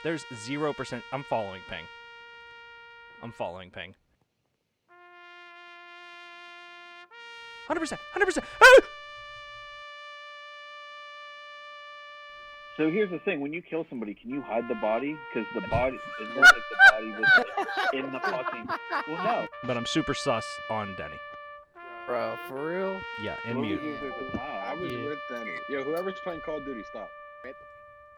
There's 0%. I'm following Ping. 100%. 100%. Ah! So here's the thing: when you kill somebody, can you hide the body? Because the body, it looks like the body was like, in the fucking. Well, no. But I'm super sus on Denny. Bro, for real? Yeah, in Well, mute. there's a tie. I was with Denny. Yo, whoever's playing Call of Duty, stop.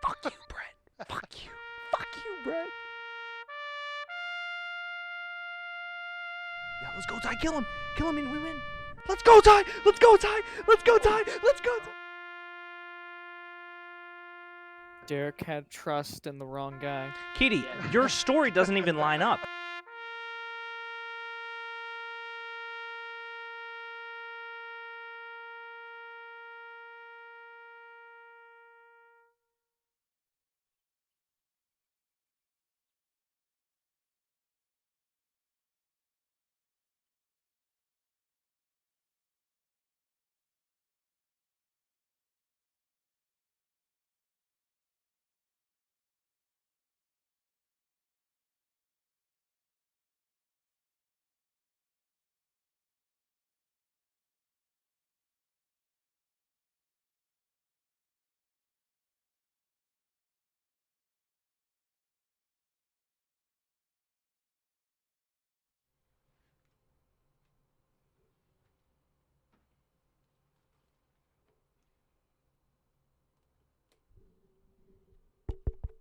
Fuck you, Brett. Fuck you. Fuck you, Brett. Yeah, let's go, Ty. Kill him. Kill him and we win. Let's go, Ty. Let's go, Ty. Let's go, Ty. Let's go, Ty. Derek had trust in the wrong guy. Katie, your story doesn't even line up.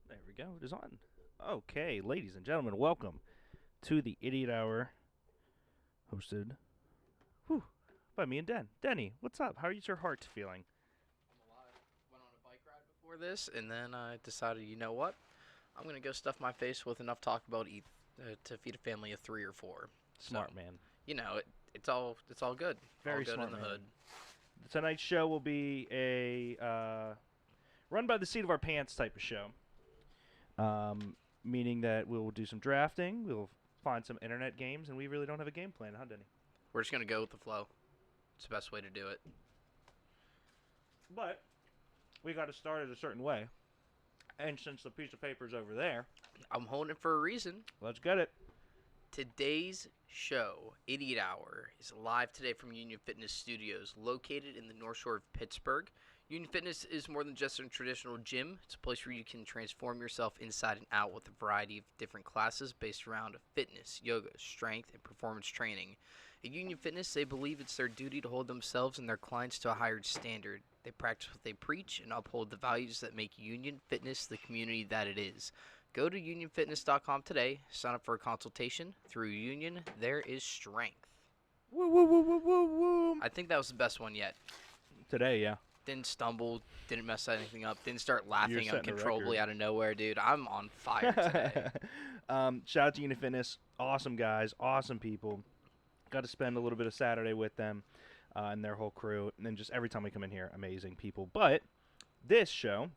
There we go. It is on. Okay, ladies and gentlemen, welcome to the Idiot Hour, hosted by me and Den. Denny, what's up? How is your heart feeling? I'm alive. Went on a bike ride before this, and then I decided, you know what? I'm gonna go stuff my face with enough talk about to feed a family of 3 or 4. Smart So, man. You know, it's all good. Very all good smart in the man. hood. Tonight's show will be a run by the seat of our pants type of show. Meaning that we'll do some drafting, we'll find some internet games, and we really don't have a game plan, huh, Denny? We're just gonna go with the flow. It's the best way to do it. But we got to start it a certain way. And since the piece of paper's over there, I'm holding it for a reason. let's get it. Today's show, Idiot Hour, is live today from Union Fitness Studios, located in the North Shore of Pittsburgh. Union Fitness is more than just a traditional gym. It's a place where you can transform yourself inside and out with a variety of different classes based around fitness, yoga, strength, and performance training. At Union Fitness, they believe it's their duty to hold themselves and their clients to a higher standard. They practice what they preach and uphold the values that make Union Fitness the community that it is. Go to unionfitness.com today. Sign up for a consultation. Through Union, there is strength. Woo, woo, woo, woo, woo, woo. I think that was the best one yet. Today, yeah. Didn't stumble, didn't mess anything up, didn't start You're laughing setting a uncontrollably record. out of nowhere, dude. I'm on fire today. Shout out to Unit Fitness. Awesome guys, awesome people. Got to spend a little bit of Saturday with them and their whole crew. And then just every time we come in here, amazing people. But this show,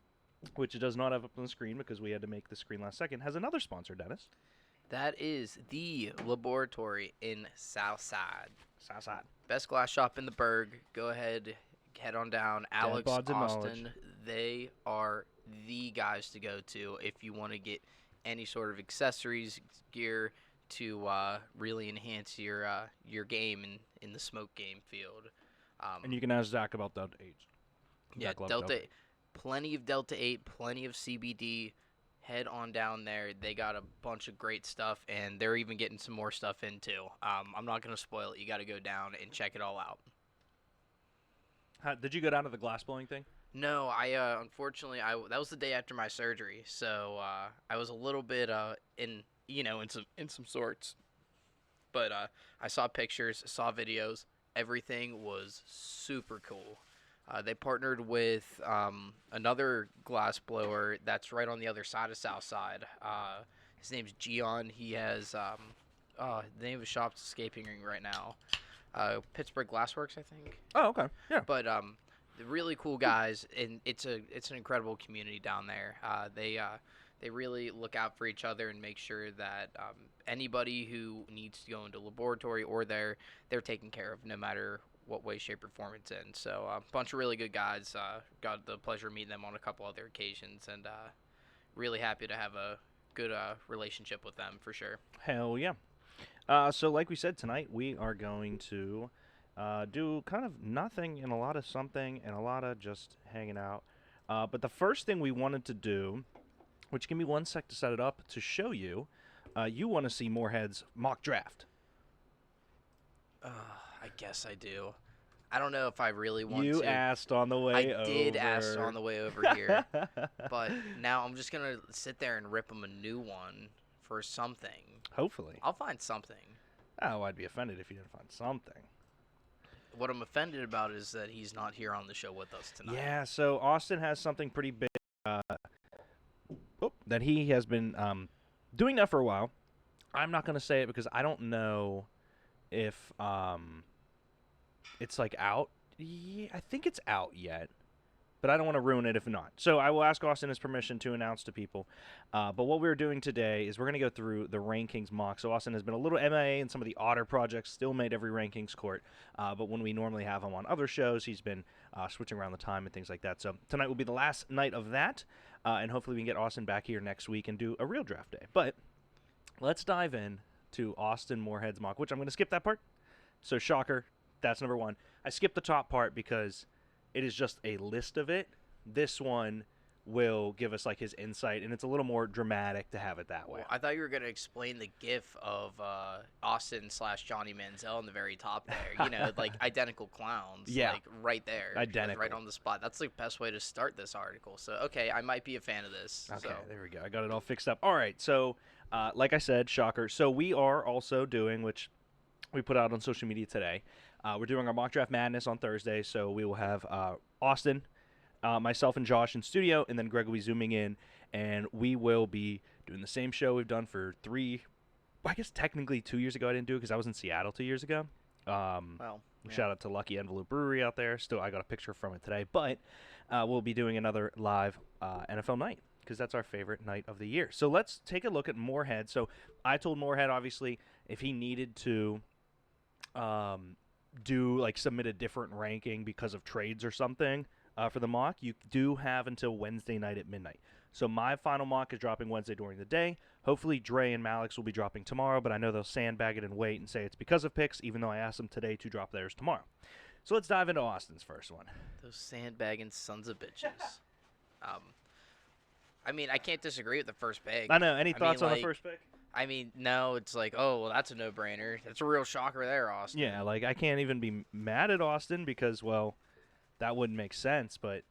which it does not have up on the screen because we had to make the screen last second, has another sponsor, Dennis. That is the Laboratory in Southside. Southside. Best glass shop in the Berg. Go ahead, head on down. Alex, Bods and Austin, knowledge. they are the guys to go to if you want to get any sort of accessories, gear to really enhance your game in the smoke game field. And you can ask Zach about Delta 8. Yeah, Zach loves Delta, plenty of Delta 8, plenty of CBD. Head on down there. They got a bunch of great stuff, and they're even getting some more stuff in too. I'm not going to spoil it. You got to go down and check it all out. Did you go down to the glass blowing thing? No, I unfortunately that was the day after my surgery, so I was a little bit in some sorts. But I saw pictures, saw videos. Everything was super cool. They partnered with another glass blower that's right on the other side of Southside. His name's Gian. He has the name of his shop's escaping me right now. Pittsburgh Glassworks, I think. Oh, okay. Yeah. But the really cool guys, and it's an incredible community down there. They really look out for each other and make sure that anybody who needs to go into laboratory or they're taken care of no matter what way, shape, or form it's in. So a bunch of really good guys. Got the pleasure of meeting them on a couple other occasions, and really happy to have a good relationship with them for sure. Hell yeah. So like we said tonight, we are going to do kind of nothing and a lot of something and a lot of just hanging out. But the first thing we wanted to do, which give me one sec to set it up to show you, you want to see Moorhead's mock draft. I guess I do. I don't know if I really want You to. asked on the way over. I did ask on the way over here, but now I'm just gonna sit there and rip him a new one for something. Hopefully. I'll find something. Oh, I'd be offended if you didn't find something. What I'm offended about is that he's not here on the show with us tonight. Yeah, so Austin has something pretty big that he has been doing that for a while. I'm not going to say it because I don't know if it's like out. Yeah, I think it's out yet, but I don't want to ruin it if not. So I will ask Austin his permission to announce to people. But what we're doing today is we're going to go through the rankings mock. So Austin has been a little MIA in some of the odder projects, still made every rankings court. But when we normally have him on other shows, he's been switching around the time and things like that. So tonight will be the last night of that. And hopefully we can get Austin back here next week and do a real draft day. But let's dive in to Austin Moorhead's mock, which I'm going to skip that part. So shocker, that's number one. I skipped the top part because it is just a list of it. This one will give us like his insight, and it's a little more dramatic to have it that way. Well, I thought you were going to explain the gif of Austin/Johnny Manziel in the very top there. You know, like identical clowns. Yeah. Like right there. Identical. Right on the spot. That's the best way to start this article. So, okay, I might be a fan of this. Okay, So. there we go. I got it all fixed up. All right, so like I said, shocker. So we are also doing, which we put out on social media today, we're doing our mock draft madness on Thursday, so we will have Austin, myself and Josh in studio, and then Greg will be zooming in, and we will be doing the same show we've done for I guess technically 2 years ago I didn't do it because I was in Seattle 2 years ago. Well, Shout out to Lucky Envelope Brewery out there. Still, I got a picture from it today, but we'll be doing another live NFL night because that's our favorite night of the year. So let's take a look at Moorhead. So I told Moorhead, obviously, if he needed to submit a different ranking because of trades or something for the mock, you do have until Wednesday night at midnight. So my final mock is dropping Wednesday during the day. Hopefully Dre and Malik's will be dropping tomorrow, but I know they'll sandbag it and wait and say it's because of picks, even though I asked them today to drop theirs tomorrow. So let's dive into Austin's first one. those sandbagging sons of bitches. I mean, I can't disagree with the first pick. I know. Any thoughts on the like, first pick? I mean, no, it's like, oh, well, that's a no-brainer. That's a real shocker there, Austin. Yeah, like I can't even be mad at Austin because, well, that wouldn't make sense, but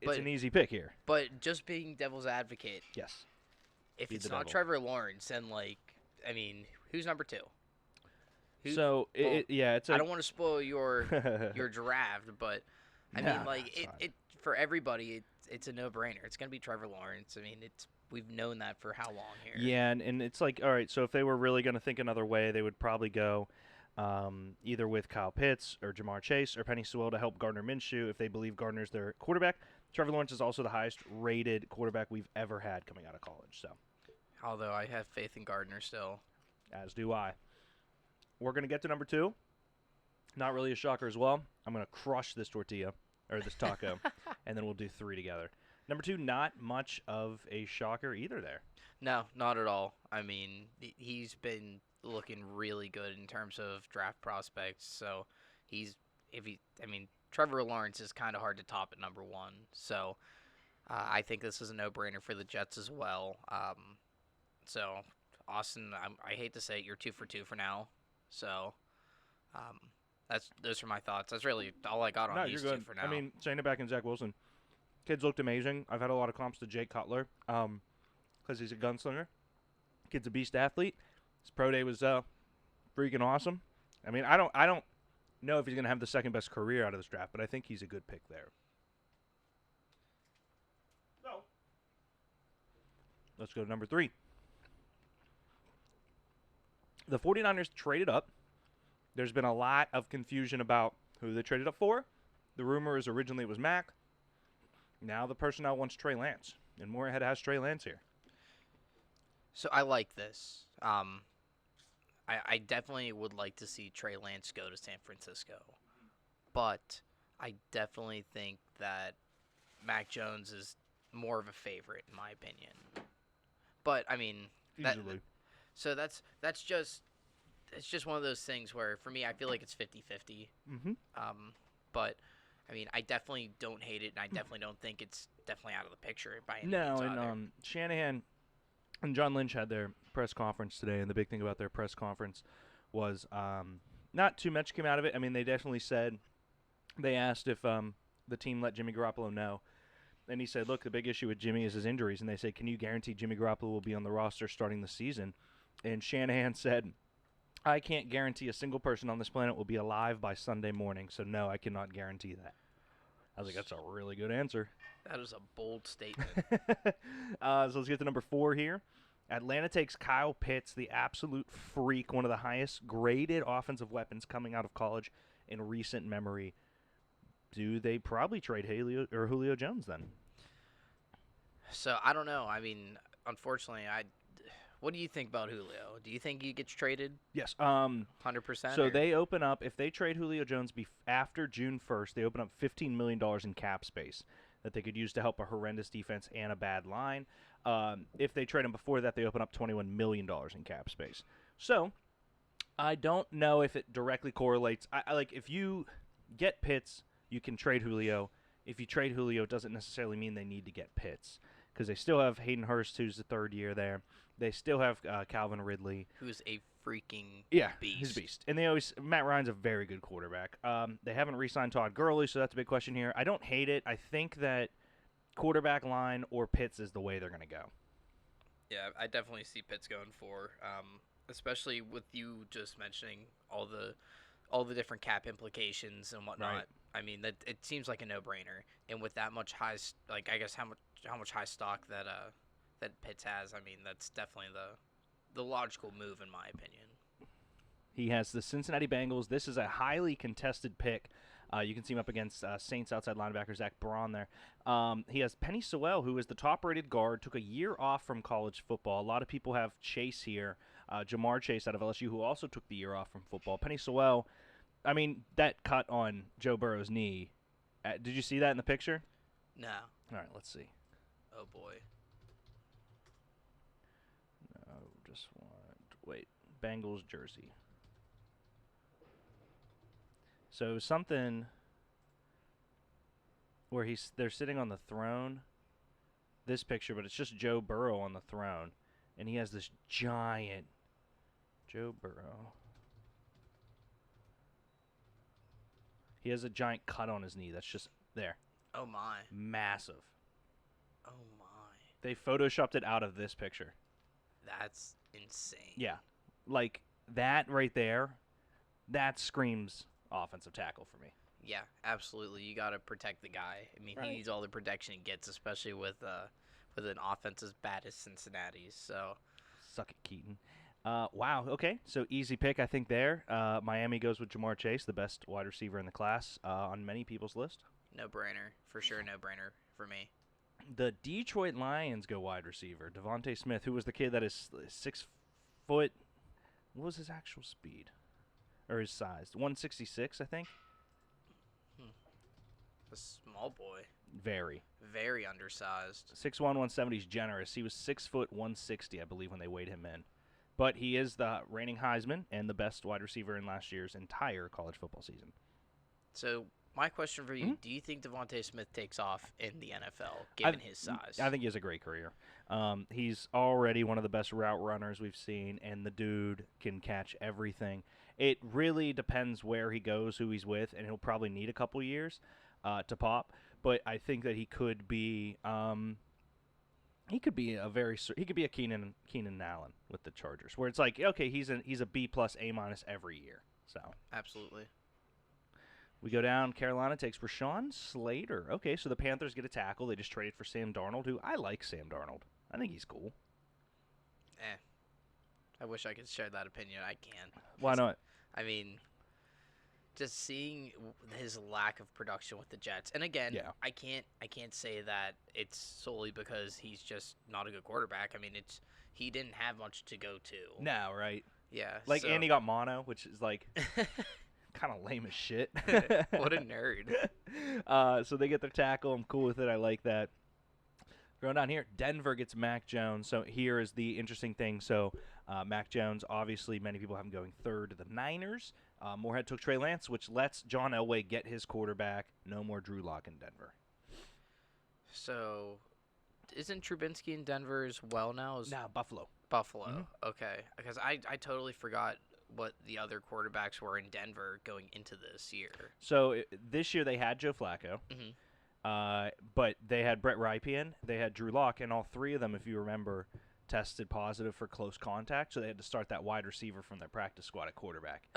it's an easy pick here. But just being devil's advocate, Yes. if Be it's the not devil. Trevor Lawrence, then, like, I mean, who's number two? So, it's I don't want to spoil your draft, but, I Nah, mean, like, it's fine. it for everybody, it's a no-brainer. It's going to be Trevor Lawrence. I mean, we've known that for how long here? Yeah, and it's like, all right, so if they were really going to think another way, they would probably go either with Kyle Pitts or Jamar Chase or Penny Sewell to help Gardner Minshew if they believe Gardner's their quarterback. Trevor Lawrence is also the highest-rated quarterback we've ever had coming out of college, so. Although I have faith in Gardner still. As do I. We're going to get to number two. Not really a shocker as well. I'm going to crush this tortilla, or this taco, and then we'll do three together. Number two, not much of a shocker either there. No, not at all. I mean, he's been looking really good in terms of draft prospects. So Trevor Lawrence is kind of hard to top at number one. So I think this is a no-brainer for the Jets as well. So Austin, I hate to say it, you're 2 for 2 for now. So those are my thoughts. That's really all I got on these two for now. I mean, Shane back and Zach Wilson. Kids looked amazing. I've had a lot of comps to Jake Cutler because he's a gunslinger. Kid's a beast athlete. His pro day was freaking awesome. I mean, I don't know if he's going to have the second best career out of this draft, but I think he's a good pick there. So, let's go to number three. The 49ers traded up. There's been a lot of confusion about who they traded up for. The rumor is originally it was Mac. Now the personnel wants Trey Lance, and Moorhead has Trey Lance here. So I like this. I definitely would like to see Trey Lance go to San Francisco. But I definitely think that Mac Jones is more of a favorite in my opinion. But I mean, Easily. so that's just it's just one of those things where for me I feel like it's 50-50. Mm-hmm. But I mean, I definitely don't hate it, and I definitely don't think it's definitely out of the picture by any No, means and either. Shanahan and John Lynch had their press conference today, and the big thing about their press conference was not too much came out of it. I mean, they definitely said they asked if the team let Jimmy Garoppolo know, and he said, "Look, the big issue with Jimmy is his injuries." And they said, "Can you guarantee Jimmy Garoppolo will be on the roster starting the season?" And Shanahan said, "I can't guarantee a single person on this planet will be alive by Sunday morning, so no, I cannot guarantee that." I was like, "That's a really good answer." That is a bold statement. So let's get to number 4 here. Atlanta takes Kyle Pitts, the absolute freak, one of the highest graded offensive weapons coming out of college in recent memory. Do they probably trade Julio Jones then? So I don't know. I mean, unfortunately, what do you think about Julio? Do you think he gets traded? Yes. 100%. So they open up, if they trade Julio Jones after June 1st, they open up $15 million in cap space that they could use to help a horrendous defense and a bad line. If they trade him before that, they open up $21 million in cap space. So I don't know if it directly correlates. I like if you get Pitts, you can trade Julio. If you trade Julio, it doesn't necessarily mean they need to get Pitts because they still have Hayden Hurst, who's the third year there. They still have Calvin Ridley, who's a freaking beast. He's a beast. And Matt Ryan's a very good quarterback. They haven't re-signed Todd Gurley, so that's a big question here. I don't hate it. I think that quarterback line or Pitts is the way they're going to go. Yeah, I definitely see Pitts going for, especially with you just mentioning all the different cap implications and whatnot. Right. I mean, that it seems like a no-brainer, and with that much high, I guess how much high stock that Pitts has, I mean, that's definitely the logical move in my opinion. He has the Cincinnati Bengals. This is a highly contested pick. You can see him up against Saints outside linebacker Zach Braun there. He has Penny Sewell, who is the top-rated guard, took a year off from college football. A lot of people have Chase here, Jamar Chase out of LSU, who also took the year off from football. Penny Sewell, I mean, that cut on Joe Burrow's knee. Did you see that in the picture? No. All right, let's see. Oh, boy. No, wait, Bengals jersey. So it was something where they're sitting on the throne. This picture, but it's just Joe Burrow on the throne, and he has this giant Joe Burrow. He has a giant cut on his knee that's just there. Oh, my. Massive. Oh, my. They photoshopped it out of this picture. That's insane. Yeah. Like, that right there, that screams offensive tackle for me. Yeah, absolutely. You got to protect the guy. I mean, Right. he needs all the protection he gets, especially with an offense as bad as Cincinnati's. So, Suck it, Keaton. Wow, okay. So easy pick, I think, there. Miami goes with Jamar Chase, the best wide receiver in the class on many people's list. no-brainer. For sure, no-brainer for me. The Detroit Lions go wide receiver. Davonte Smith, who was the kid that is 6 foot. What was his actual speed? Or his size? 166, I think? A small boy. Very. Very undersized. 6'1", 170 is generous. He was 6 foot 160, I believe, when they weighed him in. But he is the reigning Heisman and the best wide receiver in last year's entire college football season. So, my question for you, do you think Davonte Smith takes off in the NFL, given his size? I think he has a great career. He's already one of the best route runners we've seen, and the dude can catch everything. It really depends where he goes, who he's with, and he'll probably need a couple years to pop. But I think that he could be he could be a Keenan Allen with the Chargers, where it's like, okay, he's a B plus A minus every year. So Absolutely. we go down. Carolina takes Rashawn Slater. Okay, so the Panthers get a tackle. They just traded for Sam Darnold, who I like Sam Darnold. I think he's cool. I wish I could share that opinion. I can't. Why not? I mean, just seeing his lack of production with the Jets, and again, Yeah. I can't say that it's solely because he's just not a good quarterback. I mean, he didn't have much to go to. No, right? Yeah. Like, so. and he got mono, which is like kind of lame as shit. What a nerd. So they get their tackle. I'm cool with it. I like that. Going down here, Denver gets Mac Jones. So here is the interesting thing. So Mac Jones, obviously, many people have him going third to the Niners. Moorhead took Trey Lance, which lets John Elway get his quarterback. No more Drew Lock in Denver. So, isn't Trubinsky in Denver as well now? Now Buffalo. Buffalo. Mhm. Okay. Because I totally forgot what the other quarterbacks were in Denver going into this year. So this year they had Joe Flacco. Mhm. But they had Brett Rypien, they had Drew Lock, and all three of them, if you remember, tested positive for close contact. So they had to start that wide receiver from their practice squad at quarterback.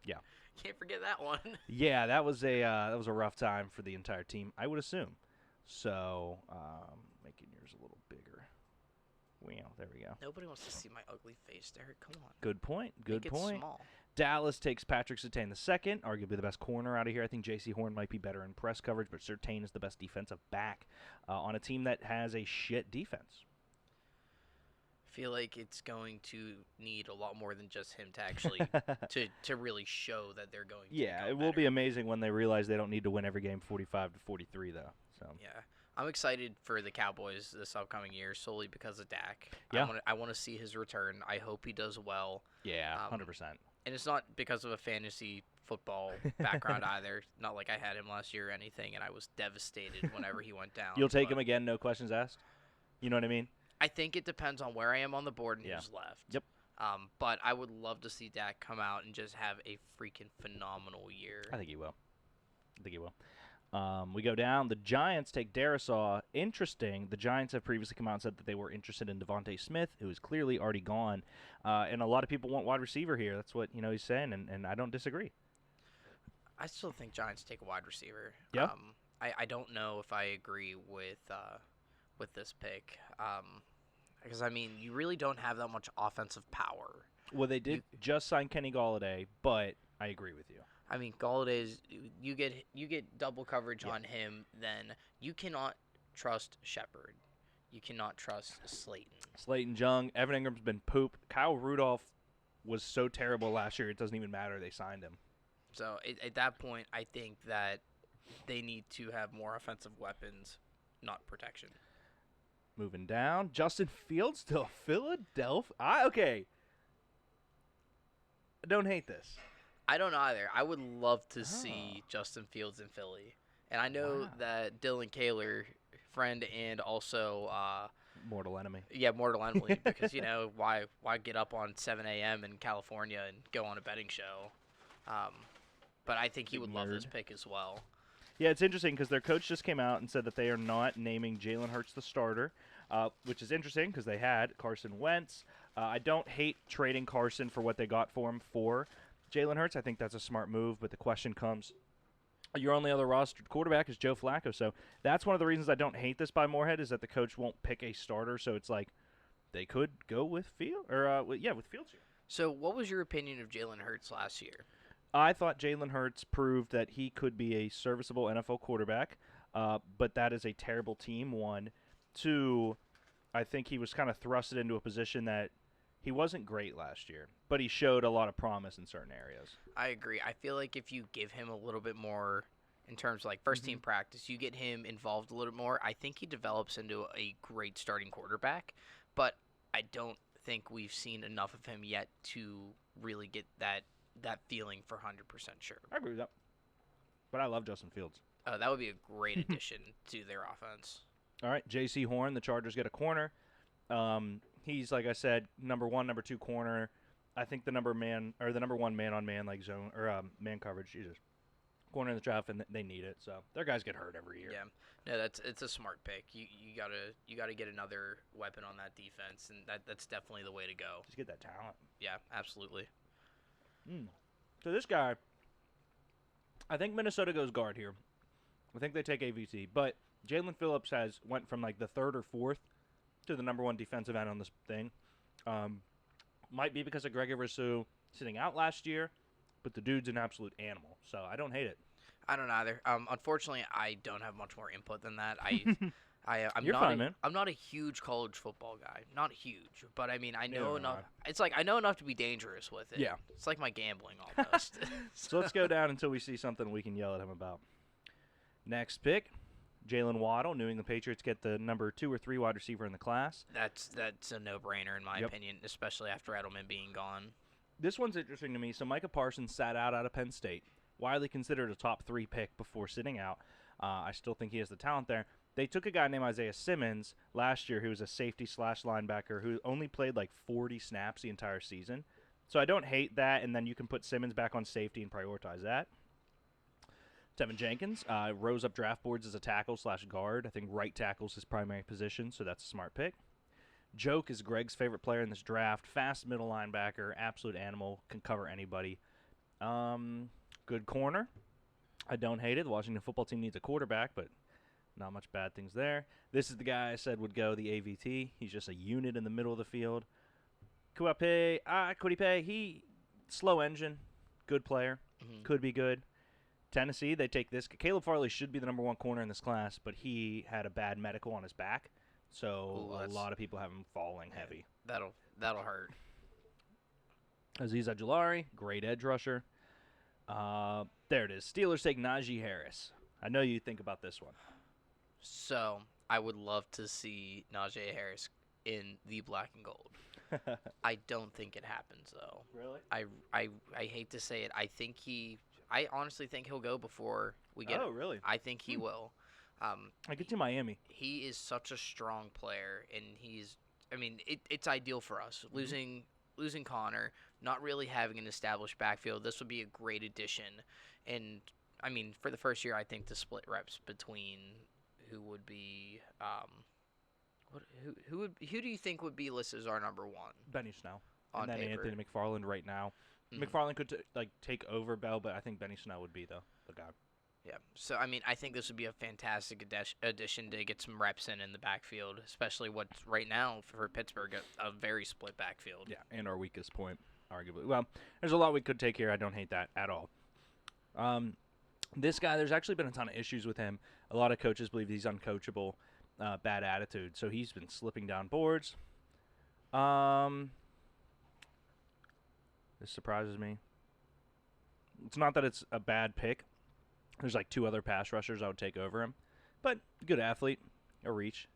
Yeah. Can't forget that one. Yeah, that was a rough time for the entire team, I would assume. So making yours a little bigger. Wow, there we go. Nobody wants to see my ugly face, Derek. Come on. Good point. Good Make point. It small. Dallas takes Patrick Surtain II, arguably the best corner out of here. I think J.C. Horn might be better in press coverage, but Surtain is the best defensive back on a team that has a shit defense. I feel like it's going to need a lot more than just him to actually to really show that they're going to Yeah, become it will be better. amazing when they realize they don't need to win every game 45-43, though. So Yeah. I'm excited for the Cowboys this upcoming year solely because of Dak. Yeah. I want to see his return. I hope he does well. yeah, 100%. And it's not because of a fantasy football background either. Not like I had him last year or anything, and I was devastated whenever he went down. You'll take but him again, no questions asked? You know what I mean? I think it depends on where I am on the board and Yeah. who's left. Yep. But I would love to see Dak come out and just have a freaking phenomenal year. I think he will. We go down. The Giants take Darisaw. Interesting. The Giants have previously come out and said that they were interested in Davonte Smith, who is clearly already gone. And a lot of people want wide receiver here. That's what he's saying, and I don't disagree. I still think Giants take a wide receiver. Yeah? I don't know if I agree with this pick. Because, I mean, you really don't have that much offensive power. Well, they did just sign Kenny Golladay, but I agree with you. I mean, Galladay's you get double coverage on him, then you cannot trust Shepard. You cannot trust Slayton. Slayton Jung, Evan Ingram's been poop. Kyle Rudolph was so terrible last year, it doesn't even matter. They signed him. So at that point, I think that they need to have more offensive weapons, not protection. Moving down, Justin Fields to Philadelphia. Okay. I don't hate this. I don't either. I would love to see Justin Fields in Philly. And I know that Dylan Kaler, friend and also Mortal enemy. mortal enemy, because why get up on 7 a.m. in California and go on a betting show? But I think he would love this pick as well. Yeah, it's interesting because their coach just came out and said that they are not naming Jalen Hurts the starter, which is interesting because they had Carson Wentz. I don't hate trading Carson for what they got for him for Jalen Hurts. I think that's a smart move, but the question comes, your only other rostered quarterback is Joe Flacco. So that's one of the reasons I don't hate this by Moorhead is that the coach won't pick a starter. So it's like they could go with Fields here. So what was your opinion of Jalen Hurts last year? I thought Jalen Hurts proved that he could be a serviceable NFL quarterback, but that is a terrible team, one. Two, I think he was kind of thrusted into a position that he wasn't great last year, but he showed a lot of promise in certain areas. I agree. I feel like if you give him a little bit more in terms of like first team practice, you get him involved a little more, I think he develops into a great starting quarterback, but I don't think we've seen enough of him yet to really get that feeling for 100% sure. I agree with that. But I love Justin Fields. That would be a great addition to their offense. All right, J.C. Horn, the Chargers get a corner. He's, like I said, number one, number two corner. I think the number one man-on-man like zone or man coverage. Jesus, corner in the draft, and they need it. So their guys get hurt every year. Yeah, no, it's a smart pick. You gotta get another weapon on that defense, and that's definitely the way to go. Just get that talent. Yeah, absolutely. So this guy, I think Minnesota goes guard here. I think they take AVT, but Jalen Phillips went from like the third or fourth to the number one defensive end on this thing. Might be because of Greg Eversue sitting out last year, but the dude's an absolute animal, so I don't hate it. I don't either. Unfortunately, I don't have much more input than that. I'm You're fine, man. I'm not a huge college football guy. Not huge, but I mean, I know Neither am enough. I. It's like I know enough to be dangerous with it. Yeah. It's like my gambling almost. So let's go down until we see something we can yell at him about. Next pick, Jalen Waddle, New England Patriots get the number 2 or 3 wide receiver in the class. That's a no-brainer in my Yep. opinion, especially after Edelman being gone. This one's interesting to me. So Micah Parsons sat out of Penn State, widely considered a top 3 pick before sitting out. I still think he has the talent there. They took a guy named Isaiah Simmons last year who was a safety/linebacker who only played like 40 snaps the entire season. So I don't hate that, and then you can put Simmons back on safety and prioritize that. Tevin Jenkins rose up draft boards as a tackle/guard. I think right tackle's his primary position, so that's a smart pick. Joke is Greg's favorite player in this draft. Fast middle linebacker, absolute animal, can cover anybody. Good corner. I don't hate it. The Washington football team needs a quarterback, but not much bad things there. This is the guy I said would go the AVT. He's just a unit in the middle of the field. Kudipe, he slow engine, good player, could be good. Tennessee, they take this. Caleb Farley should be the number 1 corner in this class, but he had a bad medical on his back, so a lot of people have him falling heavy. That'll hurt. Azeez Ojulari, great edge rusher. There it is. Steelers take Najee Harris. I know you think about this one. So I would love to see Najee Harris in the black and gold. I don't think it happens though. Really? I hate to say it. I honestly think he'll go before we get. Oh, really? I think he will. I get to Miami. He is such a strong player, and it's ideal for us. Losing Connor, not really having an established backfield. This would be a great addition, and I mean, for the first year, I think the split reps between who would be who do you think would be listed as our number 1? Benny Snell. On and then paper. Anthony McFarland right now. McFarland could take over Bell, but I think Benny Snell would be the guy. Yeah. So, I mean, I think this would be a fantastic addition to get some reps in the backfield, especially what's right now for Pittsburgh, a very split backfield. Yeah, and our weakest point, arguably. Well, there's a lot we could take here. I don't hate that at all. This guy, there's actually been a ton of issues with him. A lot of coaches believe he's uncoachable, bad attitude, so he's been slipping down boards. This surprises me. It's not that it's a bad pick. There's like 2 other pass rushers I would take over him. But good athlete. A reach.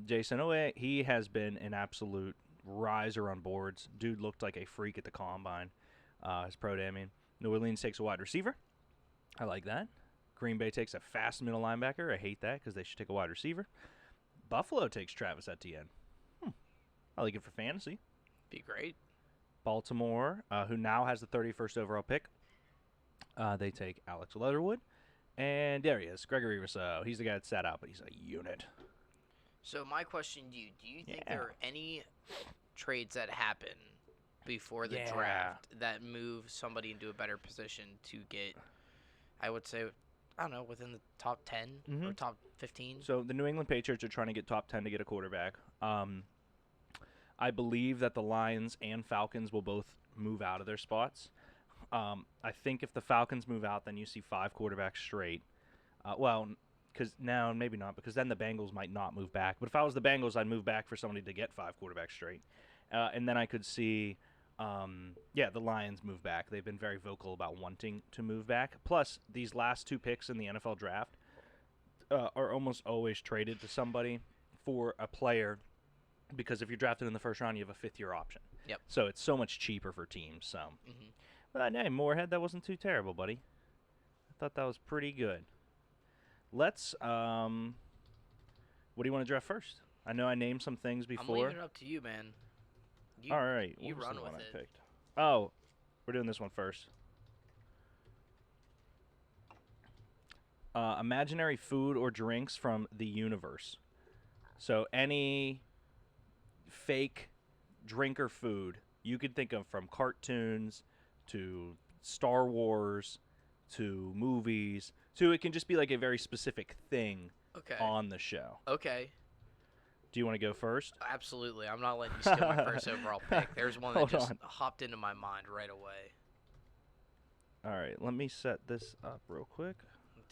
Jason Owe, he has been an absolute riser on boards. Dude looked like a freak at the combine. His pro day, I mean. New Orleans takes a wide receiver. I like that. Green Bay takes a fast middle linebacker. I hate that because they should take a wide receiver. Buffalo takes Travis Etienne. I like it for fantasy. Be great. Baltimore, who now has the 31st overall pick. They take Alex Leatherwood. And there he is, Gregory Rousseau. He's the guy that sat out, but he's a unit. So my question to you, do you think there are any trades that happen before the draft that move somebody into a better position to get, I would say, I don't know, within the top 10 or top 15? So the New England Patriots are trying to get top 10 to get a quarterback. I believe that the Lions and Falcons will both move out of their spots. I think if the Falcons move out, then you see 5 quarterbacks straight. Because now maybe not, because then the Bengals might not move back. But if I was the Bengals, I'd move back for somebody to get 5 quarterbacks straight. And then I could see, the Lions move back. They've been very vocal about wanting to move back. Plus, these last 2 picks in the NFL draft are almost always traded to somebody for a player, because if you're drafted in the first round, you have a 5th-year option. Yep. So it's so much cheaper for teams. So, But hey, Moorhead, that wasn't too terrible, buddy. I thought that was pretty good. Let's. What do you want to draft first? I know I named some things before. I'm leaving it up to you, man. All right. You What was run the with one it. I picked? Oh, we're doing this one first. Imaginary food or drinks from the universe. So any fake drink or food you could think of, from cartoons to Star Wars to movies to, it can just be like a very specific thing on the show. Okay. Do you want to go first? Absolutely. I'm not letting you steal my first overall pick. There's one that just hopped into my mind right away. All right, let me set this up real quick.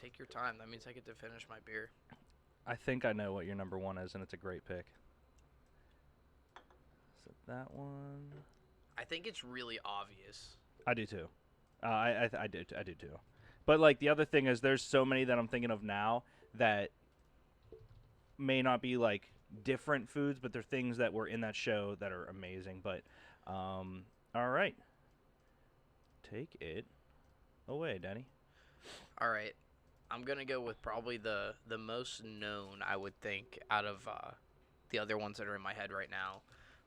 Take your time. That means I get to finish my beer. I think I know what your number 1 is, and it's a great pick. Set that one. I think it's really obvious. I do too. I do too. But like the other thing is, there's so many that I'm thinking of now that may not be like different foods, but they're things that were in that show that are amazing. But all right, take it away, Danny. All right. I'm going to go with probably the most known, I would think, out of the other ones that are in my head right now.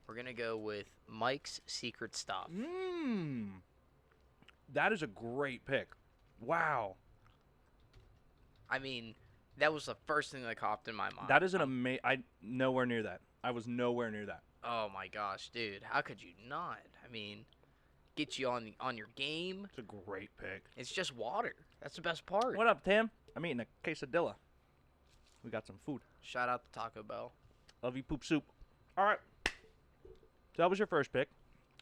We're going to go with Mike's Secret Stuff. That is a great pick. Wow. I mean, that was the first thing that popped in my mind. That is an amazing. Nowhere near that. I was nowhere near that. Oh my gosh, dude! How could you not? I mean, get you on your game. It's a great pick. It's just water. That's the best part. What up, Tim? I'm eating a quesadilla. We got some food. Shout out to Taco Bell. Love you, poop soup. All right. So that was your first pick.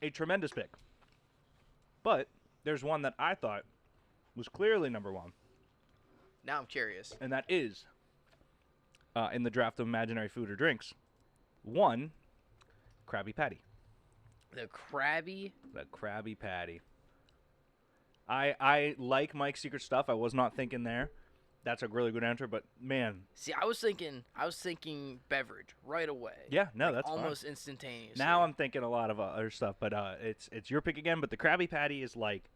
A tremendous pick. But there's one that I thought was clearly number one. Now I'm curious. And that is, in the draft of imaginary food or drinks, one, Krabby Patty. The Krabby. The Krabby Patty. I like Mike's Secret Stuff. I was not thinking there. That's a really good answer, but man. See, I was thinking beverage right away. Yeah, no, like that's almost fine. instantaneously. Now I'm thinking a lot of other stuff, but it's your pick again. But the Krabby Patty is like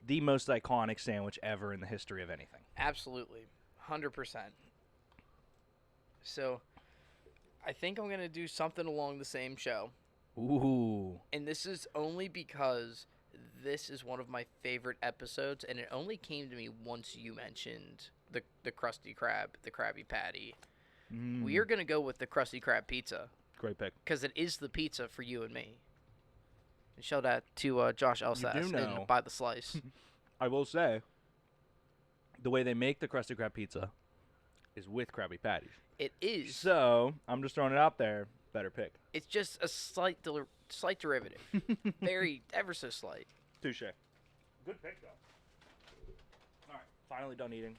the most iconic sandwich ever in the history of anything. Absolutely, 100%. So, I think I'm gonna do something along the same show. Ooh. And this is only because this is one of my favorite episodes, and it only came to me once you mentioned the Krusty Krab, the Krabby Patty. We are going to go with the Krusty Krab pizza. Great pick. Because it is the pizza for you and me. And show that to Josh Elsas and By the Slice. I will say, the way they make the Krusty Krab pizza is with Krabby Patties. It is. So, I'm just throwing it out there. Better pick. It's just a slight derivative. Very, ever so slight. Touche. Good pick, though. All right. Finally done eating.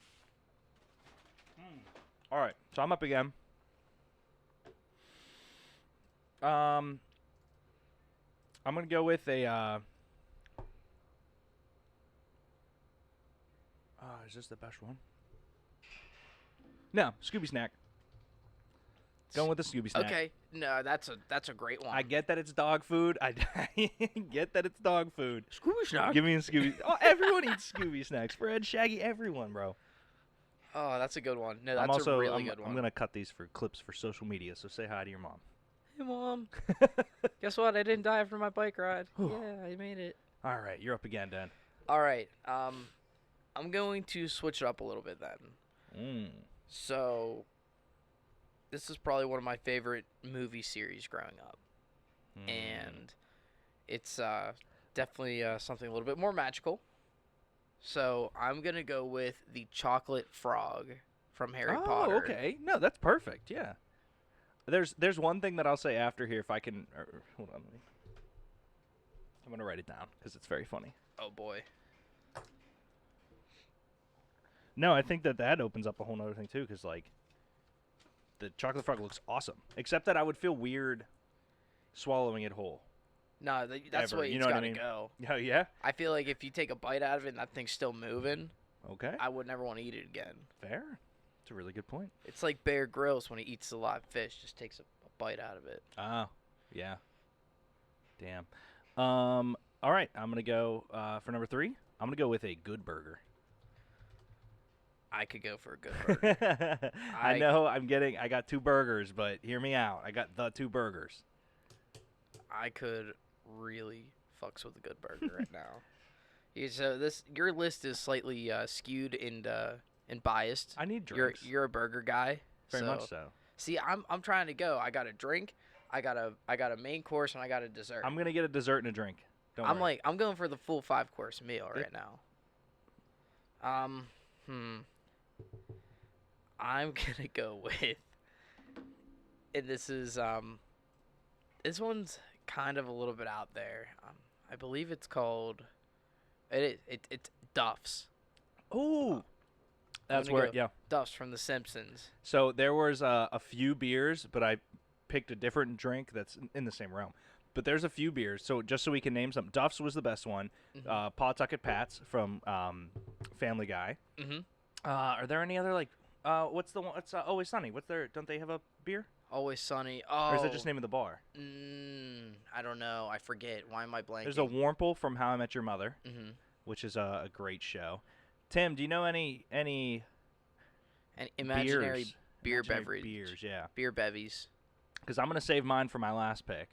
All right. So, I'm up again. I'm going to go with a... is this the best one? No, Scooby Snack. Going with the Scooby Snack. Okay, no, that's a great one. I get that it's dog food. I get that it's dog food. Scooby Snack. Give me a Scooby. Oh, everyone eats Scooby Snacks. Fred, Shaggy, everyone, bro. Oh, that's a good one. No, that's a really good one. I'm gonna cut these for clips for social media. So say hi to your mom. Hey, Mom. Guess what? I didn't die after my bike ride. Yeah, I made it. All right, you're up again, Dan. All right. I'm going to switch it up a little bit then. So, this is probably one of my favorite movie series growing up. And it's definitely something a little bit more magical. So, I'm going to go with the chocolate frog from Harry Potter. Oh, okay. No, that's perfect. Yeah. There's one thing that I'll say after here if I can. Hold on. I'm going to write it down because it's very funny. Oh, boy. No, I think that opens up a whole other thing, too, because, like, the chocolate frog looks awesome. Except that I would feel weird swallowing it whole. No, that's the way it's got to go. Oh, yeah? I feel like if you take a bite out of it and that thing's still moving, okay, I would never want to eat it again. Fair. It's a really good point. It's like Bear Grylls when he eats the live fish, just takes a bite out of it. Oh, yeah. Damn. All right, I'm going to go for number 3. I'm going to go with a good burger. I could go for a good burger. I know I got 2 burgers, but hear me out. I got the 2 burgers. I could really fucks with a good burger right now. Yeah, so your list is slightly skewed and biased. I need drinks. You're a burger guy. Very much so. See, I'm trying to go. I got a drink, I got a main course, and I got a dessert. I'm gonna get a dessert and a drink. Don't worry. I'm going for the full 5-course meal right now. I'm gonna go with, and this one's kind of a little bit out there. I believe it's called, it's Duff's. Oh, that's where Duff's from The Simpsons. So there was a few beers, but I picked a different drink that's in the same realm. But there's a few beers, so just so we can name some. Duff's was the best one. Pawtucket Pat's from Family Guy. Are there any other like What's the one? It's Always Sunny. What's their? Don't they have a beer? Always Sunny. Oh. Or is that just name of the bar? I don't know. I forget. Why am I blanking? There's a Warmple from How I Met Your Mother, Mm-hmm. which is a great show. Tim, do you know any An imaginary beers? beer Imaginary beverage. beers, yeah. Beer bevies. Because I'm gonna save mine for my last pick,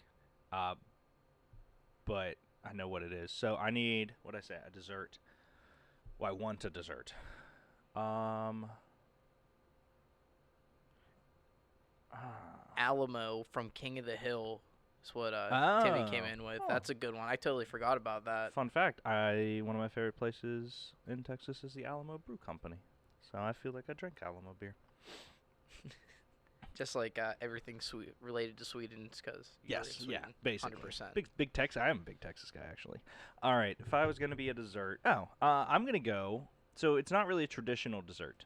but I know what it is. So I need a dessert. Well, I want a dessert. Alamo from King of the Hill is what Timmy came in with. Oh. That's a good one. I totally forgot about that. Fun fact: one of my favorite places in Texas is the Alamo Brew Company. So I feel like I drink Alamo beer. Just like everything sweet related to Sweden, because basically. 100%. Big Texas. I am a big Texas guy, actually. All right, if I was gonna be a dessert, I'm gonna go. So it's not really a traditional dessert,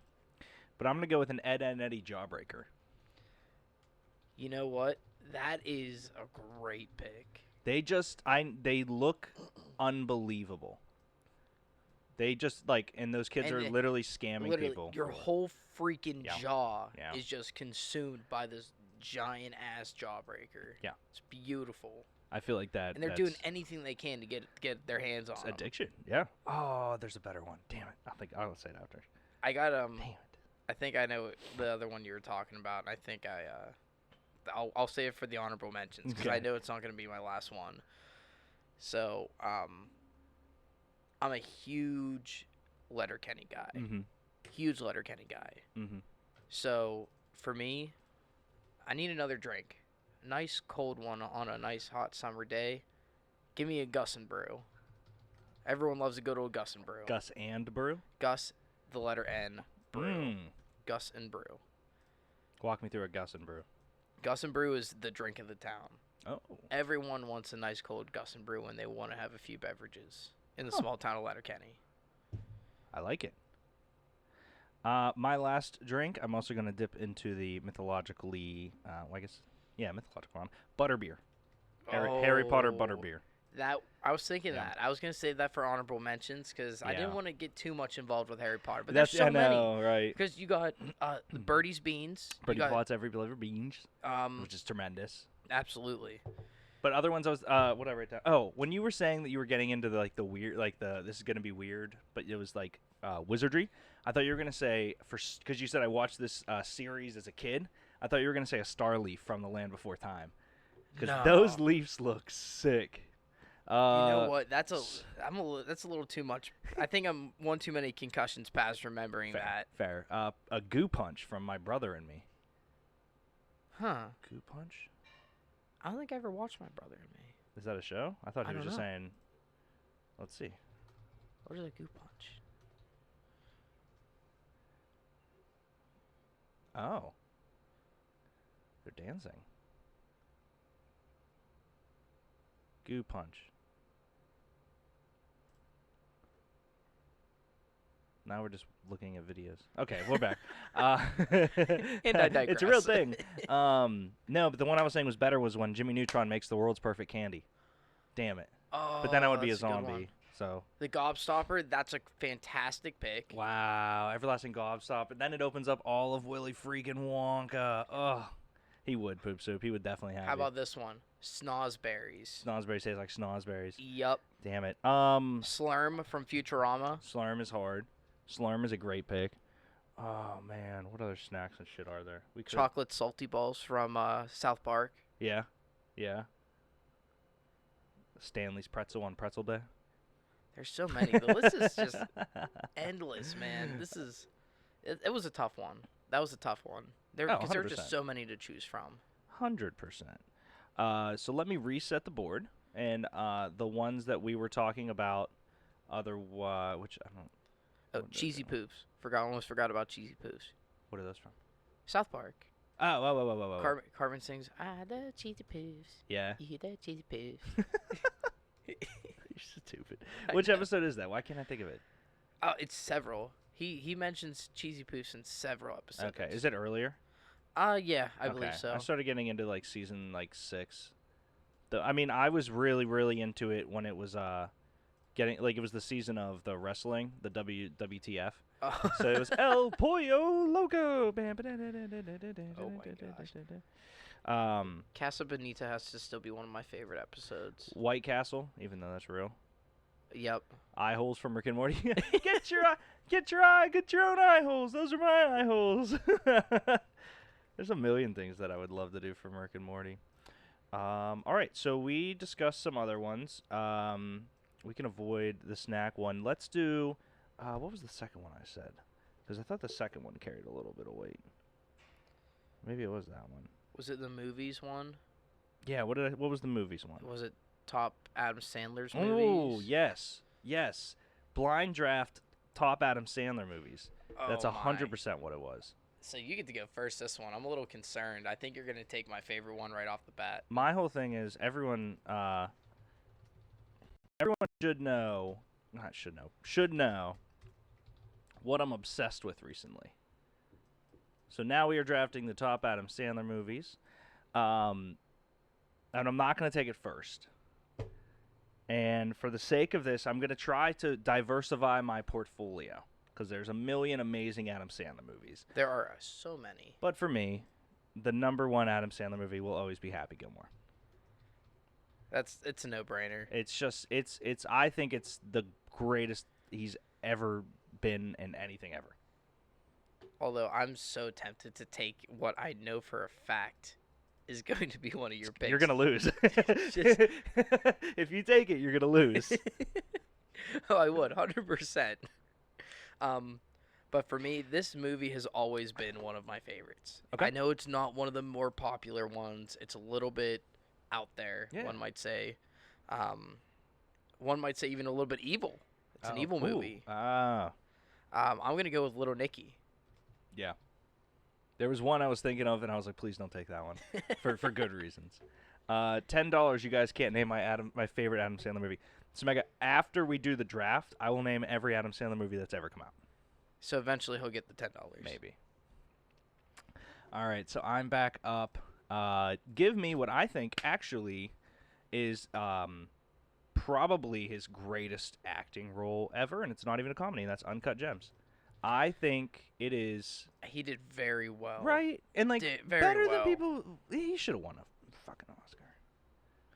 but I'm gonna go with an Ed and Eddie Jawbreaker. You know what? That is a great pick. They look unbelievable. They just and those kids And are literally scamming people. Your whole freaking Yeah. jaw Yeah. is just consumed by this giant ass jawbreaker. Yeah. It's beautiful. I feel like that. And they're doing anything they can to get their hands on 'em. addiction. Yeah. Oh, there's a better one. Damn it. I'll say it after. I got Damn it. I think I know the other one you were talking about, and I think I'll save it for the honorable mentions because I Okay. know it's not going to be my last one. So I'm a huge Letterkenny guy. Mm-hmm. Huge Letterkenny guy. Mm-hmm. So for me, I need another drink. Nice cold one on a nice hot summer day. Give me a Gus and Brew. Everyone loves to go to a Gus and Brew. Gus and Brew. Gus, the letter N, Brew. Gus and Brew. Walk me through a Gus and Brew. Gus and Brew is the drink of the town. Oh. Everyone wants a nice cold Gus and Brew when they want to have a few beverages in the small town of Letterkenny. I like it. My last drink, I'm also going to dip into the mythologically, mythological one, butterbeer. Harry Potter butterbeer. That I was thinking Yeah. that. I was going to save that for honorable mentions because I didn't Yeah. want to get too much involved with Harry Potter. But That's there's so I many. know, right? Because you got Birdie's Beans. Birdie you got, Plots every flavor beans, um, which is tremendous. absolutely. But other ones, I was what did I write down? Oh, when you were saying that you were getting into the weird, this is gonna be weird, but it was wizardry. I thought you were gonna say because you said I watched this series as a kid. I thought you were gonna say a star leaf from the Land Before Time, because those leaves look sick. You know what? That's a little too much. I think I'm one too many concussions past remembering that. Fair. A goo punch from My Brother and Me. Huh? Goo punch? I don't think I ever watched My Brother and Me. Is that a show? I thought I he was don't just know. saying. Let's see. What is a goo punch? Oh. They're dancing. Goo punch. Now we're just looking at videos. Okay, we're back. And I digress. It's a real thing. No, but the one I was saying was better was when Jimmy Neutron makes the world's perfect candy. Damn it. Oh, But then I would be a that's good one. zombie. So The Gobstopper, that's a fantastic pick. wow, everlasting gobstop, and then it opens up all of Willy freaking Wonka. Ugh, he would poop soup. He would definitely have. How it. about this one? Snozberries. Snosberries tastes like snosberries? Yup. Damn it. Slurm from Futurama. Slurm is hard. Slurm is a great pick. Oh man, what other snacks and shit are there? We could. Chocolate salty balls from South Park. Yeah, yeah. Stanley's pretzel on Pretzel Day. There's so many. The list is just endless, man. It was a tough one. That was a tough one. There Oh, were 100%. just so many to choose from. 100%. So let me reset the board, and the ones that we were talking about, which I don't. Oh, What did I Cheesy do? Poops. Almost forgot about Cheesy Poops. What are those from? South Park. Oh, whoa. Carmen sings, I love Cheesy Poops. Yeah. You love Cheesy Poops. You're stupid. Which episode is that? Why can't I think of it? Oh, it's several. He mentions Cheesy Poofs in several episodes. Okay, is it earlier? Yeah, I believe Okay. so. I started getting into season 6. I was really into it when it was getting it was the season of the wrestling, the WTF. So it was El Pollo Loco. Oh my gosh. Casa Bonita has to still be one of my favorite episodes. White Castle, even though that's real. Yep. Eye holes from Rick and Morty. Get your own eye holes. Those are my eye holes. There's a million things that I would love to do from Rick and Morty. All right, so we discussed some other ones. We can avoid the snack one. Let's do. What was the second one I said? Because I thought the second one carried a little bit of weight. Maybe it was that one. Was it the movies one? Yeah. What was the movies one? Was it top Adam Sandler's Oh, movies? yes. Blind draft top Adam Sandler movies. That's Oh 100% what it was. So you get to go first this one. I'm a little concerned. I think you're going to take my favorite one right off the bat. My whole thing is everyone should know what I'm obsessed with recently. So now we are drafting the top Adam Sandler movies. And I'm not going to take it first. And for the sake of this, I'm going to try to diversify my portfolio because there's a million amazing Adam Sandler movies. There are so many. But for me, the number one Adam Sandler movie will always be Happy Gilmore. It's a no-brainer. I think it's the greatest he's ever been in anything ever. Although I'm so tempted to take what I know for a fact is going to be one of your picks. You're gonna lose. Just- If you take it, you're gonna lose. Oh, I would, 100%. But for me, this movie has always been one of my favorites. Okay. I know it's not one of the more popular ones. It's a little bit out there, Yeah. one might say. One might say even a little bit evil. It's an evil cool. movie. Ah, I'm going to go with Little Nicky. yeah. There was one I was thinking of, and I was like, please don't take that one for good reasons. $10. You guys can't name my favorite Adam Sandler movie. So, Mega, after we do the draft, I will name every Adam Sandler movie that's ever come out. So eventually he'll get the $10. Maybe. All right, so I'm back up. Give me what I think actually is probably his greatest acting role ever, and it's not even a comedy, and that's Uncut Gems. I think it is. He did very well. Right? And, like, Did very better well. than people. He should have won a fucking Oscar.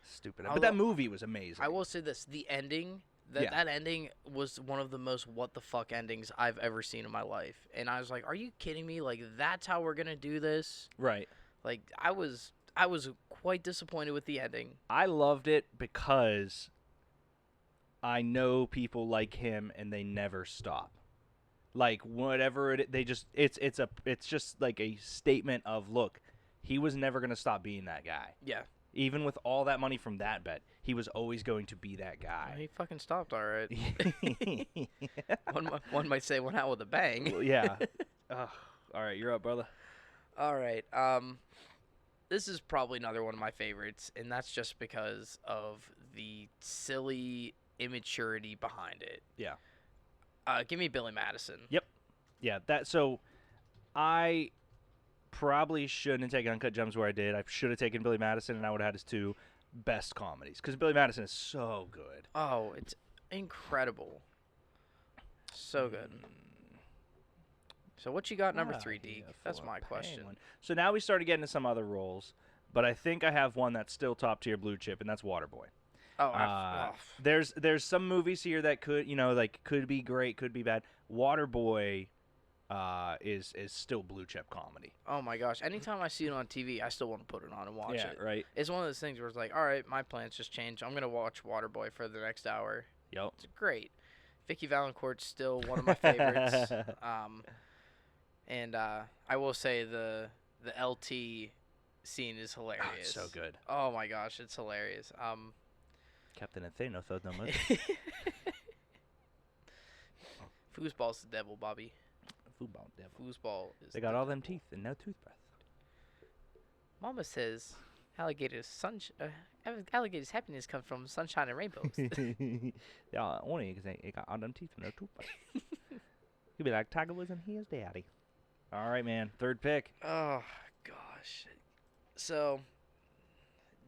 Stupid. I But that will- movie was amazing. I will say this: the ending, Yeah. that ending was one of the most what the fuck endings I've ever seen in my life. And I was like, "Are you kidding me? Like that's how we're gonna do this?" Right. Like I was quite disappointed with the ending. I loved it because I know people like him and they never stop. Like whatever it's just like a statement of look, he was never going to stop being that guy. Yeah, Even with all that money from that bet, he was always going to be that well, guy. he fucking stopped. All right. One might say went out with a bang. Well, yeah. Ugh. All right, you're up, brother. All right. This is probably another one of my favorites, and that's just because of the silly immaturity behind it. Yeah. Give me Billy Madison. Yeah, so I probably shouldn't have taken Uncut Gems where I did. I should have taken Billy Madison, and I would have had his two best comedies because Billy Madison is so good. Oh, it's incredible. So good. So what you got number Ah, 3, yeah, Deke? That's for my a question. penguin. So now we started getting to some other roles, but I think I have one that's still top tier blue chip, and that's Waterboy. Oh, There's some movies here that could be great, could be bad. Waterboy is still blue chip comedy. oh my gosh. Anytime I see it on TV, I still want to put it on and watch Yeah, it. right. It's one of those things where it's like, all right, my plans just changed. I'm going to watch Waterboy for the next hour. Yep. It's great. Vicky Valancourt's still one of my favorites. And I will say the LT scene is hilarious. Oh, it's so good. Oh my gosh, it's hilarious. Captain Athena thought no much. Foosball's the devil, Bobby. Football devil. Foosball is. They got the all them devil. teeth and no toothbrush. Mama says, alligators' happiness comes from sunshine and rainbows. Yeah, only because they got all them teeth and no toothbrush. You'd be like Tiger Woods and he is daddy. All right, man. Third pick. Oh gosh. So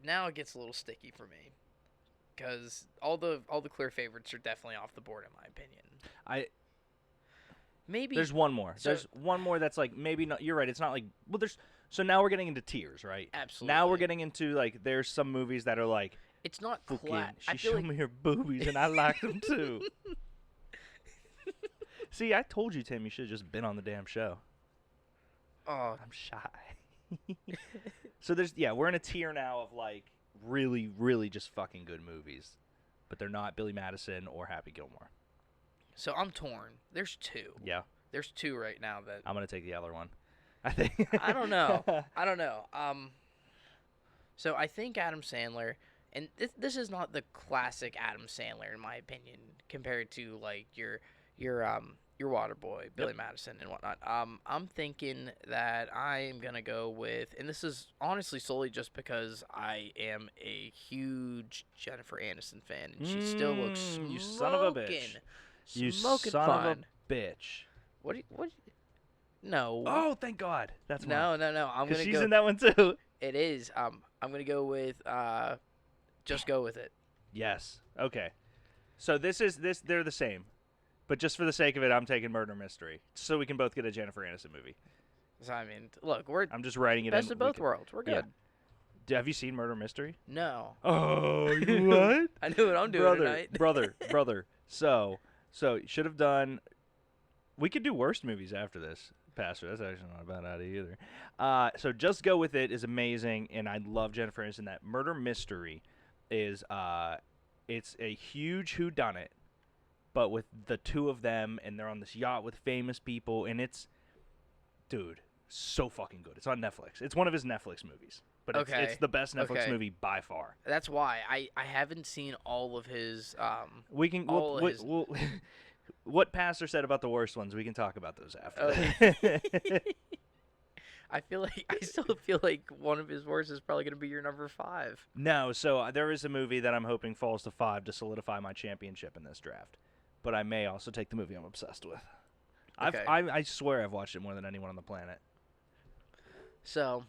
now it gets a little sticky for me because all the clear favorites are definitely off the board in my opinion. maybe There's one more. So- There's one more that's like maybe not. You're right. It's not like well. There's so now we're getting into tiers, right? absolutely. Now we're getting into like there's some movies that are like It's not fucking. I She feel showed like me her boobies and I like them too. See, I told you, Tim. You should have just been on the damn show. oh I'm shy. So we're in a tier now of like really, really just fucking good movies, but they're not Billy Madison or Happy Gilmore. so I'm torn. There's two. Yeah, There's two right now that I'm gonna take the other one. I think. I don't know. I don't know. So I think Adam Sandler, and this is not the classic Adam Sandler in my opinion, compared to like your Waterboy, Billy Madison, and whatnot. I'm thinking that I am gonna go with, and this is honestly solely just because I am a huge Jennifer Aniston fan, and she still looks smoking, you son of a bitch. You smoking son fun. of a bitch. What? No. Oh, thank God. That's no. I'm gonna she's go. in that one too. It is. I'm gonna go with. Just go with it. Yes. Okay. So they're the same. But just for the sake of it, I'm taking Murder Mystery. So we can both get a Jennifer Aniston movie. So I mean, look, we're I'm just writing it best in. of both worlds. We're good. Yeah. Have you seen Murder Mystery? No. Oh, you what? I know what I'm doing tonight. brother. So should have done. We could do worst movies after this, Pastor. That's actually not a bad idea either. So Just Go With It is amazing, and I love Jennifer Aniston. That Murder Mystery is it's a huge whodunit, but with the two of them, and they're on this yacht with famous people, and it's, dude, so fucking good. It's on Netflix. It's one of his Netflix movies, but it's the best Netflix Okay. movie by far. That's why I haven't seen all of his. We can we'll what Pastor said about the worst ones, we can talk about those after. Okay. I still feel like one of his worst is probably going to be your number 5. No, so there is a movie that I'm hoping falls to 5 to solidify my championship in this draft. But I may also take the movie I'm obsessed with. Okay. I swear I've watched it more than anyone on the planet. So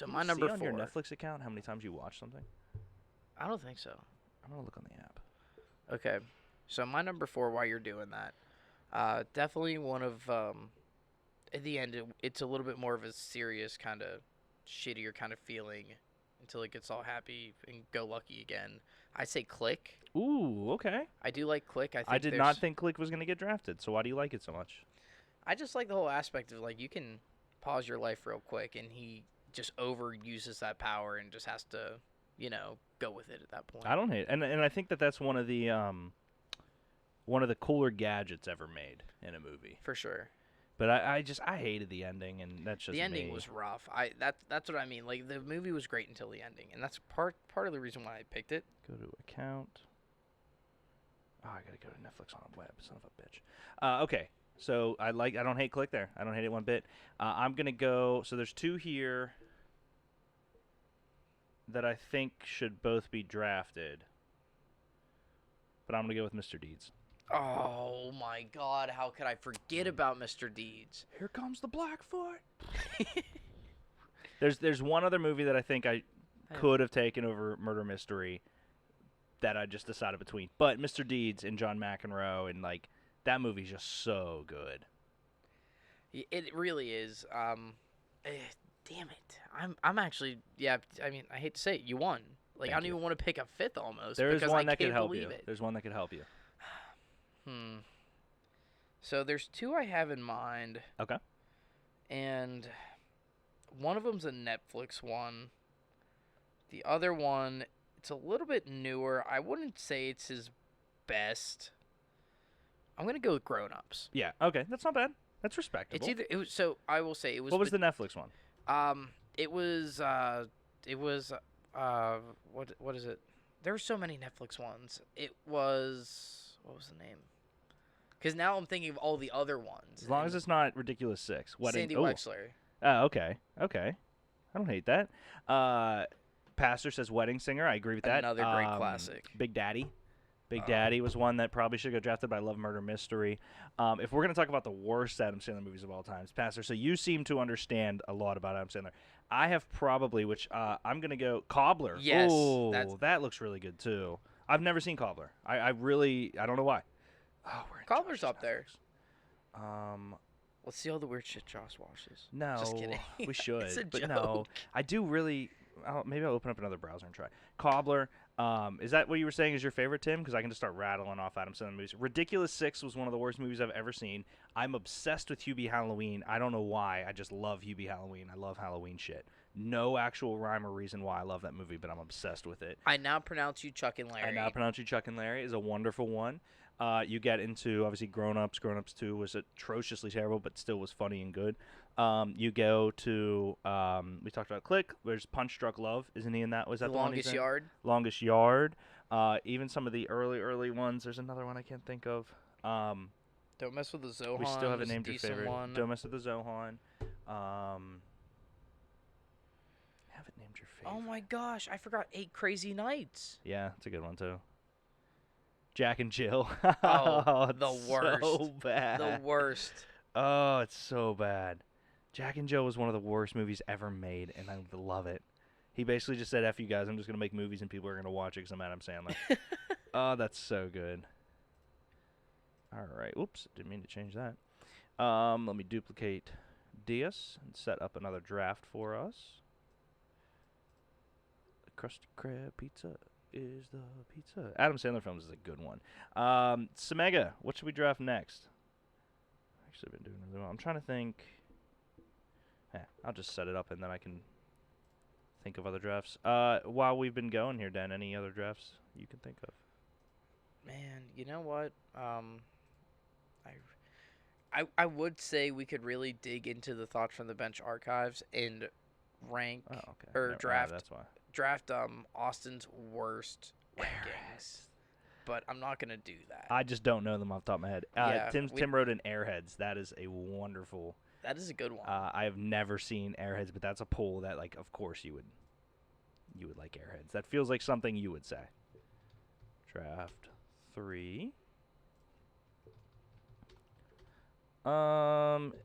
my See number on 4. your Netflix account how many times you watch something? I don't think so. I'm gonna look on the app. Okay. So my number 4, while you're doing that, definitely one of at the end it's a little bit more of a serious kind of shittier kind of feeling until it gets all happy and go lucky again. I say Click. Ooh, okay. I do like Click. I did not think Click was gonna get drafted. So why do you like it so much? I just like the whole aspect of like you can pause your life real quick, and he just overuses that power and just has to, go with it at that point. I don't hate it. And I think that's one of the cooler gadgets ever made in a movie. For sure. But I hated the ending, and that's just The ending me. was rough. That's what I mean. Like the movie was great until the ending, and that's part of the reason why I picked it. Go to account. Oh, I gotta go to Netflix on a web. Son of a bitch. Okay, so I don't hate Click there. I don't hate it one bit. I'm gonna go. So there's 2 here that I think should both be drafted, but I'm gonna go with Mr. Deeds. Oh my God! How could I forget about Mr. Deeds? Here comes the Blackfoot. There's one other movie that I think I could have taken over Murder Mystery that I just decided between. But Mr. Deeds and John McEnroe, and like that movie's just so good. It really is. Damn it! I'm actually I mean, I hate to say it, you won. Like I don't even want to pick a 5th almost. There is because one I that could can't help believe you. it. There's one that could help you. So there's 2 I have in mind. Okay. And one of them's a Netflix one. The other one, it's a little bit newer. I wouldn't say it's his best. I'm gonna go with Grown Ups. Yeah. Okay. That's not bad. That's respectable. I will say it was. What was the Netflix one? It was what is it? There were so many Netflix ones. It was, what was the name? Because now I'm thinking of all the other ones. As long as it's not Ridiculous 6. Sandy Wexler. Oh, okay. Okay. I don't hate that. Pastor says Wedding Singer. I agree with that. Another great classic. Big Daddy. Big Daddy was one that probably should go drafted, but I love Murder Mystery. If we're going to talk about the worst Adam Sandler movies of all time, Pastor, so you seem to understand a lot about Adam Sandler. I have probably, which I'm going to go, Cobbler. Yes. Oh, that looks really good, too. I've never seen Cobbler. I don't know why. Oh, we're in Cobbler's Josh's up there. Netflix. Let's see all the weird shit Josh watches. No, Just kidding. we should, It's a but joke. no, I do really. Maybe I'll open up another browser and try. Cobbler. Is that what you were saying is your favorite, Tim? Because I can just start rattling off Adam Sandler movies. Ridiculous Six was one of the worst movies I've ever seen. I'm obsessed with Hubie Halloween. I don't know why. I just love Hubie Halloween. I love Halloween shit. No actual rhyme or reason why I love that movie, but I'm obsessed with it. I now pronounce you Chuck and Larry. I now pronounce you Chuck and Larry is a wonderful one. You get into, obviously, Grown Ups. Grown Ups 2 was atrociously terrible, but still was funny and good. You go to, we talked about Click. There's Punch Drunk Love. Isn't he in that? Was that The the one he's Longest in? Yard. Longest Yard. Even some of the early ones. There's another one I can't think of. Don't Mess with the Zohan. We still haven't was a named your decent favorite. one. Don't Mess with the Zohan. Haven't named your favorite. Oh my gosh, I forgot 8 Crazy Nights. Yeah, it's a good one too. Jack and Jill. Oh, the it's worst. So bad. The worst. Oh, it's so bad. Jack and Jill was one of the worst movies ever made, and I love it. He basically just said, F you guys, I'm just going to make movies and people are going to watch it because I'm Adam Sandler. Oh, that's so good. All right. Oops, didn't mean to change that. Let me duplicate Diaz and set up another draft for us. The Krusty Krab pizza is the pizza. Adam Sandler films is a good one. Semega, what should we draft next? Actually, been doing really well. I'm trying to think. I'll just set it up and then I can think of other drafts. While we've been going here, Dan, any other drafts you can think of? Man, you know what? I would say we could really dig into the Thoughts from the Bench archives and rank or draft that's why. draft Austin's worst rankings. But I'm not gonna do that. I just don't know them off the top of my head. Yeah, Tim wrote in Airheads. That is a wonderful. That is a good one. I have never seen Airheads, but that's a poll that, like, of course you would like Airheads. That feels like something you would say. Draft 3.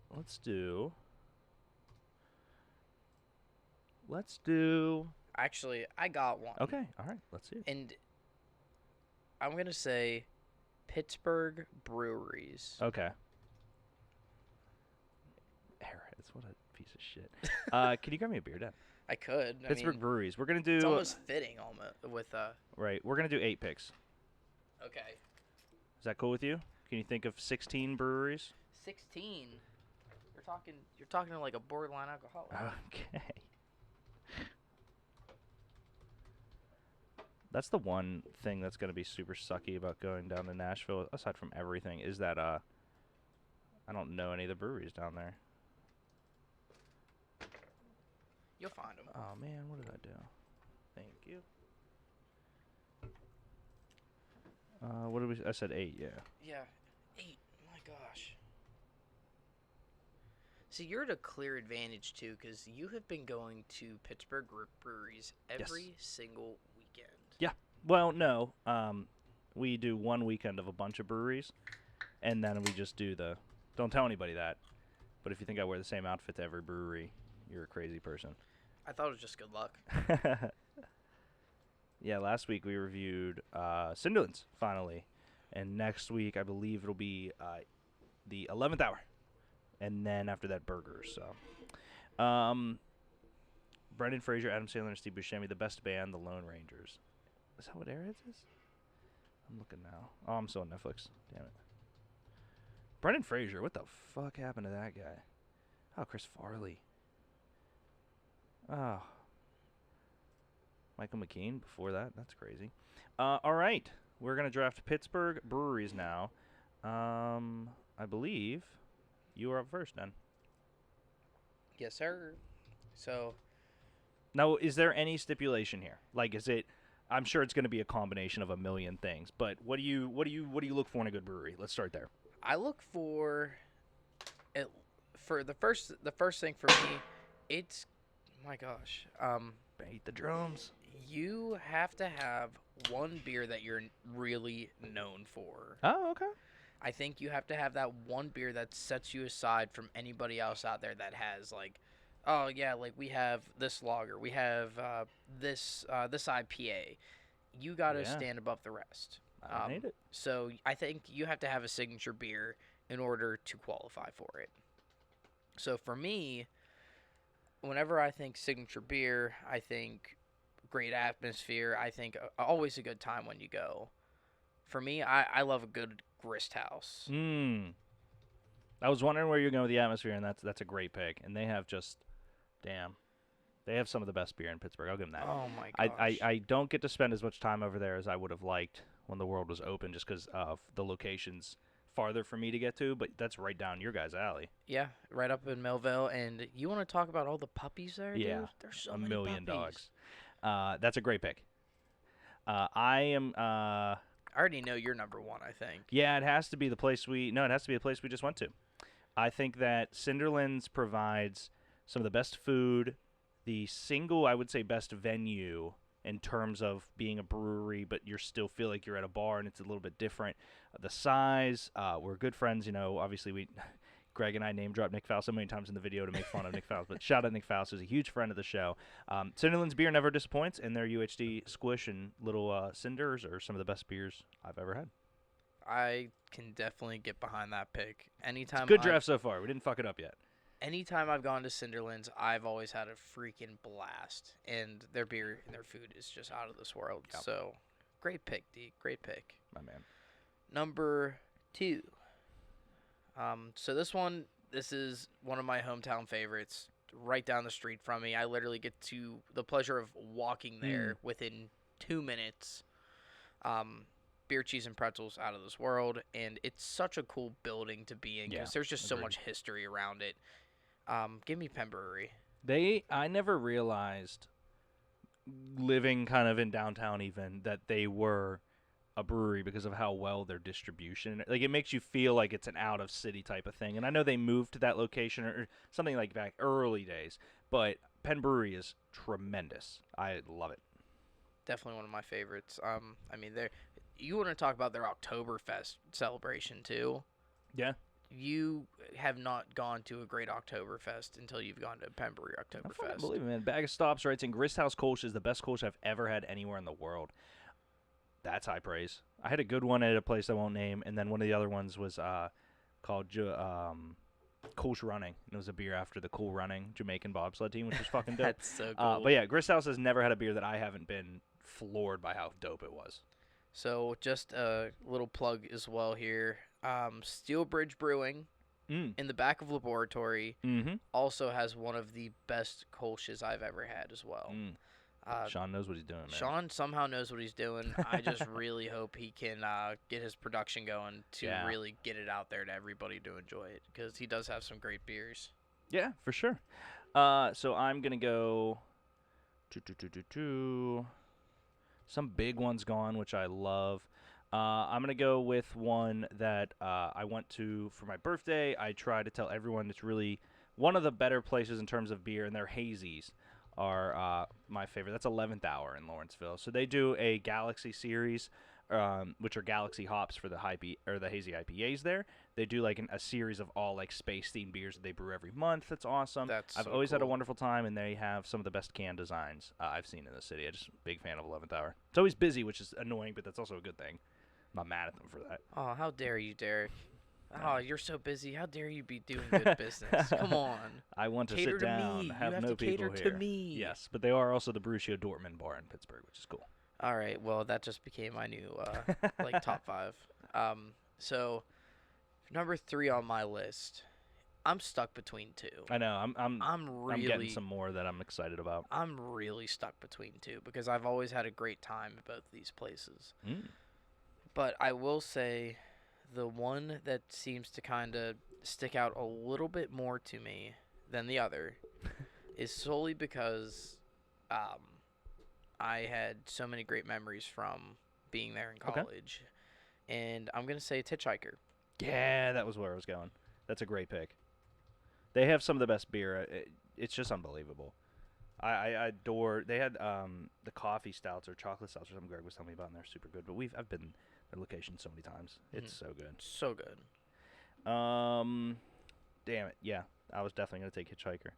Let's do. Actually, I got one. Okay, all right. Let's see it. And I'm gonna say Pittsburgh breweries. Okay. Airheads, what a piece of shit. Can you grab me a beer, Dan? I could. Pittsburgh breweries. We're gonna do. It's almost fitting, almost with. Right. We're gonna do 8 picks. Okay. Is that cool with you? Can you think of 16 breweries? 16. You're talking like a borderline alcoholic. Okay. That's the one thing that's going to be super sucky about going down to Nashville, aside from everything, is that I don't know any of the breweries down there. You'll find them. Oh, man, what did I do? Thank you. What did we? I said 8, yeah. Yeah, 8. My gosh. See, you're at a clear advantage too, because you have been going to Pittsburgh breweries every single weekend. Yeah. Well, no. We do one weekend of a bunch of breweries, and then we just do the. Don't tell anybody that. But if you think I wear the same outfit to every brewery, you're a crazy person. I thought it was just good luck. Yeah, last week we reviewed Cinderlands, finally. And next week, I believe it'll be the 11th Hour. And then after that, Burgers. So, Brendan Fraser, Adam Sandler, and Steve Buscemi, the best band, the Lone Rangers. Is that what Airheads is? I'm looking now. Oh, I'm still on Netflix. Damn it. Brendan Fraser, what the fuck happened to that guy? Oh, Chris Farley. Oh. Michael McKean before that. That's crazy. All right. We're going to draft Pittsburgh breweries now. I believe you are up first, then. Yes, sir. So. Now, is there any stipulation here? Like, is it? I'm sure it's going to be a combination of a million things. But what do you look for in a good brewery? Let's start there. I look for the first thing for me. It's my gosh. Beat the drums. You have to have one beer that you're really known for. Oh, okay. I think you have to have that one beer that sets you aside from anybody else out there that has like, oh yeah, like we have this lager, we have this IPA. You got to stand above the rest. I don't hate it. So I think you have to have a signature beer in order to qualify for it. So for me, whenever I think signature beer, I think great atmosphere. I think always a good time when you go. For me, I love a good grist house. I was wondering where you're going with the atmosphere, and that's a great pick. And they have they have some of the best beer in Pittsburgh. I'll give them that. Oh my gosh. I don't get to spend as much time over there as I would have liked when the world was open, just because of the locations farther for me to get to. But that's right down your guys' alley. Yeah, right up in Melville. And you want to talk about all the puppies there, Yeah, dude? There's so a many million puppies. dogs. That's a great pick. I am. I already know you're number one, I think. Yeah, it has to be the place it has to be the place we just went to. I think that Cinderlands provides some of the best food, the single, I would say, best venue in terms of being a brewery, but you still feel like you're at a bar and it's a little bit different. The size, we're good friends, obviously Greg and I name dropped Nick Faust so many times in the video to make fun of Nick Faust, but shout out Nick Faust, who's a huge friend of the show. Cinderlands beer never disappoints, and their UHD Squish and little Cinders are some of the best beers I've ever had. I can definitely get behind that pick. Anytime. Good draft so far. We didn't fuck it up yet. Anytime I've gone to Cinderlands, I've always had a freaking blast, and their beer and their food is just out of this world. Yep. So, great pick, Deke. Great pick. My man. Number 2. So this is one of my hometown favorites, right down the street from me. I literally get to the pleasure of walking there within 2 minutes. Beer, cheese, and pretzels out of this world, and it's such a cool building to be in because there's just so much history around it. Give me Penn Brewery. I never realized, living kind of in downtown even, that they were a brewery because of how well their distribution, like, it makes you feel like it's an out of city type of thing. And I know they moved to that location or something like back early days, but Penn Brewery is tremendous. I love it. Definitely one of my favorites. I mean, you want to talk about their Oktoberfest celebration too? Yeah. You have not gone to a great Oktoberfest until you've gone to Penn Brewery I Oktoberfest. believe it, man. Bag of Stops writes in, Gristhouse Kolsch is the best Kolsch I've ever had anywhere in the world. That's high praise. I had a good one at a place I won't name, and then one of the other ones was called Kolsch Running. And it was a beer after the Cool Running Jamaican bobsled team, which was fucking dope. That's so cool. But yeah, Gristhouse has never had a beer that I haven't been floored by how dope it was. So just a little plug as well here. Steel Bridge Brewing in the back of Laboratory also has one of the best Kolsches I've ever had as well. Sean knows what he's doing, man. Sean somehow knows what he's doing. I just really hope he can get his production going to really get it out there to everybody to enjoy it, because he does have some great beers. Yeah, for sure. So I'm going to go some big ones gone, which I love. I'm going to go with one that I went to for my birthday. I try to tell everyone it's really one of the better places in terms of beer, and their hazies are my favorite. That's 11th Hour in Lawrenceville. So they do a Galaxy series, which are Galaxy hops for the the hazy IPAs there. They do like a series of all like space-themed beers that they brew every month. That's awesome. I've always had a wonderful time, and they have some of the best can designs I've seen in the city. I'm just a big fan of 11th Hour. It's always busy, which is annoying, but that's also a good thing. I'm not mad at them for that. Oh, how dare you, Derek? Oh, you're so busy. How dare you be doing good business? Come on. I want to Cater sit to down, me. have You have no to people cater here. to me. Yes, but they are also the Borussia Dortmund bar in Pittsburgh, which is cool. All right. Well, that just became my new top 5. So number 3 on my list, I'm stuck between 2. I know. I'm getting really some more that I'm excited about. I'm really stuck between 2 because I've always had a great time at both these places. But I will say the one that seems to kind of stick out a little bit more to me than the other is solely because I had so many great memories from being there in college. And I'm going to say it's Hitchhiker. Yeah, that was where I was going. That's a great pick. They have some of the best beer. It's just unbelievable. I adore. They had the coffee stouts or chocolate stouts or something Greg was telling me about, and they're super good. But I've been their location so many times. It's so good. So good. Damn it. Yeah, I was definitely going to take Hitchhiker.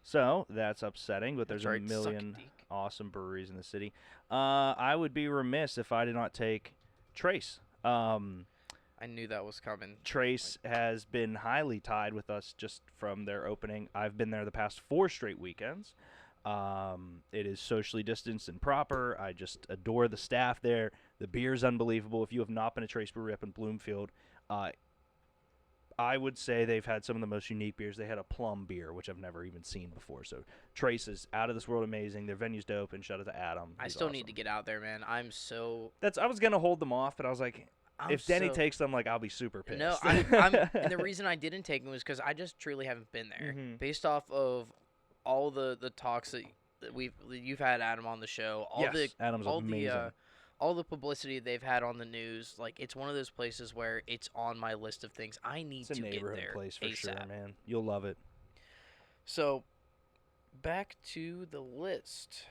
So that's upsetting, but there's That's right. a million awesome breweries in the city. I would be remiss if I did not take Trace. I knew that was coming. Trace has been highly tied with us just from their opening. I've been there the past 4 straight weekends. It is socially distanced and proper. I just adore the staff there. The beer's unbelievable. If you have not been to Trace Brewery up in Bloomfield, I would say they've had some of the most unique beers. They had a plum beer, which I've never even seen before. So Trace is out of this world amazing. Their venue's dope, and shout out to Adam. I He's still awesome. need to get out there, man. I was gonna hold them off, but I was like, if Denny takes them, like, I'll be super pissed. No, and the reason I didn't take them was because I just truly haven't been there. Mhm. Based off of all the talks that you've had Adam on the show, Adam's amazing. all the publicity they've had on the news, like it's one of those places where it's on my list of things I need It's to a get neighborhood there place for ASAP. sure, man. You'll love it. So, back to the list.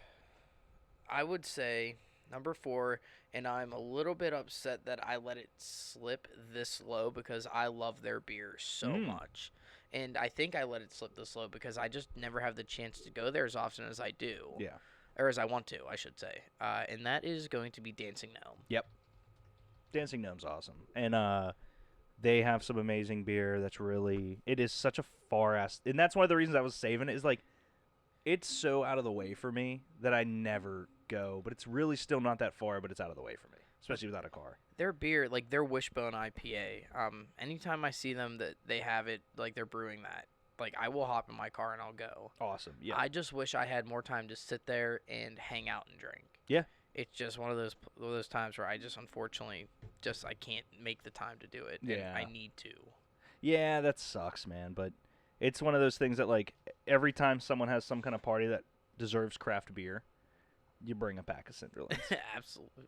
I would say number 4, and I'm a little bit upset that I let it slip this low because I love their beer so much. And I think I let it slip this low because I just never have the chance to go there as often as I do. Yeah. Or as I want to, I should say. And that is going to be Dancing Gnome. Yep. Dancing Gnome's awesome. And they have some amazing beer that's really... It is such a far-ass... And that's one of the reasons I was saving it is, like, it's so out of the way for me that I never go. But it's really still not that far, but it's out of the way for me, especially without a car. Their beer, like their Wishbone IPA, anytime I see them that they have it, like they're brewing that, like I will hop in my car and I'll go. Awesome, yeah. I just wish I had more time to sit there and hang out and drink. Yeah. It's just one of those times where I just unfortunately I can't make the time to do it. Yeah. And I need to. Yeah, that sucks, man. But it's one of those things that, like, every time someone has some kind of party that deserves craft beer, you bring a pack of Cinderlands. Absolutely.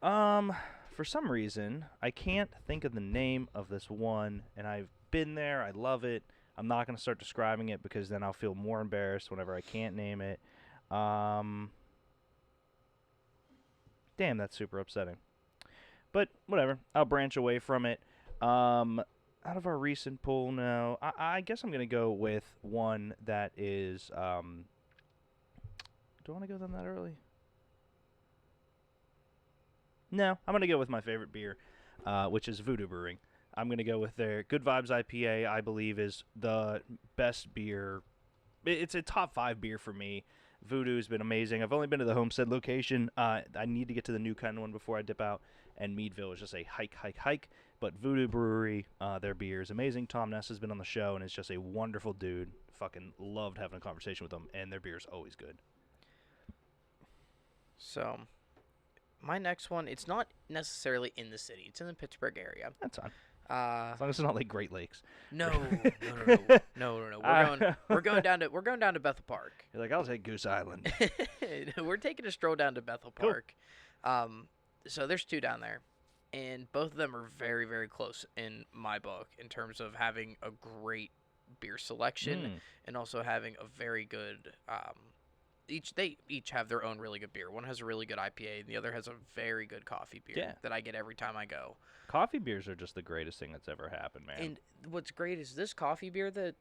For some reason, I can't think of the name of this one, and I've been there. I love it. I'm not going to start describing it because then I'll feel more embarrassed whenever I can't name it. Damn, that's super upsetting. But whatever. I'll branch away from it. Out of our recent poll now, I guess I'm going to go with one that is... do I want to go them that early? No, I'm going to go with my favorite beer, which is Voodoo Brewing. I'm going to go with their Good Vibes IPA, I believe, is the best beer. It's a top 5 beer for me. Voodoo's been amazing. I've only been to the Homestead location. I need to get to the new kind one before I dip out. And Meadville is just a hike. But Voodoo Brewery, their beer is amazing. Tom Ness has been on the show and is just a wonderful dude. Fucking loved having a conversation with him. And their beer is always good. So... my next one, it's not necessarily in the city. It's in the Pittsburgh area. That's fine. As long as it's not like Great Lakes. No. We're going down to Bethel Park. You're like, I'll take Goose Island. We're taking a stroll down to Bethel Park. So there's 2 down there, and both of them are very, very close in my book in terms of having a great beer selection and also having a very good. They each have their own really good beer. One has a really good IPA, and the other has a very good coffee beer that I get every time I go. Coffee beers are just the greatest thing that's ever happened, man. And what's great is this coffee beer that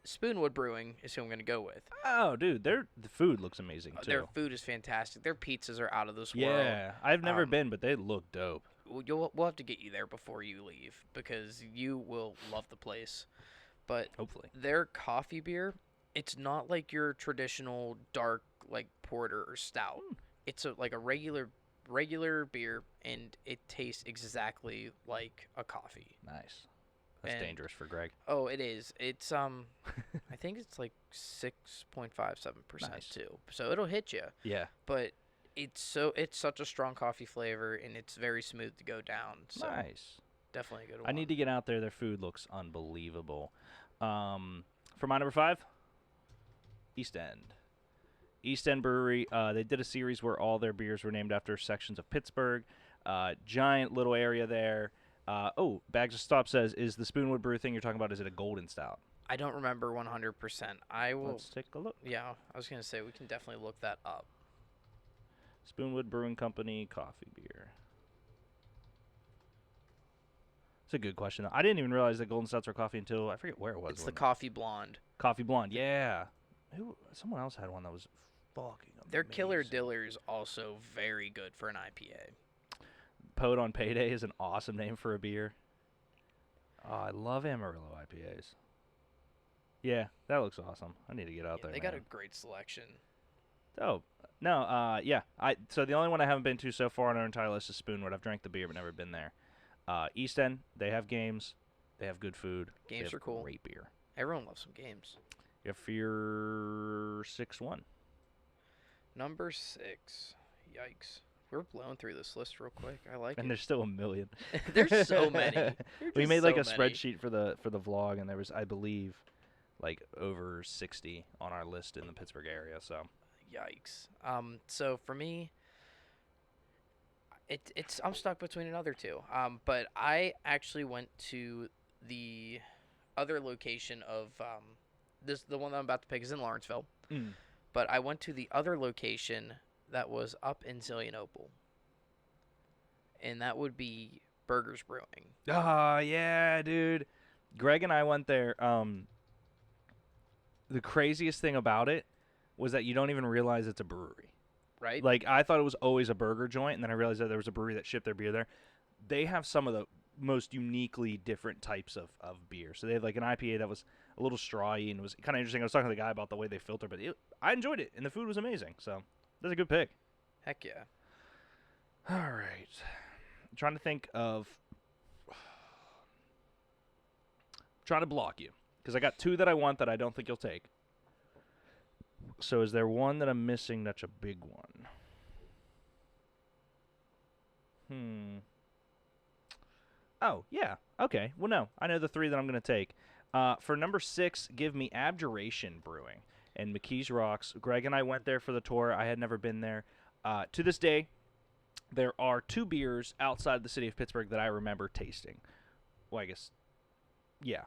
Spoonwood Brewing is who I'm going to go with. Oh, dude, the food looks amazing, too. Their food is fantastic. Their pizzas are out of this world. Yeah, I've never been, but they look dope. We'll have to get you there before you leave because you will love the place. But hopefully, their coffee beer, it's not like your traditional dark like porter or stout. It's like a regular beer, and it tastes exactly like a coffee. Nice. That's dangerous for Greg. Oh, it is. It's I think it's like 6.57% too. So it'll hit you. Yeah. But it's such a strong coffee flavor, and it's very smooth to go down. So nice. Definitely a good one. I need to get out there. Their food looks unbelievable. For my number 5, East End. East End Brewery, they did a series where all their beers were named after sections of Pittsburgh. Giant little area there. Bags of Stop says, is the Spoonwood Brew thing you're talking about, is it a golden stout? I don't remember 100%. I will. Let's take a look. Yeah, I was going to say, we can definitely look that up. Spoonwood Brewing Company coffee beer. It's a good question. I didn't even realize that golden stouts were coffee until, I forget where it was. It's the Coffee Blonde. Coffee Blonde, yeah. Someone else had one that was fucking amazing. Their Killer Diller is also very good for an IPA. Poet on Payday is an awesome name for a beer. Oh, I love Amarillo IPAs. Yeah, that looks awesome. I need to get out there. They got a man. great selection. Oh, no, yeah. So the only one I haven't been to so far on our entire list is Spoonwood. I've drank the beer but never been there. East End, they have games. They have good food. Games they have are cool. Great beer. Everyone loves some games. Yeah, for your 6-1. Number 6. Yikes. We're blowing through this list real quick. I like And it. there's still a million. There's so many. We Just made like so a many. spreadsheet for the vlog, and there was, I believe, like over 60 on our list in the Pittsburgh area. So Yikes. So for me, it's I'm stuck between another two. But I actually went to the other location of the one that I'm about to pick is in Lawrenceville. But I went to the other location that was up in Zillionople, and that would be Burgers Brewing. yeah, dude. Greg and I went there. The craziest thing about it was that you don't even realize it's a brewery. Right? Like, I thought it was always a burger joint, and then I realized that there was a brewery that shipped their beer there. They have some of the most uniquely different types of beer. So they have, like, an IPA that was a little strawy, and it was kind of interesting. I was talking to the guy about the way they filter, but I enjoyed it, and the food was amazing. So that's a good pick. Heck yeah. All right. I'm trying to think of... trying to block you, because I got two that I want that I don't think you'll take. So is there one that I'm missing that's a big one? Oh, yeah. Okay. Well, no. I know the three that I'm going to take. For number 6, give me Abjuration Brewing and McKees Rocks. Greg and I went there for the tour. I had never been there. To this day, there are 2 beers outside the city of Pittsburgh that I remember tasting. Well, I guess, yeah.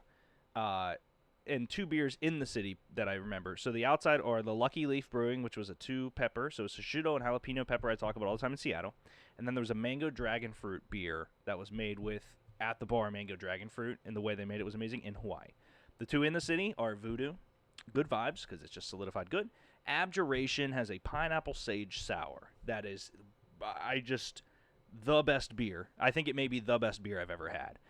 And 2 beers in the city that I remember. So the outside are the Lucky Leaf Brewing, which was a 2-pepper. So it's prosciutto and jalapeno pepper I talk about all the time in Seattle. And then there was a mango dragon fruit beer that was made with, at the bar, mango dragon fruit. And the way they made it was amazing in Hawaii. The 2 in the city are Voodoo, good vibes because it's just solidified good. Abjuration has a pineapple sage sour. That is, the best beer. I think it may be the best beer I've ever had.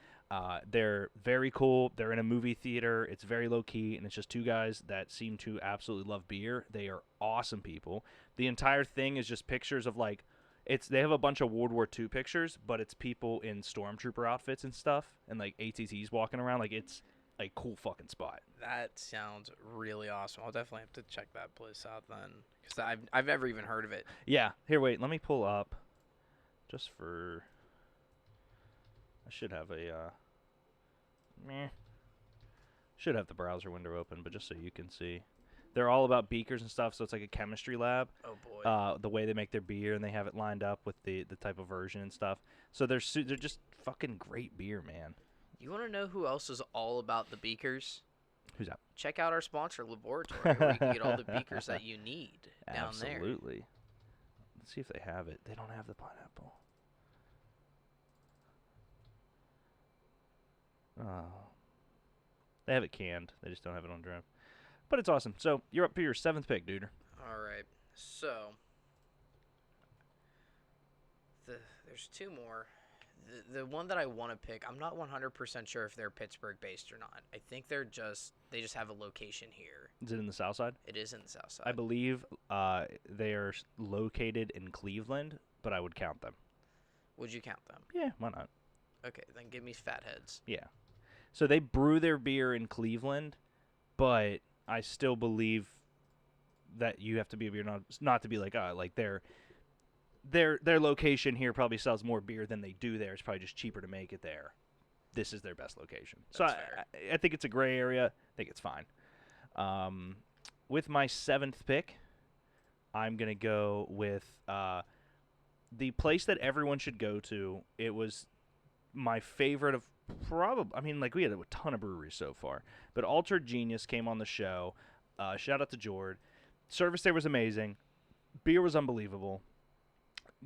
They're very cool. They're in a movie theater. It's very low-key, and it's just 2 guys that seem to absolutely love beer. They are awesome people. The entire thing is just pictures of, like, they have a bunch of World War II pictures, but it's people in stormtrooper outfits and stuff, and, like, ATTs walking around. Like, it's a cool fucking spot. That sounds really awesome. I'll definitely have to check that place out then, because I've never even heard of it. Yeah. Here, wait. Let me pull up just for... I should have a... should have the browser window open, but just so you can see. They're all about beakers and stuff, so it's like a chemistry lab. Oh, boy. The way they make their beer, and they have it lined up with the type of version and stuff. So they're just fucking great beer, man. You want to know who else is all about the beakers? Who's that? Check out our sponsor, Laboratory, where you can get all the beakers that you need down there. Absolutely. Let's see if they have it. They don't have the pineapple. Oh. They have it canned. They just don't have it on draft. But it's awesome. So you're up for your 7th pick, dude. All right. So there's 2 more. The one that I want to pick, I'm not 100% sure if they're Pittsburgh based or not. I think they just have a location here. Is it in the South Side? It is in the South Side. I believe they are located in Cleveland, but I would count them. Would you count them? Yeah, why not? Okay, then give me Fatheads. Yeah. So they brew their beer in Cleveland, but I still believe that you have to be a beer not to be like their location here probably sells more beer than they do there. It's probably just cheaper to make it there. This is their best location. That's so fair. I think it's a gray area. I think it's fine. With my 7th pick, I'm going to go with the place that everyone should go to. It was my favorite of we had a ton of breweries so far. But Altered Genius came on the show. Shout out to Jord. Service there was amazing. Beer was unbelievable.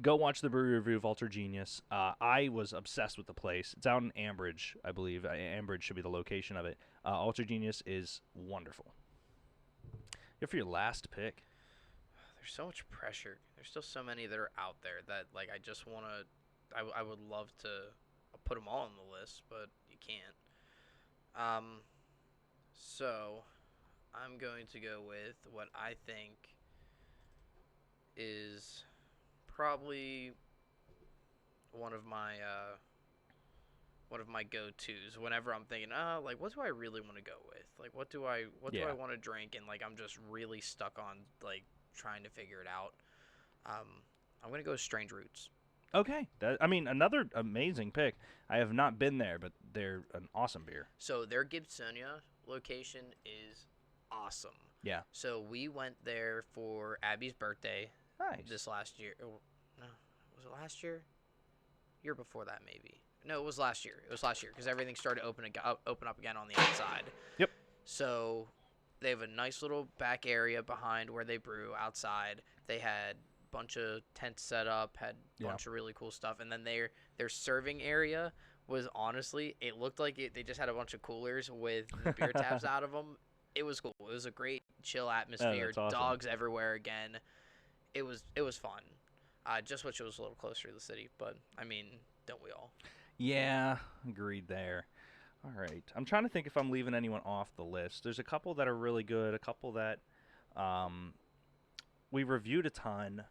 Go watch the brewery review of Altered Genius. I was obsessed with the place. It's out in Ambridge, I believe. Ambridge should be the location of it. Altered Genius is wonderful. Here for your last pick. There's so much pressure. There's still so many that are out there that I just want to I would love to put them all on the list, but you can't. So I'm going to go with what I think is probably one of my go-tos whenever I'm thinking, like, what do I really want to go with? Like, what do I want to drink? And like, I'm just really stuck on like trying to figure it out. I'm gonna go with Strange Roots. Okay. Another amazing pick. I have not been there, but they're an awesome beer. So their Gibsonia location is awesome. Yeah. So we went there for Abby's birthday Nice. this last year. Oh, no, was it last year? Year before that, maybe. No, it was last year. It was last year because everything started to open up again on the outside. Yep. So they have a nice little back area behind where they brew outside. They had a bunch of tents set up, had a bunch of really cool stuff, and then their serving area was honestly, it looked like they just had a bunch of coolers with the beer taps out of them. It was cool. It was a great chill atmosphere. That's awesome. Dogs everywhere again. It was fun. Just wish it was a little closer to the city, but I mean, don't we all? Yeah, agreed there. All right. I'm trying to think if I'm leaving anyone off the list. There's a couple that are really good, a couple that we reviewed a ton.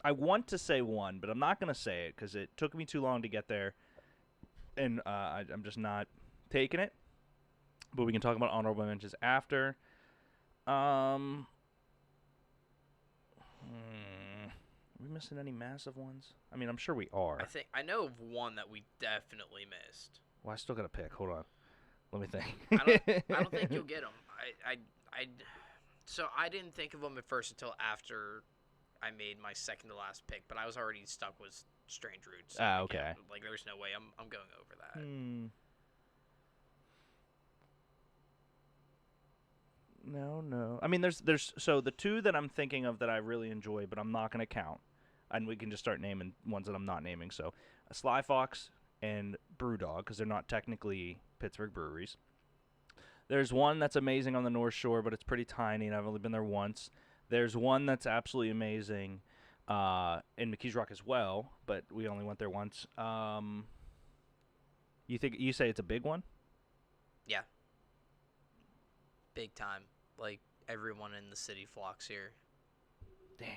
I want to say one, but I'm not going to say it because it took me too long to get there, and I'm just not taking it. But we can talk about honorable mentions after. Are we missing any massive ones? I mean, I'm sure we are. I know of one that we definitely missed. Well, I still got to pick. Hold on. Let me think. I don't think you'll get them. So I didn't think of them at first until after I made my second to last pick, but I was already stuck with Strange Roots. Okay. Like there's no way I'm going over that. No. I mean, there's so the two that I'm thinking of that I really enjoy, but I'm not going to count, and we can just start naming ones that I'm not naming. So, Sly Fox and Brewdog, because they're not technically Pittsburgh breweries. There's one that's amazing on the North Shore, but it's pretty tiny, and I've only been there once. There's one that's absolutely amazing in McKees Rock as well, but we only went there once. You say it's a big one? Yeah. Big time. Like, everyone in the city flocks here. Damn.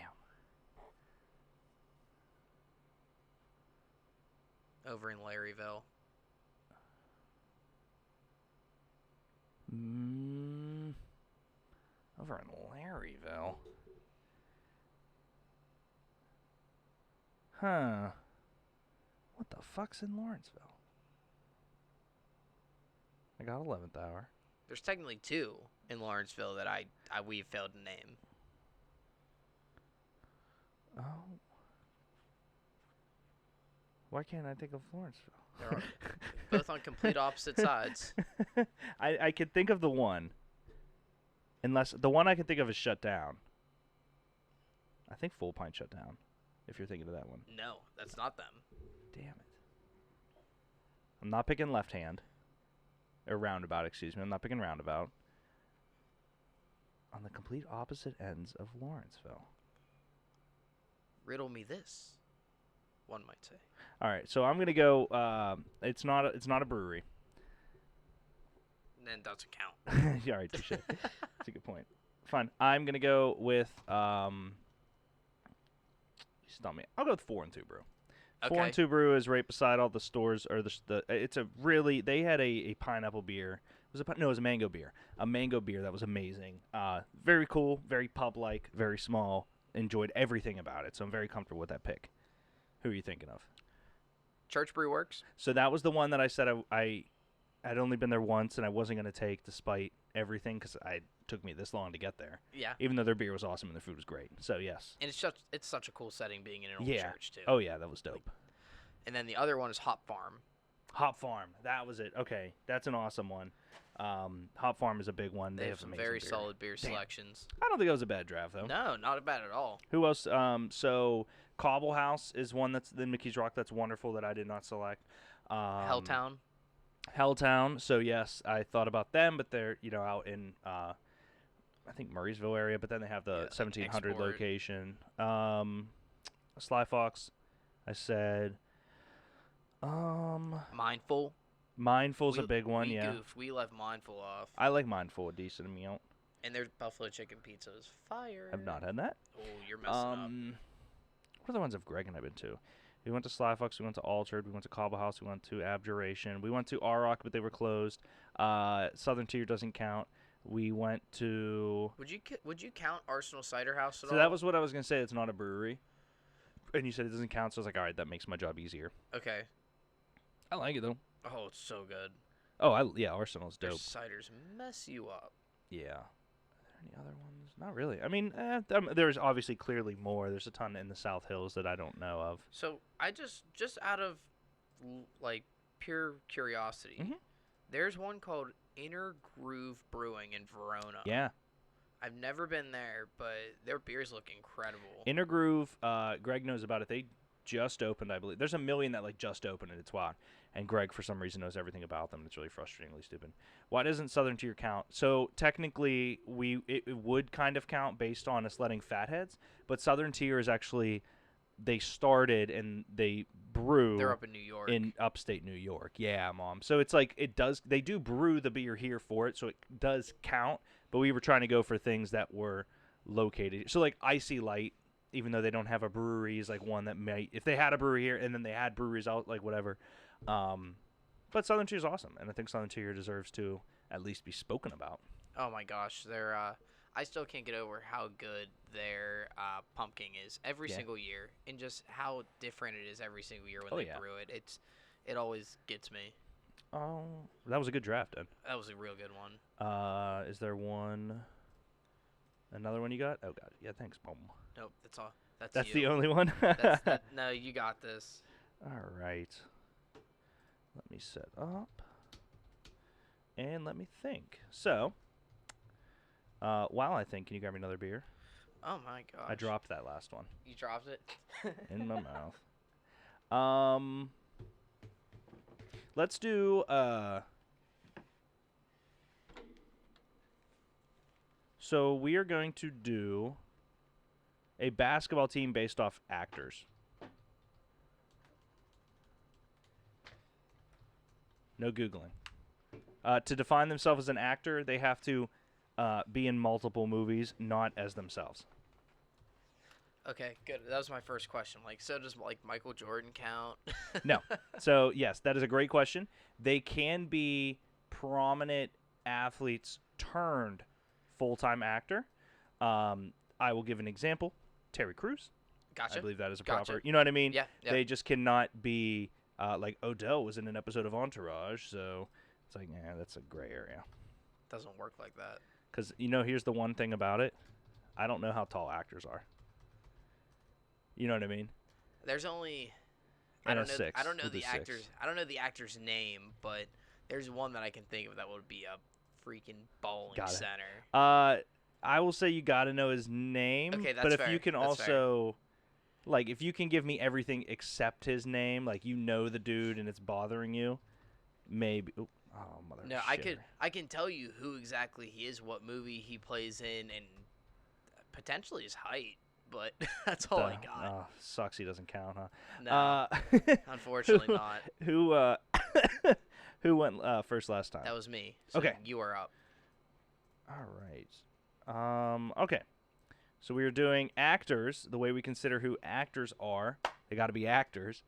Over in Larryville. Over in Larryville. Huh. What the fuck's in Lawrenceville? I got 11th hour. There's technically two in Lawrenceville that we've failed to name. Oh. Why can't I think of Lawrenceville? They're both on complete opposite sides. I could think of the one. Unless the one I can think of is Shut Down. I think Full Pint shut down. If you're thinking of that one. No, that's not them. Damn it. I'm not picking Left Hand. Or Roundabout, excuse me. I'm not picking Roundabout. On the complete opposite ends of Lawrenceville. Riddle me this, one might say. All right, so I'm gonna go. It's not a brewery. Then doesn't count. Yeah, all right, touche. That's a good point. Fine. I'm gonna go with You stump me. I'll go with 4 and 2 Brew. Okay. 4 and 2 Brew is right beside all the stores, or it's a really. They had a pineapple beer. It was a mango beer. A mango beer that was amazing. Very cool, very pub-like, very small. Enjoyed everything about it, so I'm very comfortable with that pick. Who are you thinking of? Church Brew Works. So that was the one that I said I had only been there once, and I wasn't going to take despite everything because it took me this long to get there. Yeah. Even though their beer was awesome and their food was great. So, yes. And it's such a cool setting being in an old church, too. Oh, yeah, that was dope. And then the other one is Hop Farm. Hop Farm. That was it. Okay, that's an awesome one. Hop Farm is a big one. They have some very solid beer selections. I don't think it was a bad draft, though. No, not bad at all. Who else? So Cobble House is one that's in McKees Rock that's wonderful that I did not select. Helltown. So yes, I thought about them, but they're out in I think Murraysville area, but then they have the Yeah, like 1700 export. location. Sly Fox, I said. Mindful. Mindful's a big one, we yeah. Goofed. We left Mindful off. I like Mindful a decent amount. And their buffalo chicken pizza is fire. I've not had that. Oh, you're messing up. What are the ones have Greg and I been to? We went to Sly Fox, we went to Altered, we went to Cobble House, we went to Abjuration, we went to Rock, but they were closed. Southern Tier doesn't count. We went to... Would you count Arsenal Cider House at all? So that was what I was going to say. It's not a brewery. And you said it doesn't count, so I was like, all right, that makes my job easier. Okay. I like it, though. Oh, it's so good. Oh, yeah, Arsenal's Their dope. ciders mess you up. Yeah. Are there any other ones? Not really. I mean, there's obviously clearly more. There's a ton in the South Hills that I don't know of. So I just out of like pure curiosity, Mhm. there's one called Inner Groove Brewing in Verona. Yeah. I've never been there, but their beers look incredible. Inner Groove, Greg knows about it. They just opened, I believe. There's a million that like just opened and it's wild. And Greg, for some reason, knows everything about them. It's really frustratingly stupid. Why doesn't Southern Tier count? So technically, it would kind of count based on us letting fatheads, but Southern Tier is actually they started and they brew. They're up in New York. In upstate New York. Yeah, Mom. So it's like they do brew the beer here for it, so it does count. But we were trying to go for things that were located. So like Icy Light, even though they don't have a brewery, is like one that might, if they had a brewery here and then they had breweries out, like whatever. But Southern Tier is awesome, and I think Southern Tier deserves to at least be spoken about. Oh my gosh, they're I still can't get over how good their pumpkin is every Yeah. single year, and just how different it is every single year when Oh, they yeah. brew it. It always gets me. Oh, that was a good draft, then. That was a real good one. Is there another one you got? Oh God, yeah, thanks, Boom. Nope, that's all. That's you. the only one. No, you got this. All right. Let me set up. And let me think. So, while I think, can you grab me another beer? Oh my gosh. I dropped that last one You dropped it. in my mouth. Let's do, so we are going to do a basketball team based off actors. No Googling. To define themselves as an actor, they have to be in multiple movies, not as themselves. Okay, good. That was my first question. Like, so does like Michael Jordan count? No. So, yes, that is a great question. They can be prominent athletes turned full-time actor. I will give an example. Terry Crews. Gotcha. I believe that is a Gotcha. proper. You know what I mean? Yeah. They just cannot be like Odell was in an episode of Entourage, so it's like, yeah, that's a gray area. Doesn't work like that. Because, here's the one thing about it. I don't know how tall actors are. You know what I mean? There's only I know six. I don't know We'll do the six. actors. I don't know the actor's name, but there's one that I can think of that would be a freaking bowling Got it. center. I will say you got to know his name. Okay, but that's if fair. you can That's also, like, if you can give me everything except his name, like you know the dude and it's bothering you, maybe. Oh, mother. No, shitter. I can tell you who exactly he is, what movie he plays in, and potentially his height. But that's all I got. Oh, sucks he doesn't count, huh? No, unfortunately not. Who went first last time? That was me. So Okay. You are up. All right. Okay. So we are doing actors. The way we consider who actors are, they got to be actors.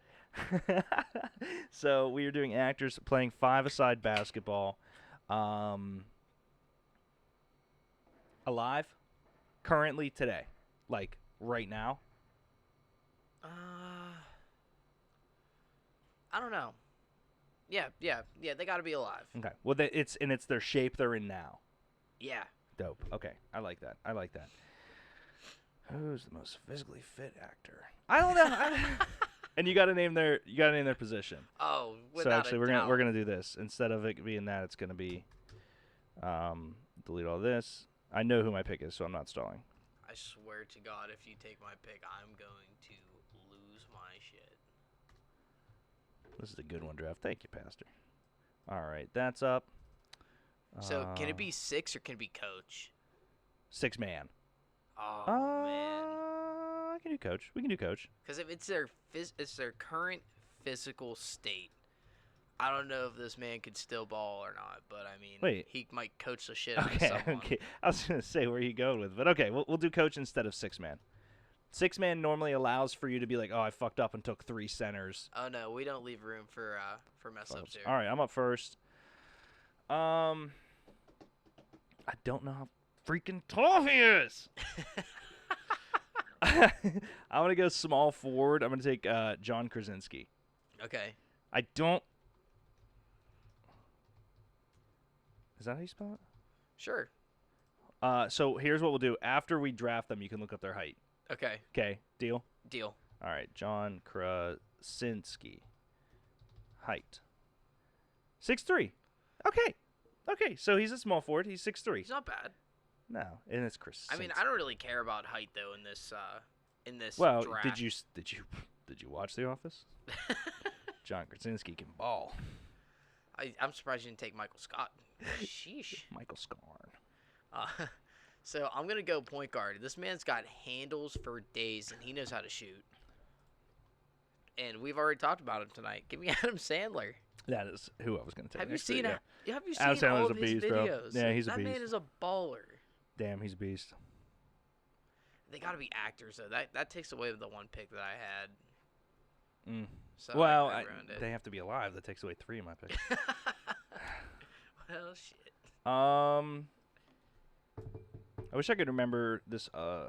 So we are doing actors playing five-a-side basketball. Alive, currently today, like right now. I don't know. Yeah. They got to be alive. Okay. Well, it's their shape they're in now. Yeah. Dope. Okay, I like that. Who's the most physically fit actor? I don't know. And you got to name their position. Oh, So without actually, a we're doubt. gonna do this instead of it being that. It's gonna be delete all this. I know who my pick is, so I'm not stalling. I swear to God, if you take my pick, I'm going to lose my shit. This is a good one, draft. Thank you, Pastor. All right, that's up. So can it be 6 or can it be coach? 6-man. Oh man. I can do coach. We can do coach. Because if it's their current physical state, I don't know if this man could still ball or not. But I mean, Wait. he might coach the shit out of Okay, someone. okay. I was gonna say where you going with, but okay, we'll do coach instead of 6-man. 6-man normally allows for you to be like, oh, I fucked up and took 3 centers. Oh no, we don't leave room for mess ups here. All right, I'm up first. I don't know how freaking tall he is. I'm gonna go small forward. I'm gonna take John Krasinski. Okay. I don't. Is that how you spell it? Sure. So here's what we'll do. After we draft them, you can look up their height. Okay. Okay, deal? Deal. All right, John Krasinski. Height. 6'3". Okay, so he's a small forward. He's 6'3". He's not bad. No, and it's Krasinski. I mean, I don't really care about height though in this Well, draft. did you watch The Office? John Krasinski can ball. I'm surprised you didn't take Michael Scott. Sheesh. Michael Scarn. So I'm gonna go point guard. This man's got handles for days, and he knows how to shoot. And we've already talked about him tonight. Give me Adam Sandler. That is who I was going to take. Have you next to seen you, it? Have you Adam seen all Sandler's of a his beast, bro. videos? Yeah, he's a that beast. man is a baller. Damn, he's a beast. They gotta be actors though. That takes away the one pick that I had. Mm. So Well, I ruined it. they have to be alive. That takes away 3 of my picks. Well, shit. I wish I could remember this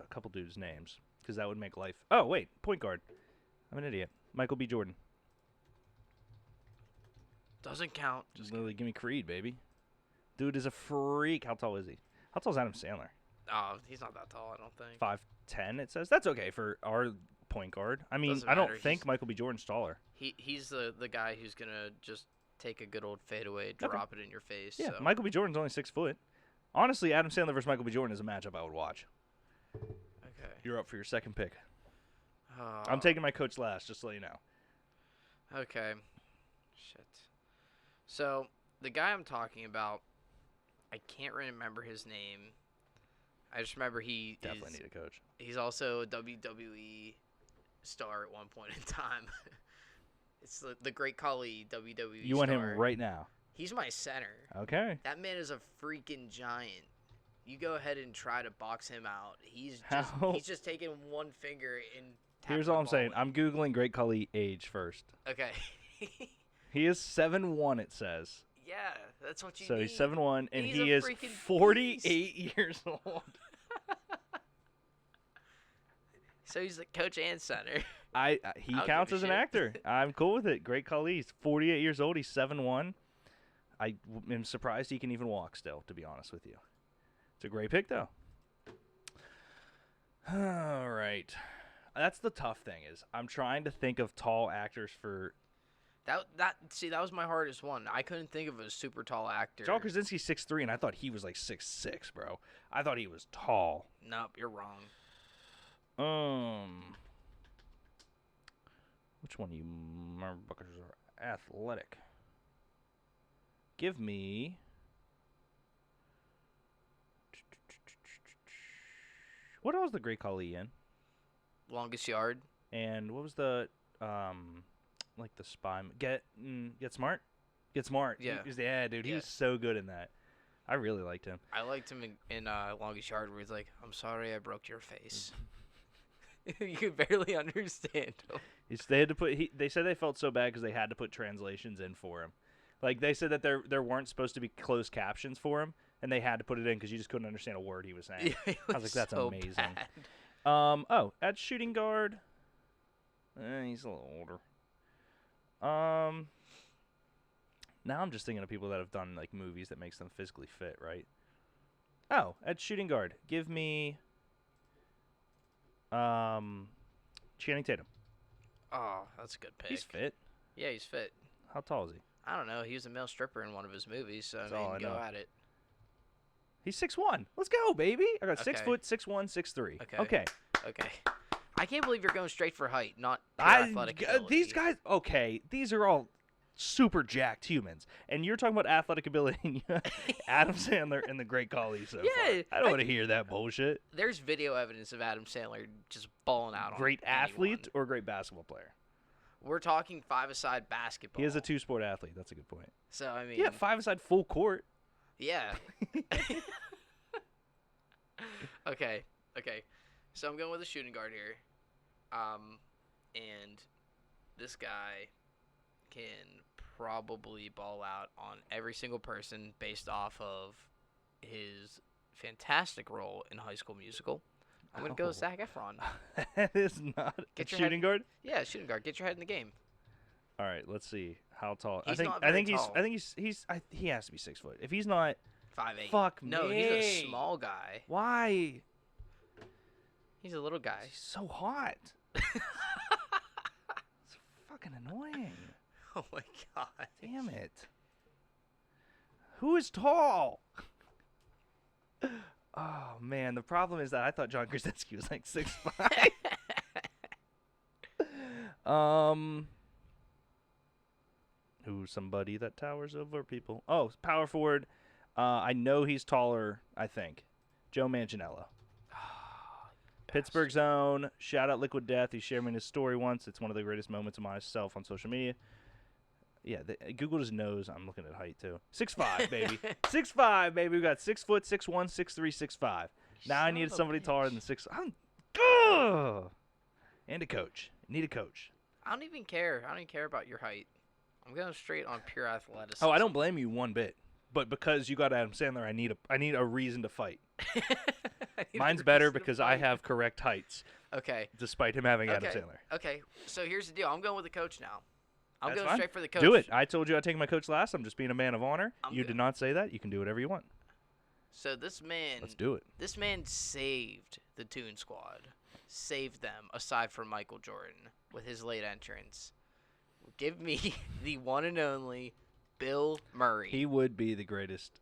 couple dudes' names because that would make life. Oh wait, point guard. I'm an idiot. Michael B. Jordan. Doesn't count. Just literally give me Creed, baby. Dude is a freak. How tall is he? How tall is Adam Sandler? Oh, he's not that tall, I don't think. 5'10", it says. That's okay for our point guard. I mean, Doesn't I don't matter, think he's- Michael B. Jordan's taller. He's the guy who's gonna just take a good old fadeaway, drop it in your face. Yeah, so. Michael B. Jordan's only 6 foot. Honestly, Adam Sandler versus Michael B. Jordan is a matchup I would watch. Okay. You're up for your second pick. Oh, I'm taking my coach last, just to let you know. Okay. Shit. So the guy I'm talking about, I can't remember his name. I just remember Definitely need a coach. he's also a WWE star at one point in time. It's the Great Khali WWE You want star. him right now. He's my center. Okay. That man is a freaking giant. You go ahead and try to box him out. He's just taking one finger and tapping Here's the all I'm ball saying. in. I'm Googling Great Khali age first. Okay. He is 7'1", it says. Yeah, that's what you So need. he's 7'1", and He's he a is freaking 48 years old. So he's the coach and center. He I'll counts give as a an shit. actor. I'm cool with it. Great Khali. He's 48 years old. He's 7'1". I am surprised he can even walk still, to be honest with you. It's a great pick, though. All right. That's the tough thing is I'm trying to think of tall actors for... That was my hardest one. I couldn't think of a super tall actor. John Krasinski's 6'3", and I thought he was like 6'6", bro. I thought he was tall. Nope, you're wrong. Which one of you motherfuckers are athletic? Give me... What was the Great Khali in? Longest yard. And what was the, like the spy... Get Smart? Get Smart. Yeah. Dude, he Yeah. was so good in that. I really liked him. I liked him in Longest Yard where he's like, "I'm sorry, I broke your face." You could barely understand him. They had to put. They said they felt so bad because they had to put translations in for him. Like they said that there weren't supposed to be closed captions for him, and they had to put it in because you just couldn't understand a word he was saying. It I was like, that's so amazing. bad. At shooting guard, he's a little older. Now I'm just thinking of people that have done like movies that makes them physically fit, right? Oh, at shooting guard, give me Channing Tatum. Oh, that's a good pick. He's fit. Yeah, he's fit. How tall is he? I don't know. He was a male stripper in one of his movies, so That's I all mean, I go know. at it. He's 6'1". Let's go, baby. I got 6 Okay. foot, 6'1", 6'3". Okay. Okay. I can't believe you're going straight for height, not pure I athletic these ability. guys. Okay, these are all super jacked humans. And you're talking about athletic ability. And you have Adam Sandler and the Great Khali so Yeah, far. I don't want to hear that bullshit. There's video evidence of Adam Sandler just balling out Great on athlete anyone. or great basketball player? We're talking five-a-side basketball. He is a two-sport athlete. That's a good point. So, I mean... Yeah, five-a-side full court. Yeah. Okay. So I'm going with a shooting guard here. And this guy can probably ball out on every single person based off of his fantastic role in High School Musical. I'm going to go with Zac Efron. That is not Get a your head- shooting guard. Yeah, shooting guard. Get your head in the game. All right, let's see how tall. He's I think not very he's tall. he has to be 6 foot. If he's not, 5'8". fuck No, me. he's a small guy. Why? He's a little guy. He's so hot. It's fucking annoying. Oh my god. Damn it. Who is tall? Oh man, the problem is that I thought John Krasinski was like 6'5". Who's somebody that towers over people? Oh, power forward. I know he's taller. I think Joe Manganiello. Pittsburgh's own. Shout out Liquid Death. He shared me his story once. It's one of the greatest moments of myself on social media. Yeah, Google just knows I'm looking at height too. 6'5", baby. 6'5", baby. We got 6 foot, 6'1", 6'3", 6'5". Now I need somebody taller than 6. And a coach. Need a coach. I don't even care. I don't even care about your height. I'm going straight on pure athleticism. Oh, I don't blame you one bit. But because you got Adam Sandler, I need a reason to fight. Mine's better because I have correct heights. Okay. Despite him having Adam Sandler. Okay. So here's the deal. I'm going with the coach now. I'm That's going fine. straight for the coach. Do it. I told you I'd take my coach last. I'm just being a man of honor. You good. did not say that. You can do whatever you want. So this man. Let's do it. This man saved the Toon Squad. Saved them, aside from Michael Jordan, with his late entrance. Give me the one and only Bill Murray. He would be the greatest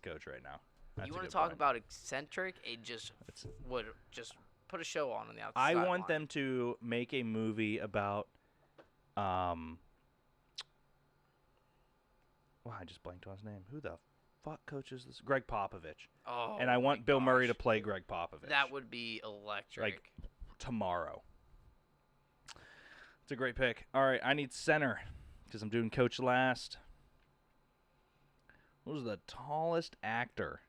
coach right now. That's you a want good to talk point. about eccentric? It just would just put a show on the outside. I want them to make a movie about wow, I just blanked on his name. Who the fuck coaches this? Greg Popovich. Oh, and I want my Bill Murray to gosh. play Greg Popovich. That would be electric. Like tomorrow. It's a great pick. All right, I need center because I'm doing coach last. Who's the tallest actor?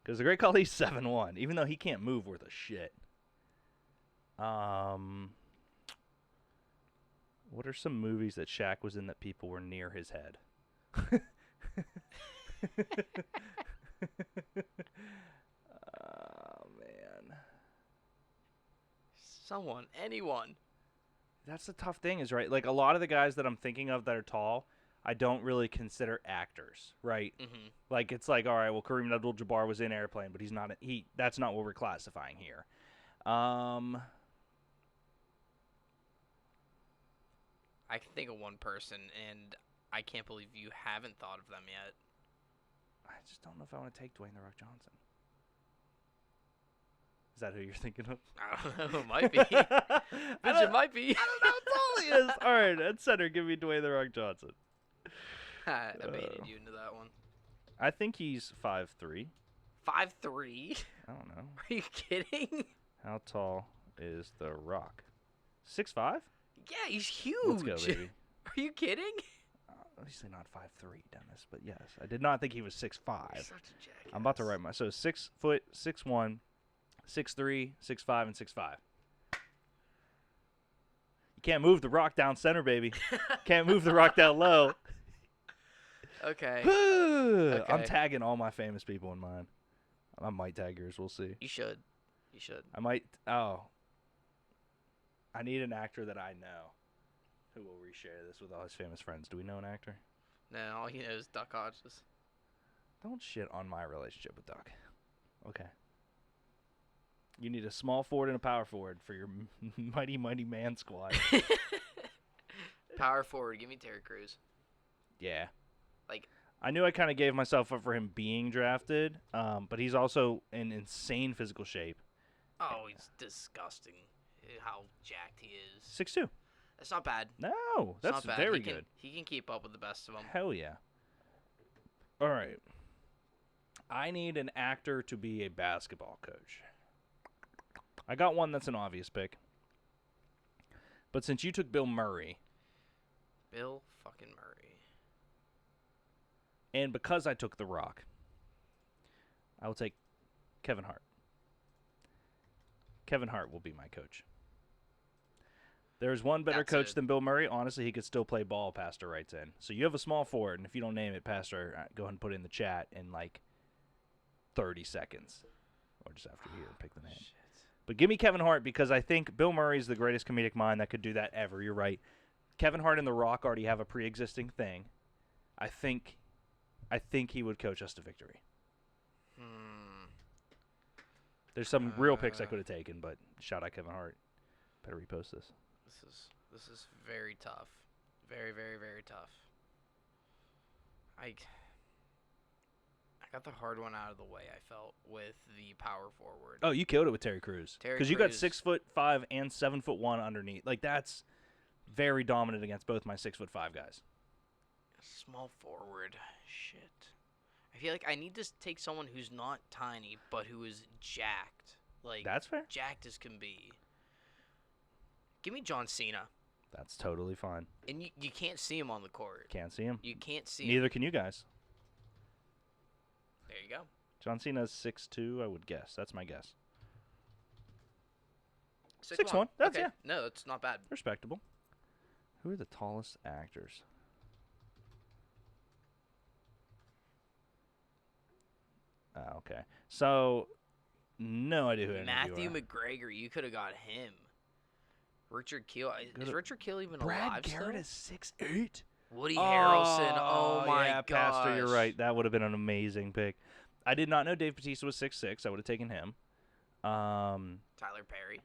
Because the Great Khali's 7'1", even though he can't move worth a shit. What are some movies that Shaq was in that people were near his head? Oh, man. Someone, anyone. That's the tough thing is, right, like a lot of the guys that I'm thinking of that are tall, I don't really consider actors, right? Mm-hmm. Like, it's like, all right, well, Kareem Abdul-Jabbar was in Airplane, but he's not. That's not what we're classifying here. I can think of one person, and I can't believe you haven't thought of them yet. I just don't know if I want to take Dwayne The Rock Johnson. Is that who you're thinking of? I don't know. It might be. Bitch, it might be. I don't know how tall he is. All right, at center, give me Dwayne The Rock Johnson. I baited you into that one. I think he's 5'3". 5'3"? I don't know. Are you kidding? How tall is The Rock? 6'5"? Yeah, he's huge. Let's go, baby. Are you kidding? Obviously not 5'3", Dennis, but yes. I did not think he was 6'5". You're such a jackass. I'm about to write so 6 foot, 6'1", 6'3", 6'5", and 6'5". You can't move The Rock down center, baby. Can't move The Rock down low. Okay. I'm tagging all my famous people in mine. I might tag yours. We'll see. You should. You should. I might. Oh. I need an actor that I know who will reshare this with all his famous friends. Do we know an actor? No, all he knows is Duck Hodges. Don't shit on my relationship with Duck. Okay. You need a small forward and a power forward for your mighty, mighty man squad. Power forward. Give me Terry Crews. Yeah. Like, I knew I kind of gave myself up for him being drafted, but he's also in insane physical shape. oh, he's disgusting. How jacked he is. 6'2". That's not bad. No, It's that's not bad. very He can, good. He can keep up with the best of them. Hell yeah. All right. I need an actor to be a basketball coach. I got one that's an obvious pick. But since you took Bill Murray, Bill fucking Murray. and because I took The Rock, I will take Kevin Hart. Kevin Hart will be my coach. There's one better That's coach it. than Bill Murray. Honestly, he could still play ball, Pastor writes in. So you have a small forward, and if you don't name it, Pastor, go ahead and put it in the chat in like 30 seconds. Or just after you hear and pick the name. But give me Kevin Hart because I think Bill Murray is the greatest comedic mind that could do that ever. You're right. Kevin Hart and The Rock already have a pre-existing thing. I think he would coach us to victory. There's some real picks I could have taken, but shout out Kevin Hart. Better repost this. This is very tough. Very, very, very tough. I got the hard one out of the way, I felt, with the power forward. Oh, you killed it with Terry Crews. Terry Because you got Crews. 6'5" and 7'1" underneath. Like that's very dominant against both my 6'5" guys. Small forward. Shit. I feel like I need to take someone who's not tiny, but who is jacked. Like, That's fair. jacked as can be. Give me John Cena. That's totally fine. And you can't see him on the court. Can't see him. You can't see him. Neither can you guys. There you go. John Cena's 6'2", I would guess. That's my guess. 6'1". 6'1". That's okay. yeah. No, that's not bad. Respectable. Who are the tallest actors? Okay. So, no idea who any of you Matthew are. McGregor, you could have got him. Richard Kiel. Go Is to- Richard Kiel even Brad alive Garrett still? is 6'8". Woody Harrelson. Oh my yeah, gosh. Pastor, you're right. That would have been an amazing pick. I did not know Dave Bautista was 6'6". I would have taken him. Tyler Perry.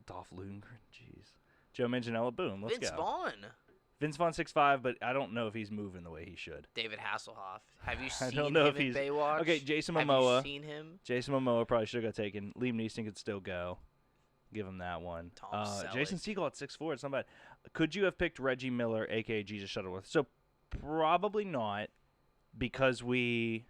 Dolph Lundgren. Jeez. Joe Manganiello. Boom. Let's Vince go. Vaughn. Vince Vaughn 6'5", but I don't know if he's moving the way he should. David Hasselhoff. Have you I seen don't know him if in he's Baywatch? okay. Jason Have Momoa. you seen him? Jason Momoa probably should have got taken. Liam Neeson could still go. Give him that one. Tom Selleck. Jason Segel at 6'4". It's not bad. Could you have picked Reggie Miller, a.k.a. Jesus Shuttleworth? So probably not, because we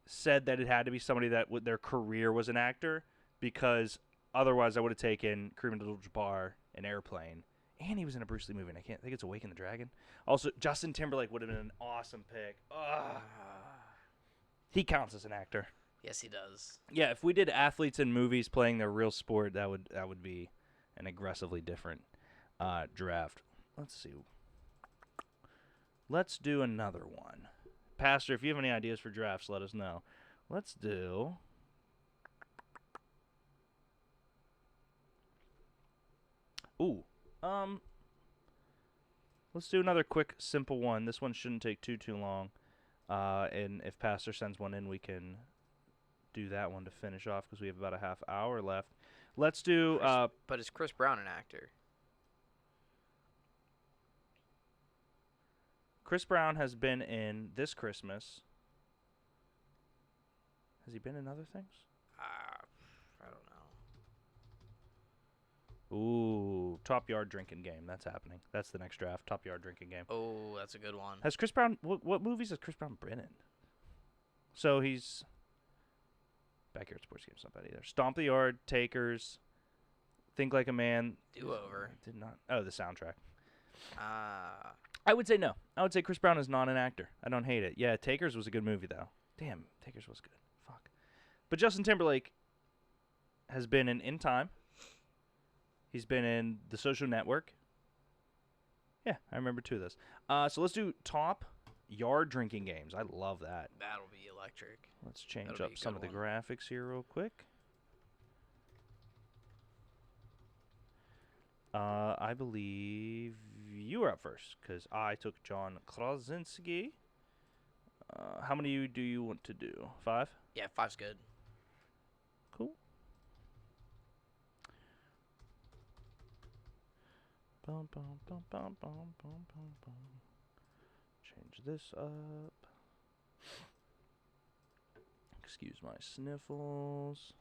said that it had to be somebody that their career was an actor, because otherwise I would have taken Kareem Abdul-Jabbar in Airplane. And he was in a Bruce Lee movie, and I think it's Awaken the Dragon. Also, Justin Timberlake would have been an awesome pick. Ugh. He counts as an actor. Yes, he does. Yeah, if we did athletes in movies playing their real sport, that would be an aggressively different draft. Let's see. Let's do another one. Pastor, if you have any ideas for drafts, let us know. Let's do... Ooh. Let's do another quick, simple one. This one shouldn't take too long. And if Pastor sends one in, we can do that one to finish off because we have about a half hour left. Let's do... But is Chris Brown an actor? Chris Brown has been in This Christmas. Has he been in other things? I don't know. Ooh, Top Yard Drinking Game. That's happening. That's the next draft. Top Yard Drinking Game. Oh, that's a good one. Has Chris Brown... What movies has Chris Brown been in? So he's... Backyard Sports Game's not bad either. Stomp the Yard, Takers, Think Like a Man. Do-Over. Did not... Oh, the soundtrack. Ah. I would say no. I would say Chris Brown is not an actor. I don't hate it. Yeah, Takers was a good movie, though. Damn, Takers was good. Fuck. But Justin Timberlake has been in Time. He's been in The Social Network. Yeah, I remember two of those. So let's do Top Yard Drinking Games. I love that. That'll be electric. Let's change That'll up be a some of good the graphics here real quick. I believe you were up first because I took John Krasinski. How many do you want to do? 5? Yeah, 5's good. Cool. Bum, bum, bum, bum, bum, bum, bum, bum. Change this up. Excuse my sniffles.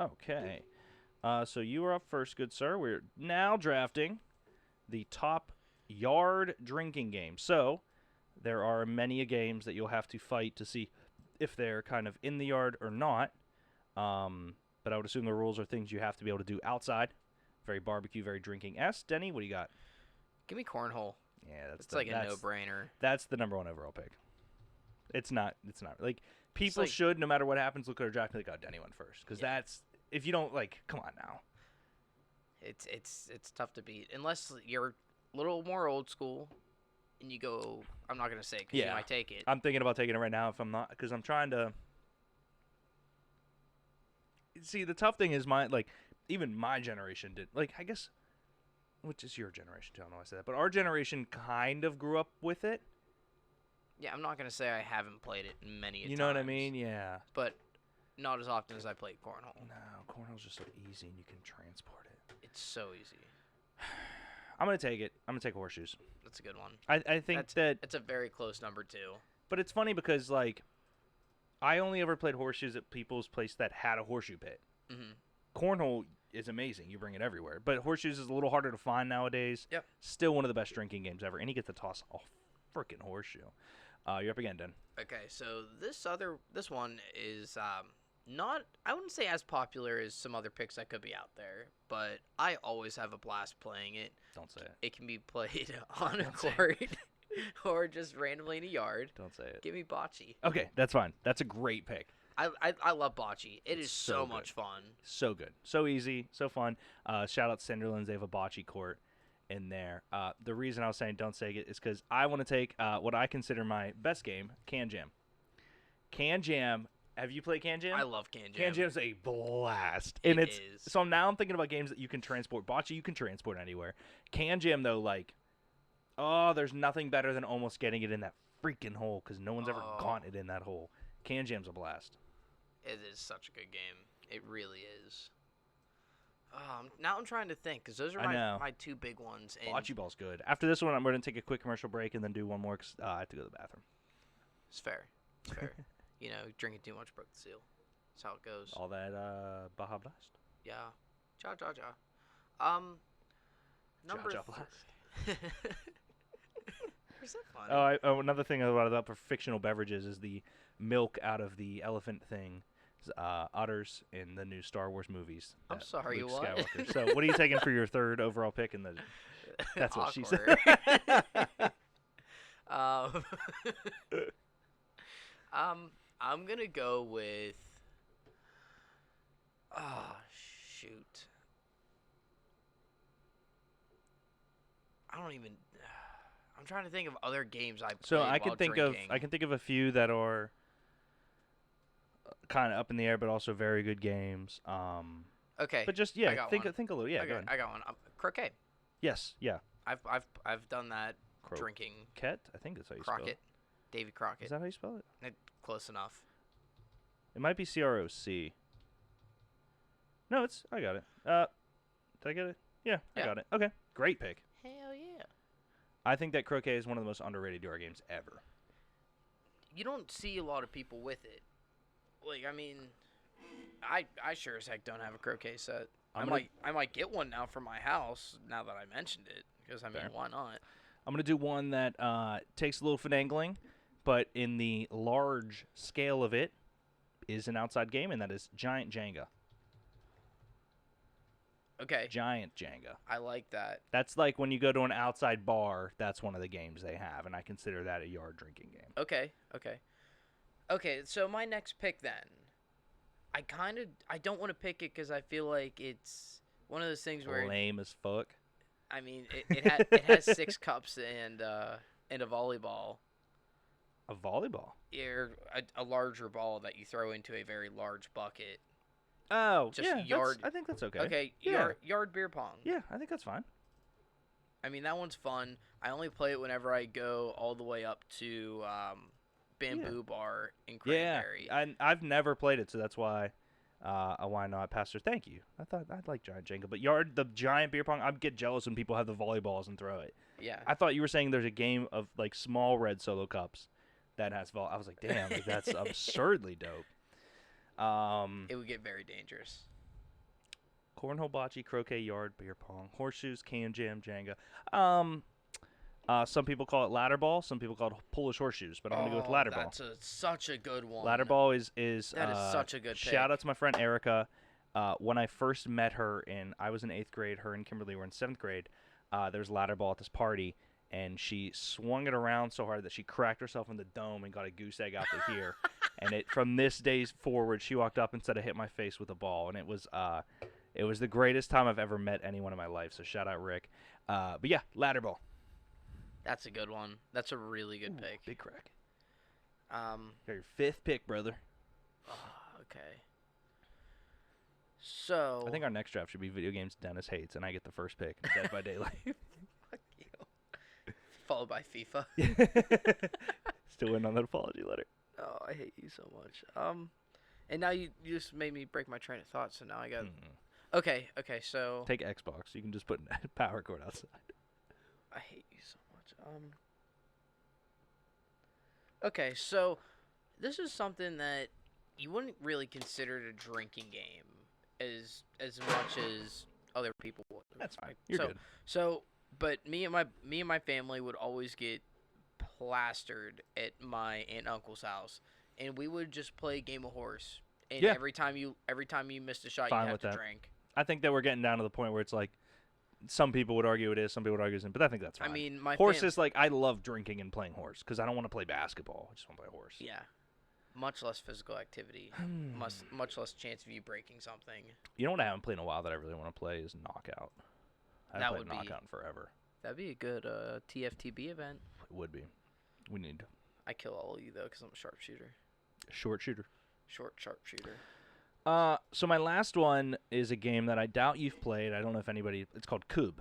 Okay. So you are up first, good sir. We're now drafting the top yard drinking game. So there are many games that you'll have to fight to see if they're kind of in the yard or not. But I would assume the rules are things you have to be able to do outside. Very barbecue, very drinking-esque. Denny, what do you got? Give me cornhole. Yeah, It's like a no-brainer. That's the number one overall pick. It's not. Like, people like- should, no matter what happens, look at our draft and think, oh, Denny went first. Because that's, if you don't, like, come on now. It's tough to beat unless you're a little more old school, and you go. I'm not gonna say because you might take it. I'm thinking about taking it right now if I'm not, because I'm trying to. See, the tough thing is even my generation did, like, I guess, which is your generation too, I don't know why I said that, but our generation kind of grew up with it. Yeah, I'm not gonna say I haven't played it many a times. You know what I mean? Yeah. But not as often as I played cornhole. No, cornhole's just so easy and you can transport it. It's so easy. I'm going to take it. I'm going to take horseshoes. That's a good one. I think it's a very close number 2. But it's funny because, like, I only ever played horseshoes at people's place that had a horseshoe pit. Mm-hmm. Cornhole is amazing. You bring it everywhere. But horseshoes is a little harder to find nowadays. Yep. Still one of the best drinking games ever. And you get to toss a freaking horseshoe. You're up again, Den. Okay, so this one is not, I wouldn't say as popular as some other picks that could be out there, but I always have a blast playing it. Don't say it. It can be played on a court or just randomly in a yard. Don't say it. Give me bocce. Okay, that's fine. That's a great pick. I love bocce. It is so good. much fun. So good. So easy. So fun. Shout out Cinderlands. They have a bocce court in there. The reason I was saying don't say it is because I want to take what I consider my best game, Can Jam. Can Jam. Have you played Can Jam? I love Can Jam. Can Jam's a blast. It and is. So now I'm thinking about games that you can transport. Bocce you can transport anywhere. Can Jam, though, like, there's nothing better than almost getting it in that freaking hole because no one's ever gotten it in that hole. Can Jam's a blast. It is such a good game. It really is. Now I'm trying to think because those are my two big ones. And Bocce ball's good. After this one, I'm going to take a quick commercial break and then do one more because I have to go to the bathroom. It's fair. It's fair. You know, drinking too much broke the seal. That's how it goes. All that Baja Blast. Yeah. Cha cha cha. Number Cha Cha Blast. Where's that fun? Another thing about for fictional beverages is the milk out of the elephant thing. Otters in the new Star Wars movies. I'm sorry, Luke what? Skywalker. So, what are you taking for your third overall pick in the? That's what she said. I'm gonna go with. Oh shoot! I don't even. I'm trying to think of other games I played. So I while can think drinking. of a few that are kind of up in the air, but also very good games. Okay. But just think a little. Yeah, go ahead. I got one. Croquet. Yes, yeah. I've done that drinking. Croquet, I think that's how you spell Crockett. it. Davy Crockett. Is that how you spell it? Close enough. It might be CROC. No, I got it. Did I get it? Yeah, I got it. Okay, great pick. Hell yeah. I think that croquet is one of the most underrated DR games ever. You don't see a lot of people with it. Like, I mean, I sure as heck don't have a croquet set. I might get one now for my house now that I mentioned it because I mean, why not? I'm gonna do one that takes a little finagling, but in the large scale of it is an outside game, and that is Giant Jenga. Okay. Giant Jenga. I like that. That's like when you go to an outside bar, that's one of the games they have, and I consider that a yard drinking game. Okay, so my next pick then. I don't want to pick it because I feel like it's one of those things where lame as fuck. I mean, it has 6 cups and a volleyball. A volleyball? Or a larger ball that you throw into a very large bucket. Oh, just yeah, yard. I think that's okay. Okay, yeah. Yard beer pong. Yeah, I think that's fine. I mean, that one's fun. I only play it whenever I go all the way up to Bamboo Bar in Cranberry. Yeah, I've never played it, so that's why not, Pastor. Thank you. I thought I'd like Giant Jenga, but the giant beer pong, I'd get jealous when people have the volleyballs and throw it. Yeah. I thought you were saying there's a game of like small red solo cups that has I was like, damn, like, that's absurdly dope. It would get very dangerous. cornhole, bocce, croquet, yard, beer pong, horseshoes, can jam, Jenga. Some people call it ladder ball. Some people call it Polish horseshoes, but I'm gonna go with ladder ball. That's such a good one. Ladder ball is That is such a good pick. Shout out to my friend Erica. When I first met her, I was in 8th grade. Her and Kimberly were in 7th grade. There was ladder ball at this party, and she swung it around so hard that she cracked herself in the dome and got a goose egg out to here. And from this day forward, she walked up and said, "I hit my face with a ball," and it was the greatest time I've ever met anyone in my life. So shout out Rick. But yeah, ladder ball. That's a good one. That's a really good pick. Big crack. Got your 5th pick, brother. Okay. So I think our next draft should be video games Dennis hates, and I get the first pick. Dead by Daylight. Fuck you. Followed by FIFA. Still waiting on that apology letter. Oh, I hate you so much. And now you just made me break my train of thought. So now I got. Okay. So take Xbox. You can just put a power cord outside. I hate you so much. Okay, so this is something that you wouldn't really consider a drinking game as much as other people would. That's fine. You're good. So, but me and my family would always get plastered at my aunt and uncle's house, and we would just play a game of horse. And every time you missed a shot, Fine you with have to that. drink. I think that we're getting down to the point where it's like some people would argue it is, some people would argue it isn't, but I think that's fine. I mean, my horse is like I love drinking and playing horse because I don't want to play basketball. I just want to play horse. Yeah. Much less physical activity. Much less chance of you breaking something. You know what I haven't played in a while that I really want to play is Knockout. I haven't played Knockout in forever. That'd be a good TFTB event. It would be. We need. I kill all of you though because I'm a sharpshooter. Short shooter. Short sharpshooter. So my last one is a game that I doubt you've played. I don't know if anybody. It's called Kub,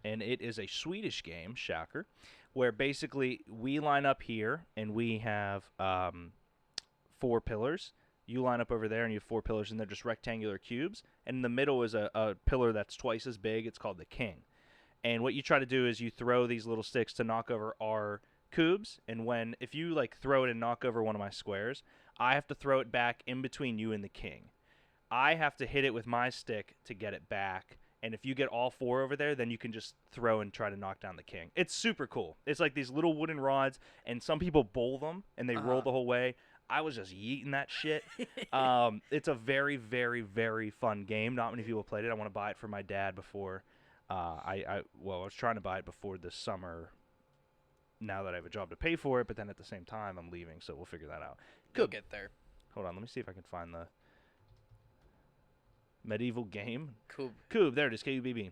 and it is a Swedish game. Shocker, where basically we line up here and we have 4 pillars. You line up over there and you have 4 pillars, and they're just rectangular cubes. And in the middle is a pillar that's twice as big. It's called the king. And what you try to do is you throw these little sticks to knock over our cubes. And if you like throw it and knock over one of my squares, I have to throw it back in between you and the king. I have to hit it with my stick to get it back. And if you get all 4 over there, then you can just throw and try to knock down the king. It's super cool. It's like these little wooden rods, and some people bowl them, and they roll the whole way. I was just yeeting that shit. It's a very, very, very fun game. Not many people played it. I want to buy it for my dad before I was trying to buy it before this summer now that I have a job to pay for it, but then at the same time I'm leaving, so we'll figure that out. Go get there. Hold on, let me see if I can find the medieval game. Kub, there it is, K-U-B-B.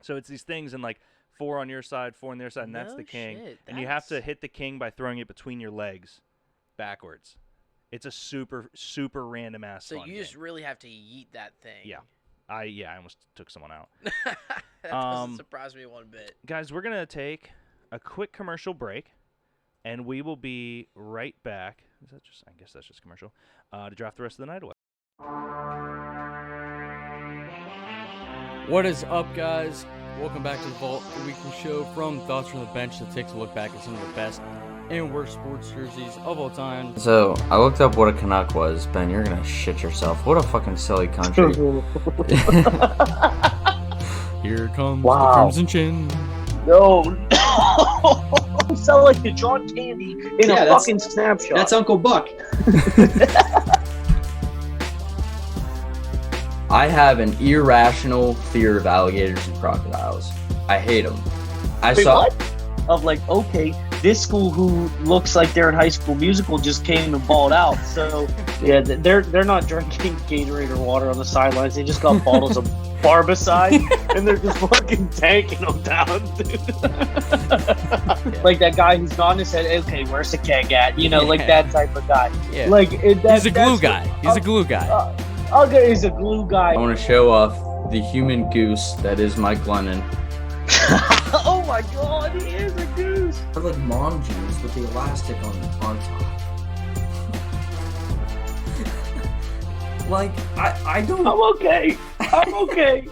So it's these things and like 4 on your side, 4 on their side, and that's the king. And you have to hit the king by throwing it between your legs backwards. It's a super, super random ass So fun you game. just really have to yeet that thing. Yeah. I almost took someone out. That doesn't surprise me one bit. Guys, we're going to take a quick commercial break, and we will be right back. I guess that's just commercial. To draft the rest of the night away. What is up, guys? Welcome back to the Vault, the weekly show from Thoughts from the Bench that takes a look back at some of the best and worst sports jerseys of all time. So, I looked up what a Canuck was. Ben, you're gonna shit yourself. What a fucking silly country. Here comes the Crimson Chin. No. You sound like the John Candy in a fucking snapshot. That's Uncle Buck. I have an irrational fear of alligators and crocodiles. I hate them. What? Of like, okay, this school who looks like they're in High School Musical just came and balled out. So yeah, they're not drinking Gatorade or water on the sidelines. They just got bottles of Barbicide and they're just fucking tanking them down, dude. Like that guy who's nodding his head. Okay, where's the keg at? You know, like that type of guy. Yeah. Like he's a glue guy. He's a glue guy. Okay, he's a glue guy. I want to show off the human goose that is Mike Glennon. Oh my god, he is a goose! They're like mom jeans with the elastic on top. Like, I don't... I'm okay.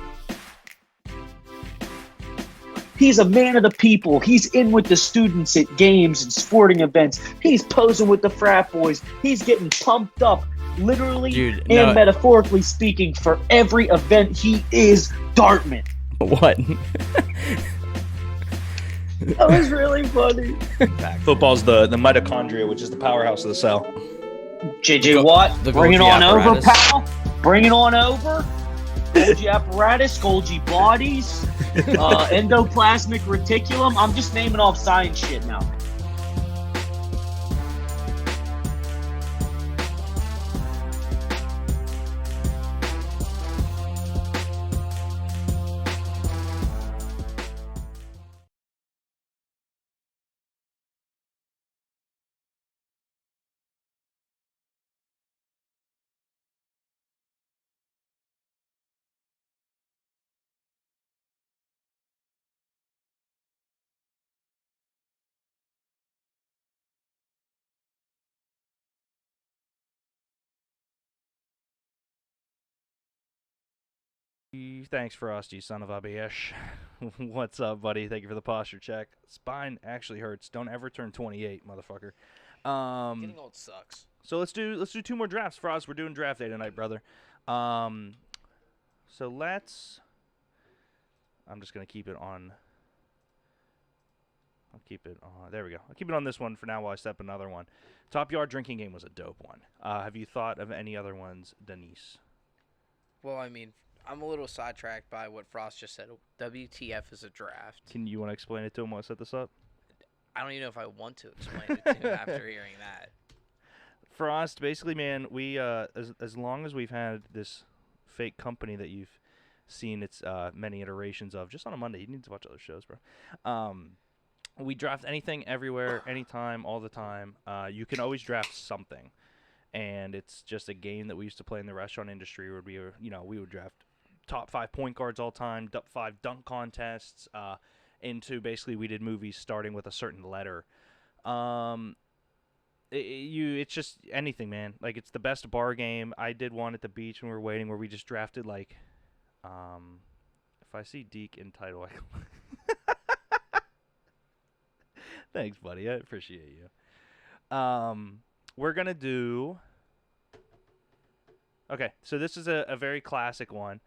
He's a man of the people. He's in with the students at games and sporting events. He's posing with the frat boys. He's getting pumped up literally Dude, and no. metaphorically speaking, for every event, he is Dartmouth. What? That was really funny. Football's the mitochondria, which is the powerhouse of the cell. JJ Watt, the bring it Golgi on over, apparatus. pal. Bring it on over. Golgi apparatus, Golgi bodies, endoplasmic reticulum. I'm just naming off science shit now. Thanks, Frosty, son of a bitch. What's up, buddy? Thank you for the posture check. Spine actually hurts. Don't ever turn 28, motherfucker. Getting old sucks. So let's do 2 more drafts, Frost. We're doing draft day tonight, brother. So let's. I'm just gonna keep it on. I'll keep it on. There we go. I'll keep it on this one for now while I step another one. Top Yard Drinking Game was a dope one. Have you thought of any other ones, Denise? Well, I mean, I'm a little sidetracked by what Frost just said. WTF is a draft. Can you want to explain it to him while I set this up? I don't even know if I want to explain it to him after hearing that. Frost, basically, man, we as long as we've had this fake company that you've seen its many iterations of, just on a Monday, you need to watch other shows, bro. We draft anything, everywhere, anytime, all the time. You can always draft something, and it's just a game that we used to play in the restaurant industry where we would draft top 5 point guards all time, top 5 dunk contests, into basically we did movies starting with a certain letter. It's just anything, man. Like, it's the best bar game. I did one at the beach when we were waiting where we just drafted, like, if I see Deke in title, thanks, buddy. I appreciate you. We're going to do... Okay, so this is a very classic one.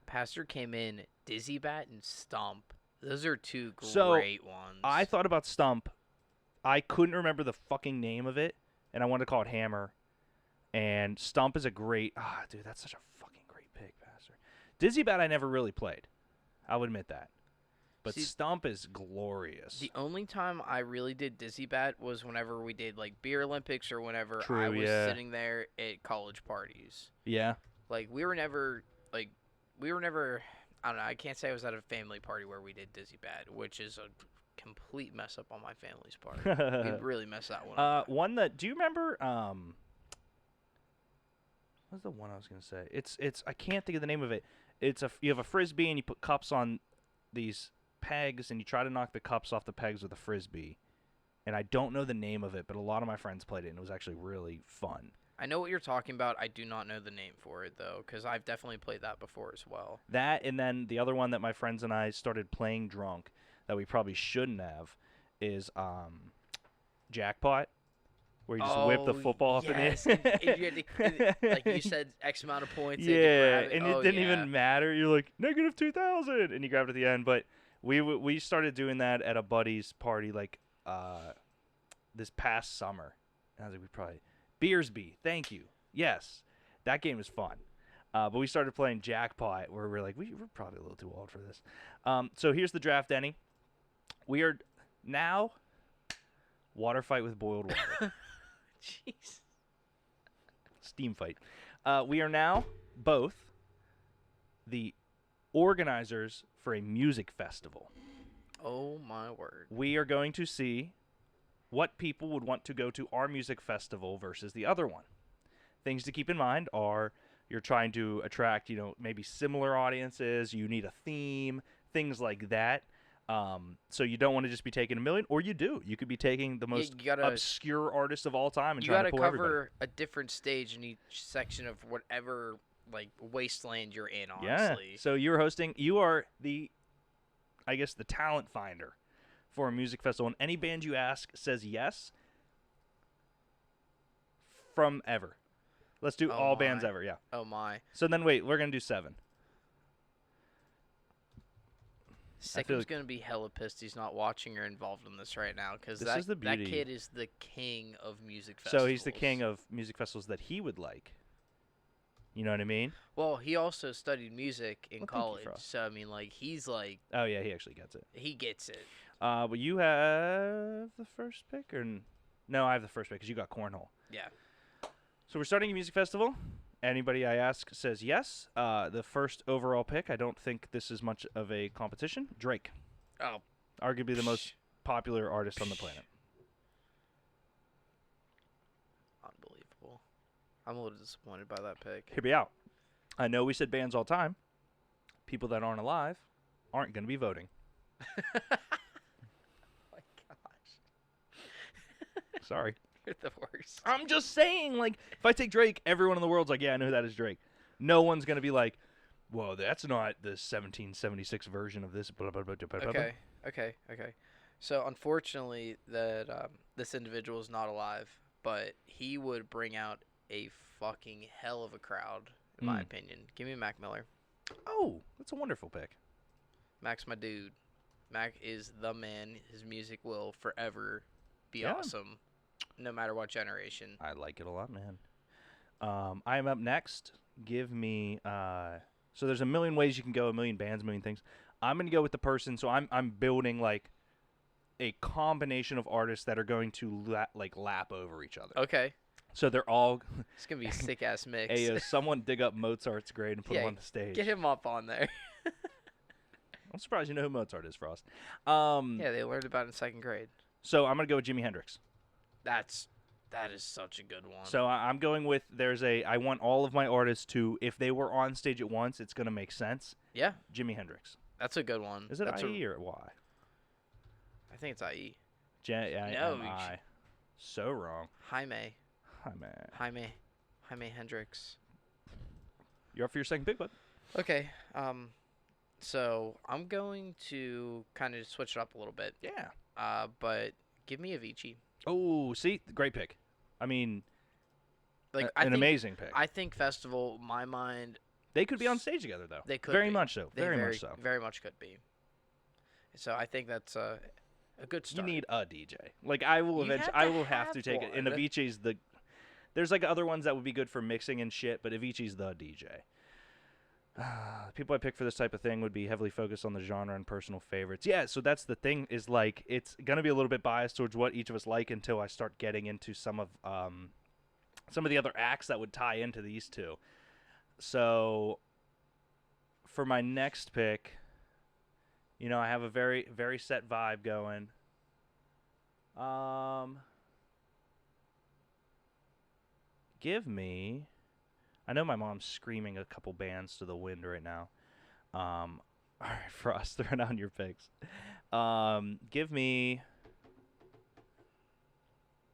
Pastor came in, Dizzy Bat and Stump. Those are 2 So, great ones. I thought about Stump. I couldn't remember the fucking name of it, and I wanted to call it Hammer. And Stump is a great... dude, that's such a fucking great pick, Pastor. Dizzy Bat I never really played. I'll admit that. But See, Stump is glorious. The only time I really did Dizzy Bat was whenever we did, like, Beer Olympics or whenever True, I was yeah. sitting there at college parties. Yeah. Like, we were never, I don't know, I can't say I was at a family party where we did Dizzy Bat, which is a complete mess up on my family's part. We really messed that one up. One that... Do you remember... What's the one I was going to say? It's I can't think of the name of it. You have a Frisbee and you put cups on these pegs and you try to knock the cups off the pegs with a Frisbee. And I don't know the name of it, but a lot of my friends played it and it was actually really fun. I know what you're talking about. I do not know the name for it, though, because I've definitely played that before as well. That, and then the other one that my friends and I started playing drunk that we probably shouldn't have is Jackpot, where you just whip the football up in yes. the air. And you had to, like you said, X amount of points. Yeah, and and it didn't even matter. You're like, negative 2,000, and you grab it at the end. But we started doing that at a buddy's party, like, this past summer. And I was like, we probably... Beersby, thank you. Yes, that game is fun. But we started playing Jackpot, where we're like, we're probably a little too old for this. So here's the draft, Denny. We are now water fight with boiled water. Jeez. Steam fight. We are now both the organizers for a music festival. Oh, my word. We are going to see what people would want to go to our music festival versus the other one. Things to keep in mind are you're trying to attract, maybe similar audiences. You need a theme, things like that. So you don't want to just be taking a million, or you do. You could be taking the most obscure artist of all time and trying to pull everybody. You got to cover a different stage in each section of whatever wasteland you're in, honestly. Yeah. So you are the talent finder for a music festival. And any band you ask says yes. from ever. Let's do Oh all bands my. ever. Yeah. Oh my. So then wait, we're gonna do 7. Sickham's like- gonna be hella pissed he's not watching or involved in this right now because This is the that beauty. kid is the king of music festivals. So he's the king of music festivals that he would like. You know what I mean? Well, he also studied music in Well, thank you, college, Frost. so I mean, like he's like Oh yeah, he actually gets it. he gets it. But you have the first pick, no? I have the first pick because you got cornhole. Yeah. So we're starting a music festival. Anybody I ask says yes. The first overall pick, I don't think this is much of a competition. Drake, Oh, arguably the most popular artist on the planet. unbelievable. I'm a little disappointed by that pick. Hear me out. I know we said bands all time. People that aren't alive aren't going to be voting. Oh my gosh, Sorry. you're the worst. I'm just saying, like, if I take Drake, everyone in the world's like, yeah, I know who that is, Drake. No one's going to be like, whoa, that's not the 1776 version of this. Blah, blah, blah, blah, blah, blah. Okay. So unfortunately, that this individual is not alive, but he would bring out a fucking hell of a crowd, in my opinion. Give me Mac Miller. Oh, that's a wonderful pick. Mac's my dude. Mac is the man. His music will forever be Yeah. awesome, no matter what generation. I like it a lot, man. I am up next. Give me so there's a million ways you can go, a million bands, a million things. I'm gonna go with the person. So I'm building like a combination of artists that are going to lap over each other. Okay, So they're all. it's gonna be a sick ass mix. Hey, someone dig up Mozart's grade and put him on the stage. Get him up on there. I'm surprised you know who Mozart is, Frost. Yeah, they learned about it in 2nd grade. So I'm gonna go with Jimi Hendrix. That is such a good one. So I'm going with I want all of my artists to, if they were on stage at once, it's gonna make sense. Yeah, Jimi Hendrix. that's a good one. Is it That's IE or Y? I think it's IE. J-I-M-I. No, So wrong. Jaime Hi, man. Hendrix. You're up for your second pick, bud. Okay. So I'm going to kind of switch it up a little bit. Yeah. But give me Avicii. Oh, see, great pick. I mean, Like an amazing pick. I think festival. My mind. They could be on stage together, though. They could very be. much so. They Very much so. Very much could be. So I think that's a good You start. need a DJ. Like I will You eventually. have I to will have to have take it. And one. Avicii's the. There's like other ones that would be good for mixing and shit, but Avicii's the DJ. People I pick for this type of thing would be heavily focused on the genre and personal favorites. Yeah, so that's the thing is like it's gonna be a little bit biased towards what each of us like until I start getting into some of the other acts that would tie into these two. So for my next pick, you know, I have a very very set vibe going. Give me. I know my mom's screaming a couple bands to the wind right now. All right, Frost, throw down your picks. Give me.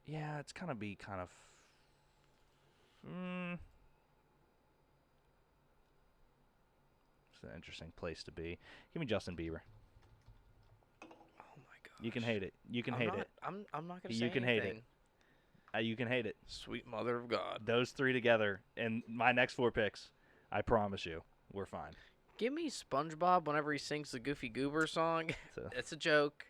Yeah, it's gonna be kind of. It's an interesting place to be. Give me Justin Bieber. Oh my god. You can hate it. You can hate it. I'm not gonna You say can hate it. anything. You can hate it. Sweet mother of God. Those three together, and my next 4 picks, I promise you, we're fine. Give me SpongeBob whenever he sings the Goofy Goober song. So, It's a joke.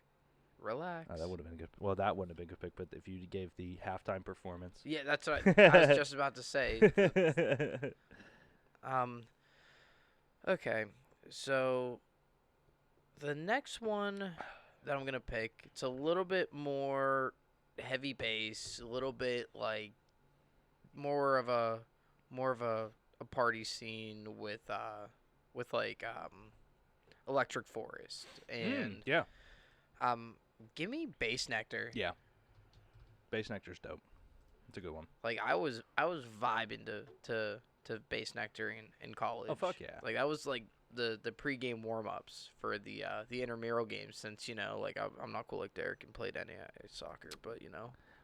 Relax. that would have been good. Well, that wouldn't have been a good pick, but if you gave the halftime performance. Yeah, that's what I was just about to say. Okay, so the next one that I'm gonna pick, it's a little bit more heavy bass, a little bit like more of a party scene with like Electric Forest and yeah. give me Bass Nectar. Yeah. Bass Nectar's dope. It's a good one. Like I was vibing to Bass Nectar in college. Oh, fuck yeah. Like that was like the pregame warm ups for the intramural games. Since like I'm not cool like Derek and played any soccer, but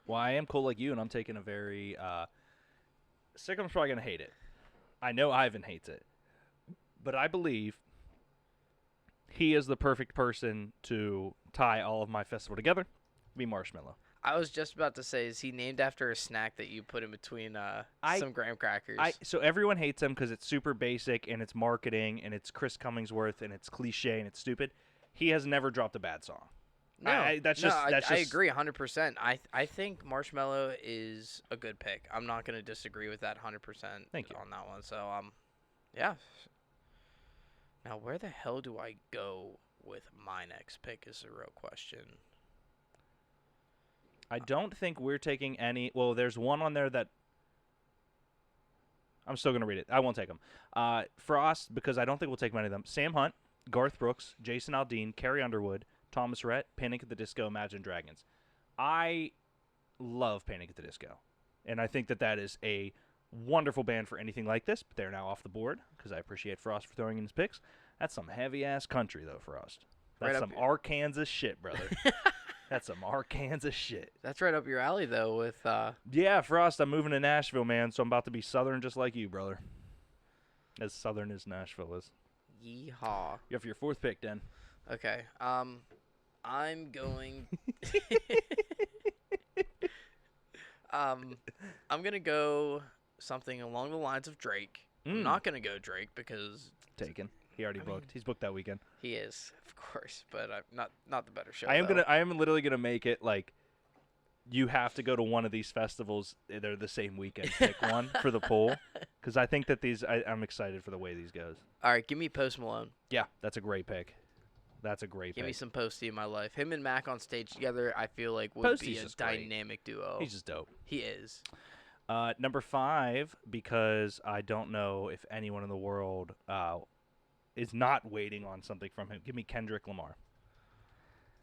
Well, I am cool like you, and I'm taking a very. Sickham's probably gonna hate it. I know Ivan hates it, but I believe he is the perfect person to tie all of my festival together. Be Marshmello. I was just about to say, is he named after a snack that you put in between some graham crackers? So everyone hates him because it's super basic and it's marketing and it's Chris Cummingsworth and it's cliche and it's stupid. He has never dropped a bad song. No, I agree 100%. I think Marshmallow is a good pick. I'm not going to disagree with that 100% Thank you. on that one. So, yeah. Now, where the hell do I go with my next pick is the real question. I don't think we're taking any. Well, there's one on there that I'm still going to read it. I won't take them. Frost, because I don't think we'll take many of them. Sam Hunt, Garth Brooks, Jason Aldean, Carrie Underwood, Thomas Rhett, Panic at the Disco, Imagine Dragons. I love Panic at the Disco, and I think that is a wonderful band for anything like this, but they're now off the board because I appreciate Frost for throwing in his picks. That's some heavy-ass country, though, Frost. That's Right some here. Arkansas shit, brother. That's some Arkansas shit. That's right up your alley, though, with Yeah, Frost, I'm moving to Nashville, man, so I'm about to be Southern just like you, brother. As Southern as Nashville is. Yeehaw. You have your fourth pick, Den. Okay. I'm going. I'm gonna go something along the lines of Drake. I'm not gonna go Drake because Taken. He already booked. He's booked that weekend. he is, of course, but not the better show. I though. am literally gonna make it like you have to go to one of these festivals. They're the same weekend. Pick one for the poll because I think that I'm excited for the way these goes. All right, give me Post Malone. Yeah, that's a great pick. That's a great Give pick. me some Posty in my life. Him and Mac on stage together, I feel like would Posty's be a just great. dynamic duo. He's just dope. He is. Number 5, because I don't know if anyone in the world is not waiting on something from him. Give me Kendrick Lamar.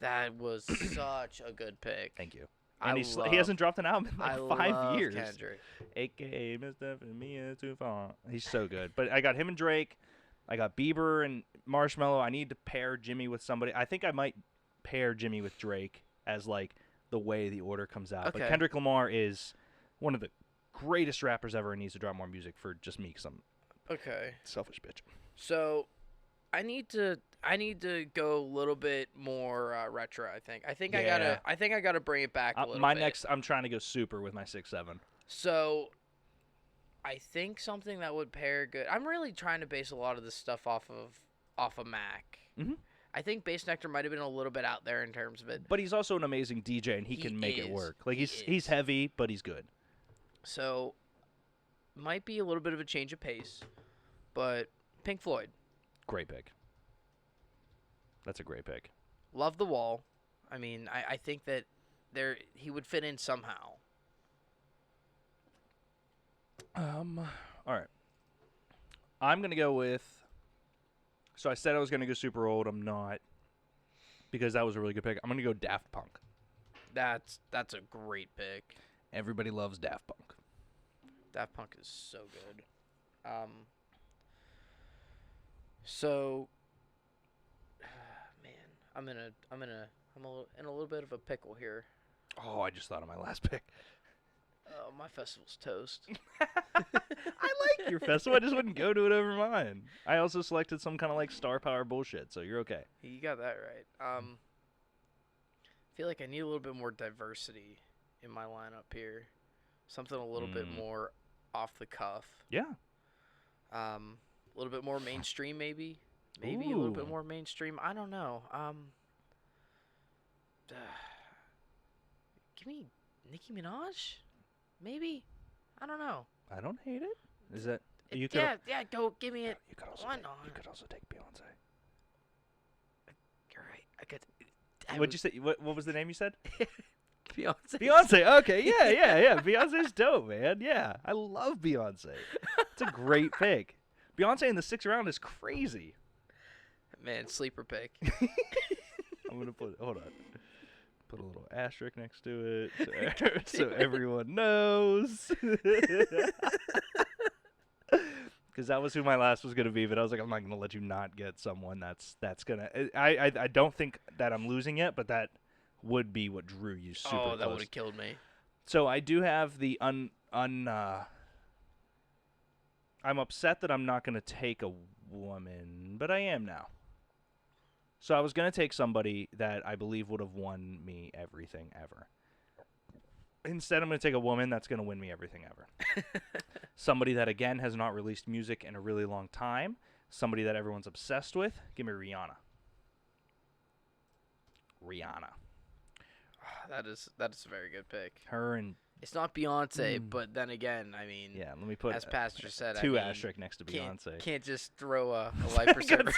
That was such a good pick. Thank you. I And he hasn't dropped an album in like I 5 love years. Kendrick. AKA Mr. Mia Too Far. He's so good. But I got him and Drake. I got Bieber and Marshmello. I need to pair Jimmy with somebody. I think I might pair Jimmy with Drake as like the way the order comes out. But Okay. Kendrick Lamar is one of the greatest rappers ever and needs to drop more music for just me because I'm Okay. selfish bitch. So, I need to go a little bit more retro. I think. Yeah. I gotta bring it back a little My bit. next, I'm trying to go super with my 6-7. So, I think something that would pair good. I'm really trying to base a lot of this stuff off of Mac. Mhm. I think Bass Nectar might have been a little bit out there in terms of it. But he's also an amazing DJ and he He can make it is. work. Like He he's is. heavy, but he's good. So, might be a little bit of a change of pace, but Pink Floyd, Great pick. That's a great pick. Love the Wall. I mean, I think that he would fit in somehow. All right. I'm gonna go with. So I said I was gonna go super old. I'm not, because that was a really good pick. I'm gonna go Daft Punk. That's a great pick. Everybody loves Daft Punk. Daft Punk is so good. So, man, I'm in a little bit of a pickle here. Oh, I just thought of my last pick. Oh, my festival's toast. I like your festival. I just wouldn't go to it over mine. I also selected some kind of like star power bullshit, so you're okay. You got that right. I feel like I need a little bit more diversity in my lineup here. Something a little bit more off the cuff. Yeah. A little bit more mainstream, maybe. Maybe a little bit Ooh. more mainstream. I don't know. Give me Nicki Minaj, maybe. I don't know. I don't hate it. Is that you? Could Yeah. Go give me it. You could also Why take, not? you could also take Beyonce. You're right. I could. What'd you say? What was the name you said? Beyonce. Beyonce. Okay. Yeah. Beyonce's dope, man. Yeah, I love Beyonce. It's a great pick. Beyonce in the 6th round is crazy. Man, sleeper pick. I'm gonna hold on. Put a little asterisk next to it so everyone knows. Because that was who my last was gonna be, but I was like, I'm not gonna let you not get someone that's gonna. I don't think that I'm losing it, but that would be what drew you super Oh, that close. would have killed me. So I do have the I'm upset that I'm not gonna take a woman, but I am now. So I was going to take somebody that I believe would have won me everything ever. Instead, I'm going to take a woman that's going to win me everything ever. Somebody that, again, has not released music in a really long time. Somebody that everyone's obsessed with. Give me Rihanna. Rihanna. That is a very good pick. Her and... It's not Beyonce, but then again, I mean, yeah, let me put as Pastor said, two I mean, asterisks next to Beyonce. Can't just throw a life preserver.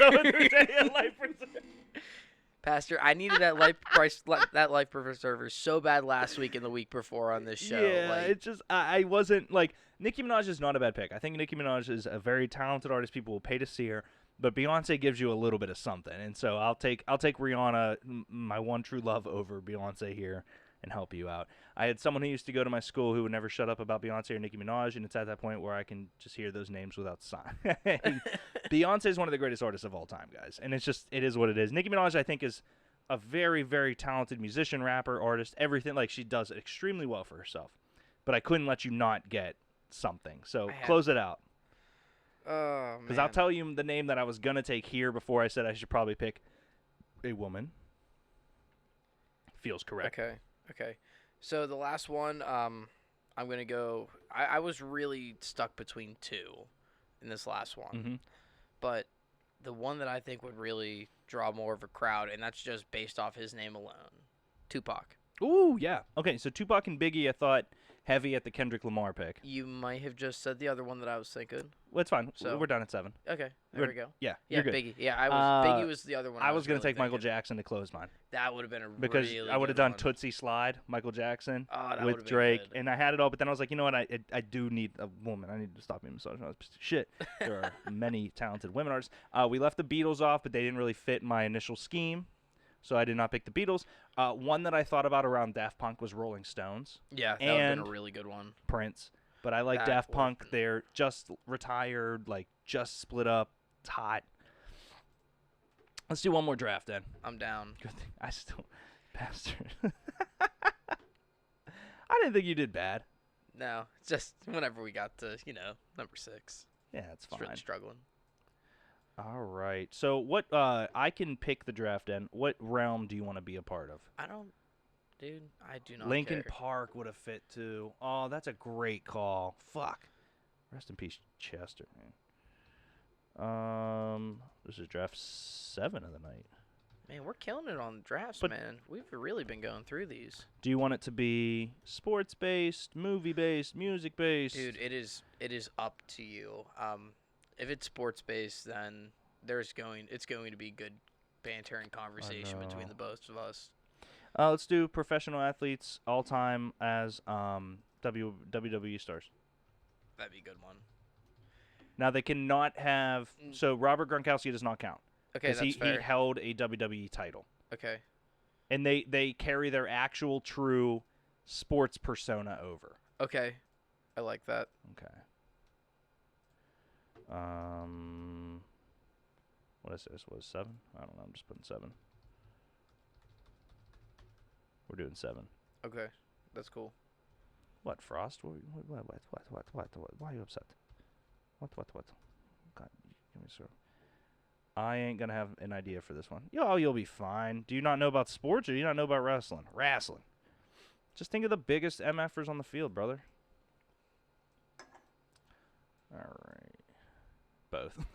Pastor, I needed that life preserver so bad last week and the week before on this show. Yeah, like, it's just I wasn't like Nicki Minaj is not a bad pick. I think Nicki Minaj is a very talented artist. People will pay to see her, but Beyonce gives you a little bit of something, and so I'll take Rihanna, my one true love, over Beyonce here and help you out. I had someone who used to go to my school who would never shut up about Beyonce or Nicki Minaj, and it's at that point where I can just hear those names without sighing. Beyonce is one of the greatest artists of all time, guys, and it is what it is. Nicki Minaj, I think, is a very, very talented musician, rapper, artist, everything. Like, she does it extremely well for herself, but I couldn't let you not get something. So close it out. Oh, man. Because I'll tell you the name that I was going to take here before I said I should probably pick a woman. Feels correct. Okay. So the last one, I'm going to go. I was really stuck between two in this last one. Mm-hmm. But the one that I think would really draw more of a crowd, and that's just based off his name alone, Tupac. Ooh, yeah. Okay, so Tupac and Biggie, I thought heavy at the Kendrick Lamar pick. You might have just said the other one that I was thinking. Well, it's fine. So, we're done at 7. Okay, there we go. Yeah, Yeah, you're good. Biggie. Yeah, Biggie was the other one. I was going to really take Michael thinking. Jackson to close mine. That would have been a Because really I would have good done one. Tootsie Slide, Michael Jackson, That with would've been Drake, good. and I had it all, but then I was like, you know what, I do need a woman. I need to stop being misogynist. Shit. There are many talented women artists. We left the Beatles off, but they didn't really fit my initial scheme, so I did not pick the Beatles. One that I thought about around Daft Punk was Rolling Stones. Yeah, that would have been and a really good one. Prince. But I like That Daft would- Punk. They're just retired, like just split up. It's hot. Let's do one more draft then. I'm down. Good thing I still bastard. I didn't think you did bad. No, it's just whenever we got to, number 6. Yeah, it's It's fine. really struggling. All right. So what? I can pick the draft end. What realm do you want to be a part of? Dude, I do not Lincoln care. Park would have fit too. Oh, that's a great call. Fuck. Rest in peace, Chester, man. This is draft 7 of the night. Man, we're killing it on drafts, But- man. We've really been going through these. Do you want it to be sports based, movie based, music based? Dude, it is up to you. If it's sports based, then it's going to be good banter and conversation between know. the both of us. Let's do professional athletes all time as WWE stars. That'd be a good one. Now they cannot have. So Robert Gronkowski does not count. Okay, Because that's he fair. held a WWE title. Okay. And they carry their actual true sports persona over. Okay. I like that. Okay. What is this? What is 7? I don't know. I'm just putting 7. We're doing 7. Okay. That's cool. What, Frost? What? Why are you upset? What? God, give me a I ain't gonna have an idea for this one. You'll be fine. Do you not know about sports or do you not know about wrestling? Wrestling. Just think of the biggest MFers on the field, brother. All right. Both.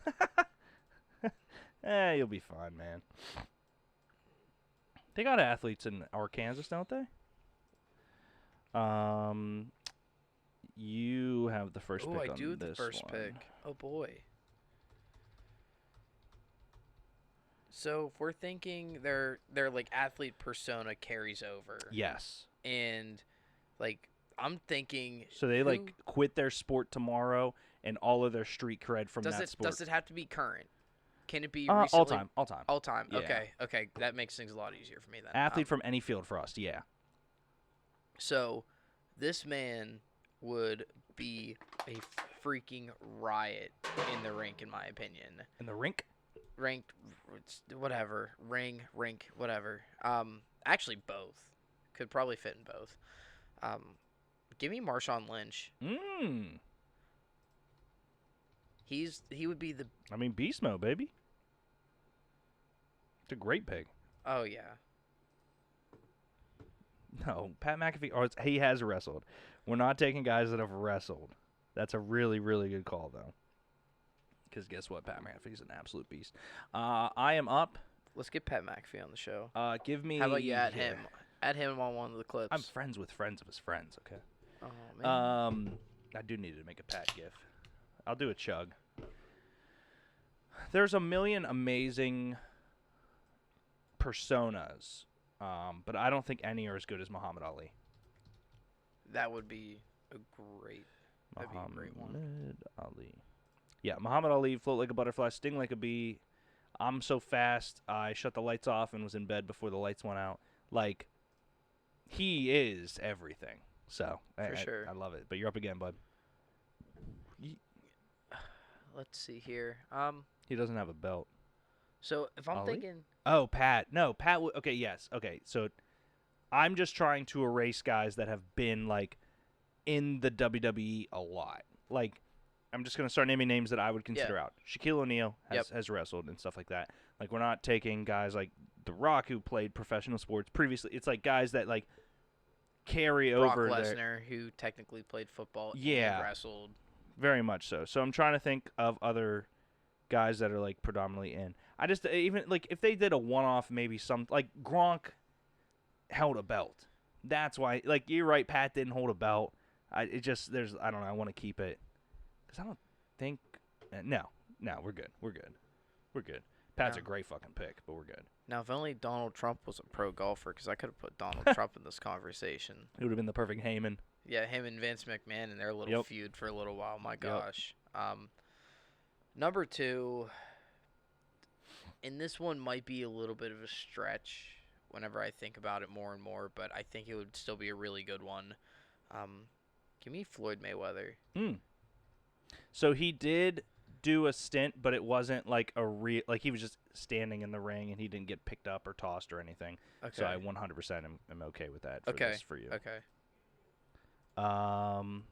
You'll be fine, man. They got athletes in Arkansas, don't they? You have the first pick Oh, on I do have the this first one. pick. Oh boy. So if we're thinking their like athlete persona carries over. Yes. And like I'm thinking So they who- like quit their sport tomorrow and all of their street cred from does that it sport. does it have to be current? Can it be all recently? time, all time. All time. Yeah. Okay. That makes things a lot easier for me then. Athlete from any field for us, yeah. So this man would be a freaking riot in the rink, in my opinion. In the rink? Ranked, whatever. Rink, whatever. Actually, both. Could probably fit in both. Give me Marshawn Lynch. He would be the. I mean, beast mode, baby. It's a great pick. Oh yeah. No, Pat McAfee. Oh, he has wrestled. We're not taking guys that have wrestled. That's a really, really good call, though. Because guess what? Pat McAfee's an absolute beast. I am up. Let's get Pat McAfee on the show. Give me. How about you add him? Add him on one of the clips. I'm friends with friends of his friends. Okay. Oh man. I do need to make a Pat gif. I'll do a chug. There's a million amazing personas, but I don't think any are as good as Muhammad Ali. That would be a great. That'd be a great one. Muhammad Ali. Yeah, Muhammad Ali, float like a butterfly, sting like a bee. I'm so fast, I shut the lights off and was in bed before the lights went out. Like, he is everything. So, For sure. I love it. But you're up again, bud. Let's see here. He doesn't have a belt. So if I'm Ali? thinking, Oh, Pat. No, Pat. Okay, yes. Okay, so I'm just trying to erase guys that have been, like, in the WWE a lot. Like, I'm just going to start naming names that I would consider out. Shaquille O'Neal has wrestled and stuff like that. Like, we're not taking guys like The Rock who played professional sports previously. It's like guys that, like, carry Brock over Lesnar, who technically played football Yeah. and wrestled. Very much so. So I'm trying to think of other guys that are, like, predominantly in. I just, even, like, if they did a one-off, maybe some, like, Gronk held a belt. That's why, like, you're right, Pat didn't hold a belt. I don't know, I want to keep it. Because I don't think, no, we're good. We're good. Pat's a great fucking pick, but we're good. Now, if only Donald Trump was a pro golfer, because I could have put Donald Trump in this conversation. It would have been the perfect Heyman. Yeah, him and Vince McMahon and their little feud for a little while. My gosh. Number 2, and this one might be a little bit of a stretch whenever I think about it more and more, but I think it would still be a really good one. Give me Floyd Mayweather. So he did do a stint, but it wasn't like he was just standing in the ring and he didn't get picked up or tossed or anything. Okay. So I 100% am okay with that for you. Okay. I'm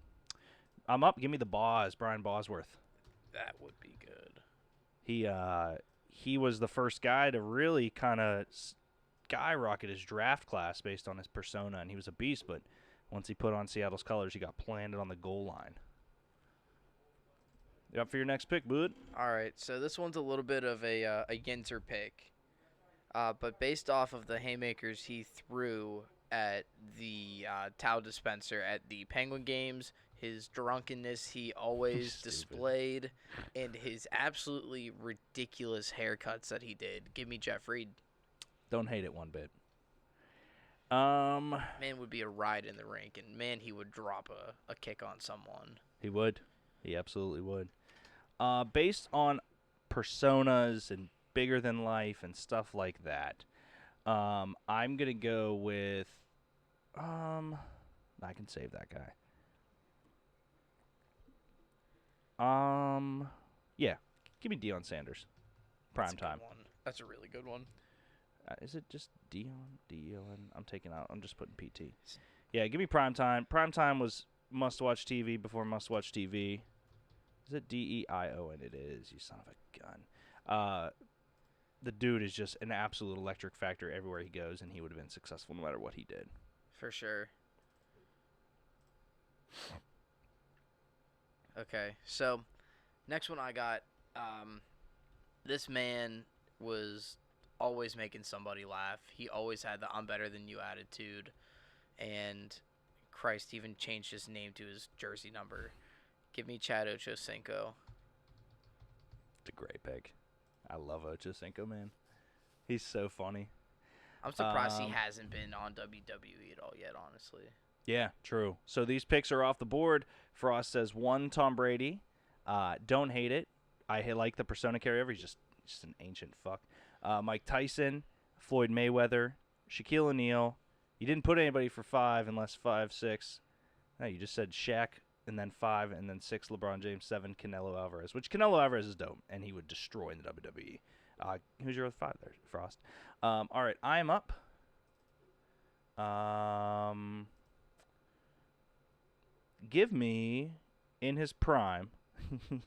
up. Give me the Boz, Brian Bosworth. That would be good. He was the first guy to really kind of skyrocket his draft class based on his persona, and he was a beast, but once he put on Seattle's colors, he got planted on the goal line. You up for your next pick, bud? All right, so this one's a little bit of a Yinzer pick, but based off of the haymakers he threw at the Tau dispenser at the Penguin games, his drunkenness he always displayed, and his absolutely ridiculous haircuts that he did. Give me Jeff Reed. Don't hate it one bit. Man would be a ride in the rink, and man, he would drop a kick on someone. He would. He absolutely would. Based on personas and bigger than life and stuff like that, I'm going to go with, I can save that guy. Yeah, give me Deion Sanders. Prime time. That's a really good one. Is it just Deion? D-E-O-N? I'm just putting PT. Yeah, give me prime time. Prime time was must-watch TV before must-watch TV. Is it D-E-I-O-N? It is, you son of a gun. The dude is just an absolute electric factor everywhere he goes, and he would have been successful no matter what he did. For sure. Okay, so next one I got, this man was always making somebody laugh. He always had the I'm better than you attitude, and Christ even changed his name to his jersey number. Give me Chad Ochocinco. It's a great pick. I love Ochocinco, man. He's so funny. I'm surprised he hasn't been on WWE at all yet, honestly. Yeah, true. So these picks are off the board. Frost says 1, Tom Brady. Don't hate it. I like the persona carryover. He's just an ancient fuck. Mike Tyson, Floyd Mayweather, Shaquille O'Neal. You didn't put anybody for 5 unless 5, 6. No, you just said Shaq and then 5 and then 6 LeBron James, 7 Canelo Alvarez, which Canelo Alvarez is dope and he would destroy in the WWE. Who's your 5 there, Frost? All right, I am up. Give me in his prime.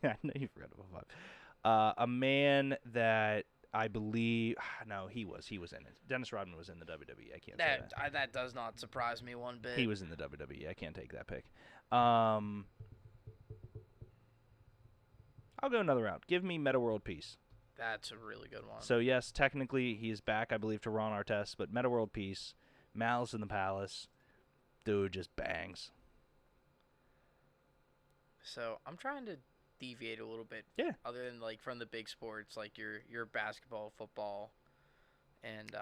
I know you forgot about 5. A man that I believe no, he was in it. Dennis Rodman was in the WWE. I can't say that. That does not surprise me one bit. He was in the WWE. I can't take that pick. I'll go another round. Give me Meta World Peace. That's a really good one. So yes, technically he's back, I believe, to Ron Artest, but Meta World Peace, Malice in the Palace, dude just bangs. So I'm trying to deviate a little bit. Yeah. Other than like from the big sports, like your basketball, football, and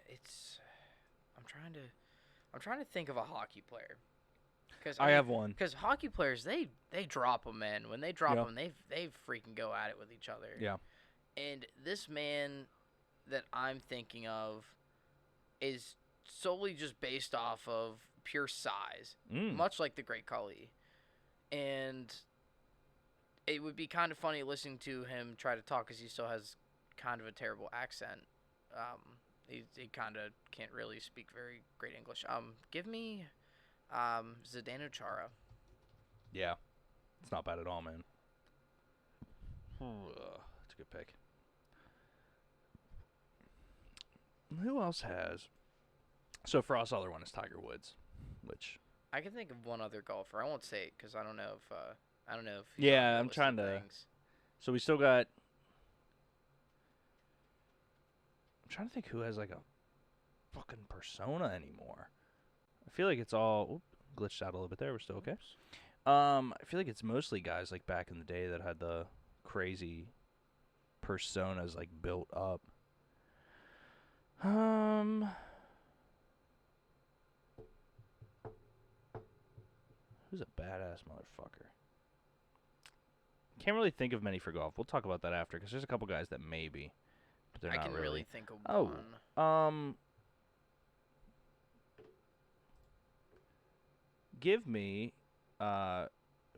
it's I'm trying to think of a hockey player. I have one. Because hockey players, they drop them, man. When they drop Yeah. them, they freaking go at it with each other. Yeah. And this man that I'm thinking of is solely just based off of pure size, much like the Great Khali. And it would be kind of funny listening to him try to talk because he still has kind of a terrible accent. He kind of can't really speak very great English. Give me Zdeno Chara. Yeah. It's not bad at all, man. That's a good pick. Who else has? So for us, other one is Tiger Woods, which I can think of one other golfer. I won't say it because I don't know if he's yeah, on the I'm list trying of to. things. So we still got. I'm trying to think who has like a fucking persona anymore. I feel like it's all glitched out a little bit there. We're still okay. I feel like it's mostly guys like back in the day that had the crazy personas like built up. Who's a badass motherfucker? Can't really think of many for golf. We'll talk about that after because there's a couple guys that maybe, but they're I not can really think of one. Give me,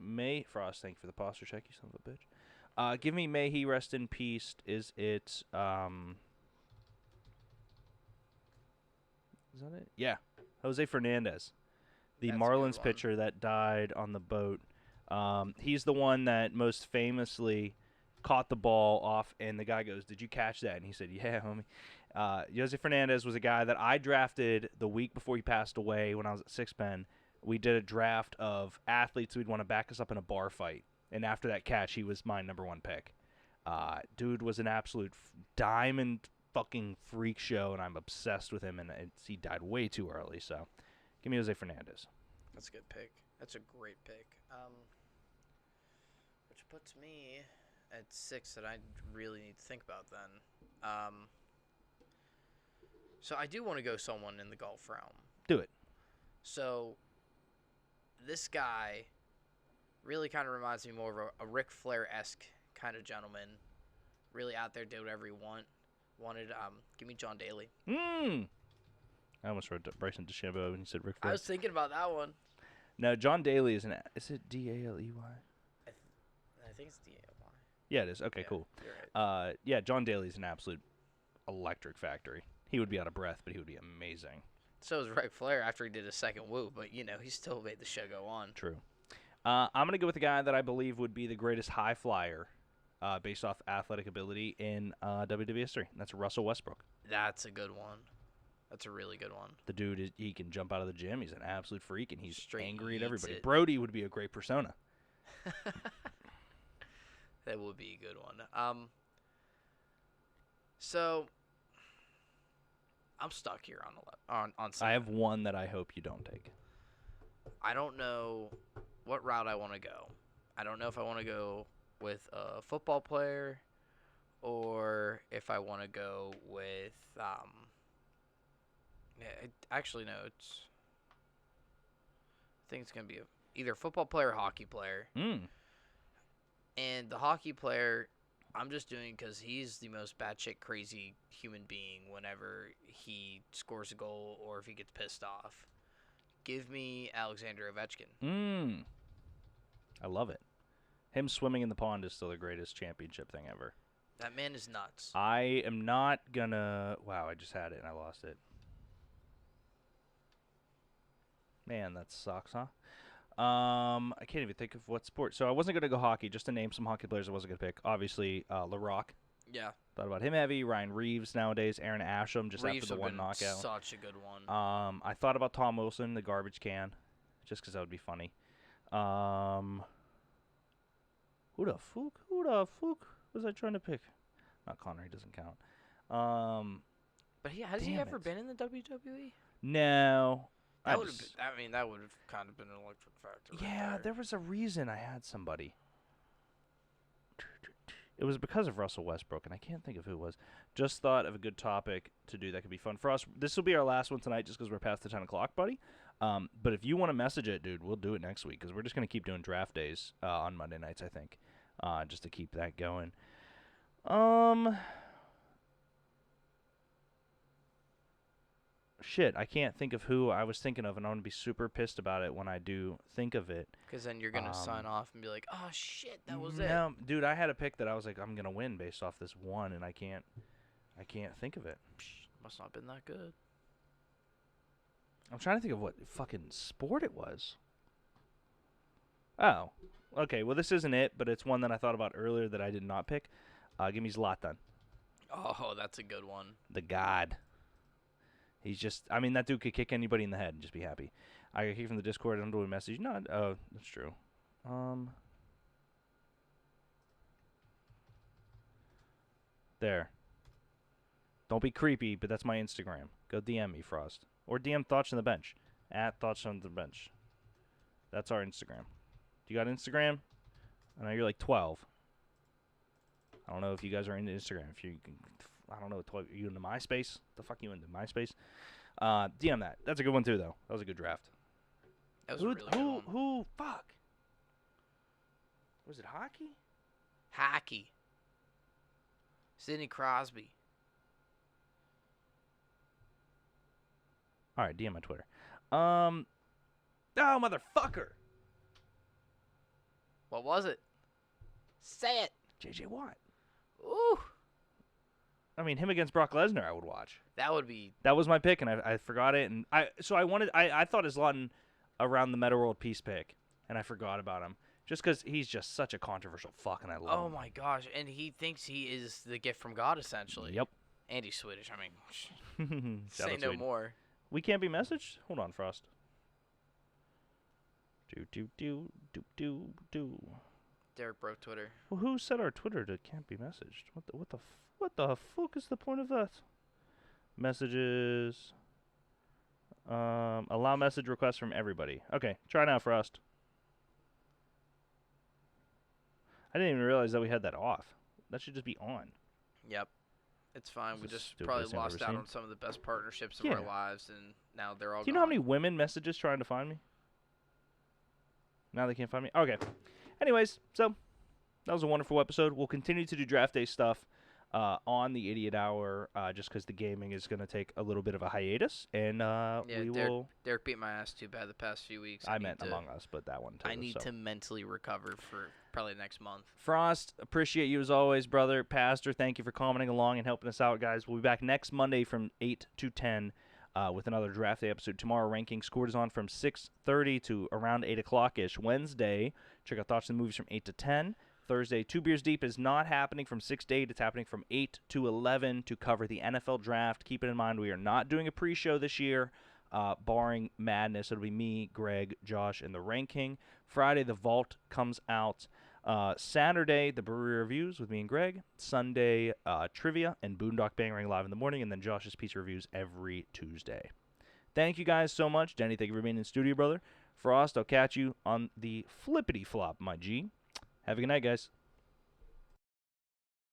May Frost. Thank you for the posture check, you son of a bitch. Give me May he rest in peace. Is it Is that it? Yeah, Jose Fernandez, the That's a good Marlins one. pitcher that died on the boat. He's the one that most famously caught the ball off, and the guy goes, "Did you catch that?" And he said, "Yeah, homie." Jose Fernandez was a guy that I drafted the week before he passed away when I was at Six Pen. We did a draft of athletes who'd want to back us up in a bar fight, and after that catch, he was my number one pick. Dude was an absolute diamond fucking freak show, and I'm obsessed with him, and he died way too early, so give me Jose Fernandez. That's a good pick. That's a great pick. Which puts me at 6 that I really need to think about then. So I do want to go someone in the golf realm. Do it. So this guy really kind of reminds me more of a Ric Flair-esque kind of gentleman. Really out there, did whatever he wanted. Give me John Daly. I almost wrote Bryson DeChambeau when you said Ric Flair. I was thinking about that one. No, John Daly is is it Daley? I think it's D-A-Y. Yeah, it is. Okay, Yeah, cool. you're right. Yeah, John Daly's an absolute electric factory. He would be out of breath, but he would be amazing. So was Ric Flair after he did his second woo, but he still made the show go on. True. I'm gonna go with a guy that I believe would be the greatest high flyer, based off athletic ability in WWE history. And that's Russell Westbrook. That's a good one. That's a really good one. The dude, he can jump out of the gym. He's an absolute freak, and he's Straight angry at eats everybody. it. Brody would be a great persona. That would be a good one. So I'm stuck here on I seven. have one that I hope you don't take. I don't know what route I want to go. I don't know if I want to go with a football player or if I want to go with actually no, I think it's going to be either football player or hockey player. And the hockey player, I'm just doing because he's the most batshit crazy human being whenever he scores a goal or if he gets pissed off. Give me Alexander Ovechkin. I love it. Him swimming in the pond is still the greatest championship thing ever. That man is nuts. I am not gonna... Wow, I just had it and I lost it. Man, that sucks, huh? I can't even think of what sport. So I wasn't going to go hockey, just to name some hockey players I wasn't going to pick. Obviously, LaRock. Yeah. Thought about him heavy. Ryan Reeves nowadays. Aaron Asham just Reeves after the would've one been knockout. such a good one. I thought about Tom Wilson, the garbage can, just because that would be funny. Who the fuck was I trying to pick? Not Connor, he doesn't count. But has he damn ever it. been in the WWE? No. That would have. I mean, that would have kind of been an electric factor. Yeah, right there was a reason I had somebody. It was because of Russell Westbrook, and I can't think of who it was. Just thought of a good topic to do that could be fun for us. This will be our last one tonight just because we're past the 10 o'clock, buddy. But if you want to message it, dude, we'll do it next week because we're just going to keep doing draft days on Monday nights, I think, just to keep that going. Shit, I can't think of who I was thinking of, and I'm going to be super pissed about it when I do think of it. Because then you're going to sign off and be like, oh, shit, that was it. No, dude, I had a pick that I was like, I'm going to win based off this one, and I can't think of it. Must not have been that good. I'm trying to think of what fucking sport it was. Oh, okay. Well, this isn't it, but it's one that I thought about earlier that I did not pick. Give me Zlatan. Oh, that's a good one. The God. He's just, I mean, that dude could kick anybody in the head and just be happy. I got kicked from the Discord. I'm doing a message. No, that's true. There. Don't be creepy, but that's my Instagram. Go DM me, Frost. Or DM Thoughts on the Bench. At Thoughts on the Bench. That's our Instagram. Do you got Instagram? I know you're like 12. I don't know if you guys are into Instagram. If you can, I don't know. Are you into MySpace? The fuck you into MySpace? DM that. That's a good one too, though. That was a good draft. That was a really good one. Who? Fuck. Was it hockey? Hockey. Sidney Crosby. All right, DM my Twitter. Oh, motherfucker. What was it? Say it. JJ Watt. Ooh. I mean, him against Brock Lesnar, I would watch. That would be. That was my pick, and I forgot it. And I thought Zlatan around the Meta World Peace pick, and I forgot about him just because he's just such a controversial fuck, and I love him. Oh my gosh! And he thinks he is the gift from God, essentially. Yep. And he's Swedish. I mean, say no Sweden. more. We can't be messaged. Hold on, Frost. Do. Derek broke Twitter. Well, who said our Twitter can't be messaged? What the fuck is the point of that? Messages. Allow message requests from everybody. Okay, try now, Frost. I didn't even realize that we had that off. That should just be on. Yep. It's fine. We This is just stupidest probably thing I've lost ever out seen. on some of the best partnerships of Yeah. our lives, and now they're all Do you know how gone. many women messages trying to find me? Now they can't find me? Okay. Anyways, so that was a wonderful episode. We'll continue to do draft day stuff on the Idiot Hour just because the gaming is going to take a little bit of a hiatus. And we will... Derek beat my ass too bad the past few weeks. I meant Among Us, but that one too. I need to mentally recover for probably next month. Frost, appreciate you as always, brother. Pastor, thank you for commenting along and helping us out, guys. We'll be back next Monday from 8 to 10 with another draft day episode. Tomorrow, ranking scored is on from 6:30 to around 8 o'clock-ish. Wednesday, check out Thoughts and Movies from 8 to 10. Thursday, Two Beers Deep is not happening from 6 to 8. It's happening from 8 to 11 to cover the NFL draft. Keep it in mind, we are not doing a pre-show this year, barring madness. It'll be me, Greg, Josh, and the ranking. Friday, the Vault comes out. Saturday, the Brewery Reviews with me and Greg. Sunday, Trivia and Boondock Bangering live in the morning. And then Josh's Pizza Reviews every Tuesday. Thank you guys so much. Denny, thank you for being in studio, brother. Frost, I'll catch you on the flippity flop, my G. Have a good night, guys.